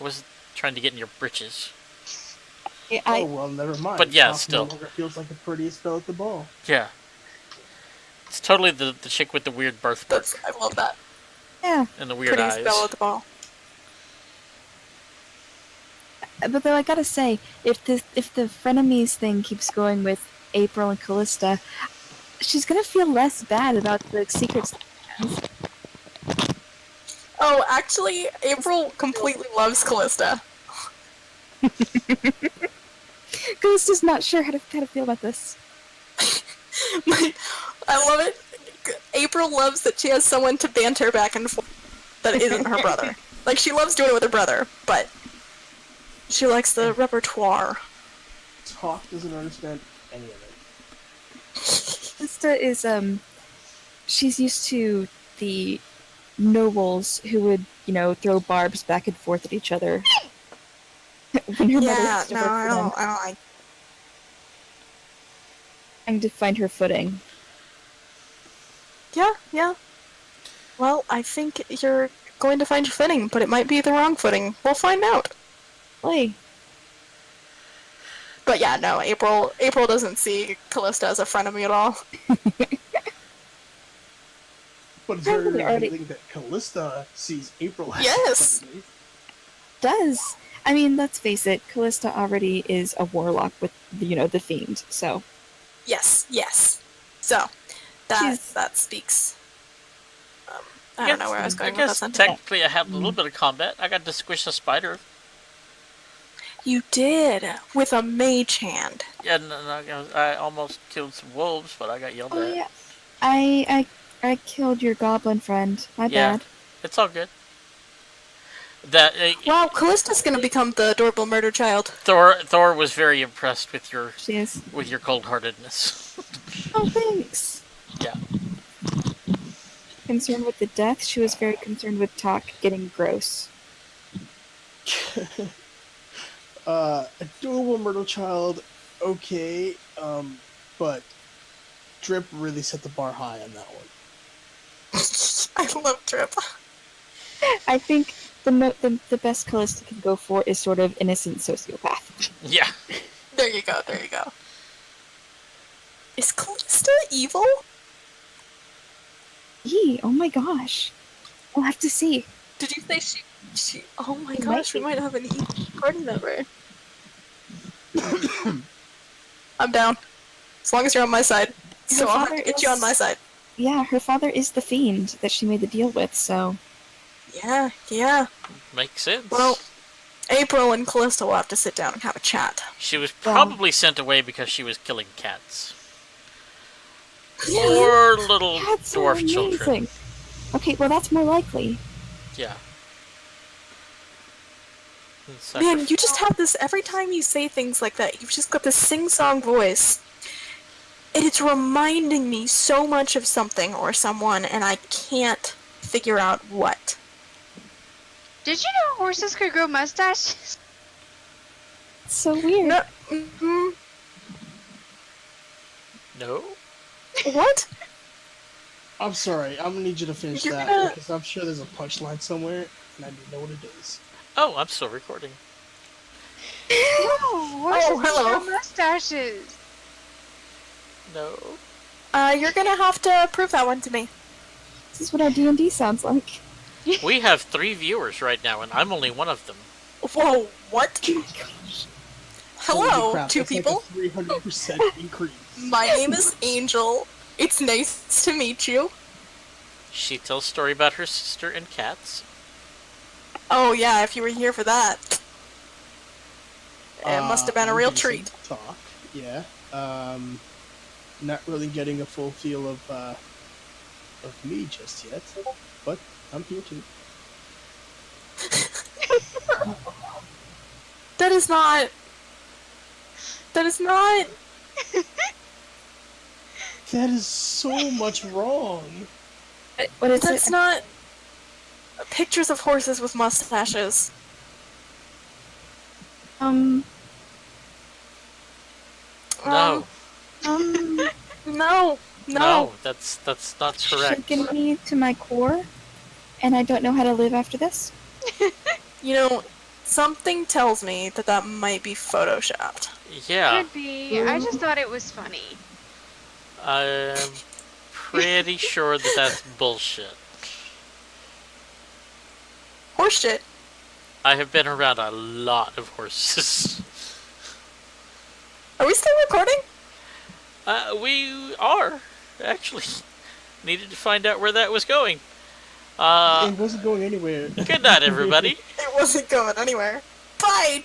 I was trying to get in your britches. Yeah, Oh well, never mind. But yeah, Talk still. no longer feels like the prettiest belle at the ball. Yeah. It's totally the chick with the weird birthmark That's I love that. yeah. and the weird Prettiest eyes. bell at the ball. But though I gotta say, if the frenemies thing keeps going with April and Callista, she's gonna feel less bad about the secrets. Oh, actually, April completely loves Callista. Callista's not sure how to feel about this. I love it. April loves that she has someone to banter back and forth that isn't her brother. Like, she loves doing it with her brother, but she likes the repertoire. Talk doesn't understand any of it. Callista is she's used to the nobles who would, throw barbs back and forth at each other. When her mother Yeah, used to no, work for I them, don't like. trying to find her footing. Yeah. Well, I think you're going to find your footing, but it might be the wrong footing. We'll find out. Hey, But yeah, no, April doesn't see Callista as a friend of me at all. But it's Yeah, very they already- revealing that Callista sees April as Yes. friendly. does. I mean, let's face it, Callista already is a warlock with, the fiend, so. Yes. So, She's- that speaks. I don't know where I was going I with guess that. technically I had a little bit of combat. I got to squish a spider. You did with a mage hand. Yeah, and I almost killed some wolves, but I got yelled Oh at. yeah. I killed your goblin friend. My Yeah. bad. It's all good. That Wow, Callista's gonna become the adorable murder child. Thor was very impressed with your She is. cold-heartedness. Oh, thanks. Yeah. Concerned with the death, she was very concerned with Talk getting gross. Adorable Myrtle Child, okay, but Drip really set the bar high on that one. I love Drip. I think the best Callista can go for is sort of innocent sociopath. Yeah. There you go. Is Callista evil? Yee, oh my gosh. I'll have to see. Did you say she? Oh my It might gosh, we be. might have an evil party member. I'm down. As long as you're on my side. So I'll have to father get you on my side. Yeah, her father is the fiend that she made the deal with, so. Yeah. Makes sense. Well, April and Callista will have to sit down and have a chat. She was Well- probably sent away because she was killing cats. Or little Cats are dwarf children. amazing. Okay, well that's more likely. Yeah. And Man, you just have this every time you say things like that. You've just got this sing-song voice. it's reminding me so much of something or someone, and I can't figure out what. Did you know horses could grow mustaches? It's so weird. No, mm-hmm. No? What? I'm sorry. I'm gonna need you to finish You're that gonna- because I'm sure there's a punchline somewhere, and I need to know what it is. Oh, I'm still recording. No, horses can hello. grow mustaches. No. You're gonna have to prove that one to me. This is what our D&D sounds like. We have 3 viewers right now, and I'm only one of them. Whoa, what? Holy Hello, crap, 2 that's people. Like a 300% increase. My name is Angel. It's nice to meet you. She tells a story about her sister and cats. Oh yeah, if you were here for that. It must have been a I'm real decent treat. Talk, yeah. Not really getting a full feel of me just yet, but I'm here too. That is not. That is not. That is so much wrong. What is That's it? not. Pictures of horses with mustaches. Um, No. No. No, that's not correct. shaken me to my core, and I don't know how to live after this. You know, something tells me that that might be photoshopped. Yeah, Could be. I just thought it was funny. I'm pretty sure that that's bullshit. Horseshit. I have been around a lot of horses. Are we still recording? We are, actually. Needed to find out where that was going. It wasn't going anywhere. Good night, everybody. It wasn't going anywhere. Bye!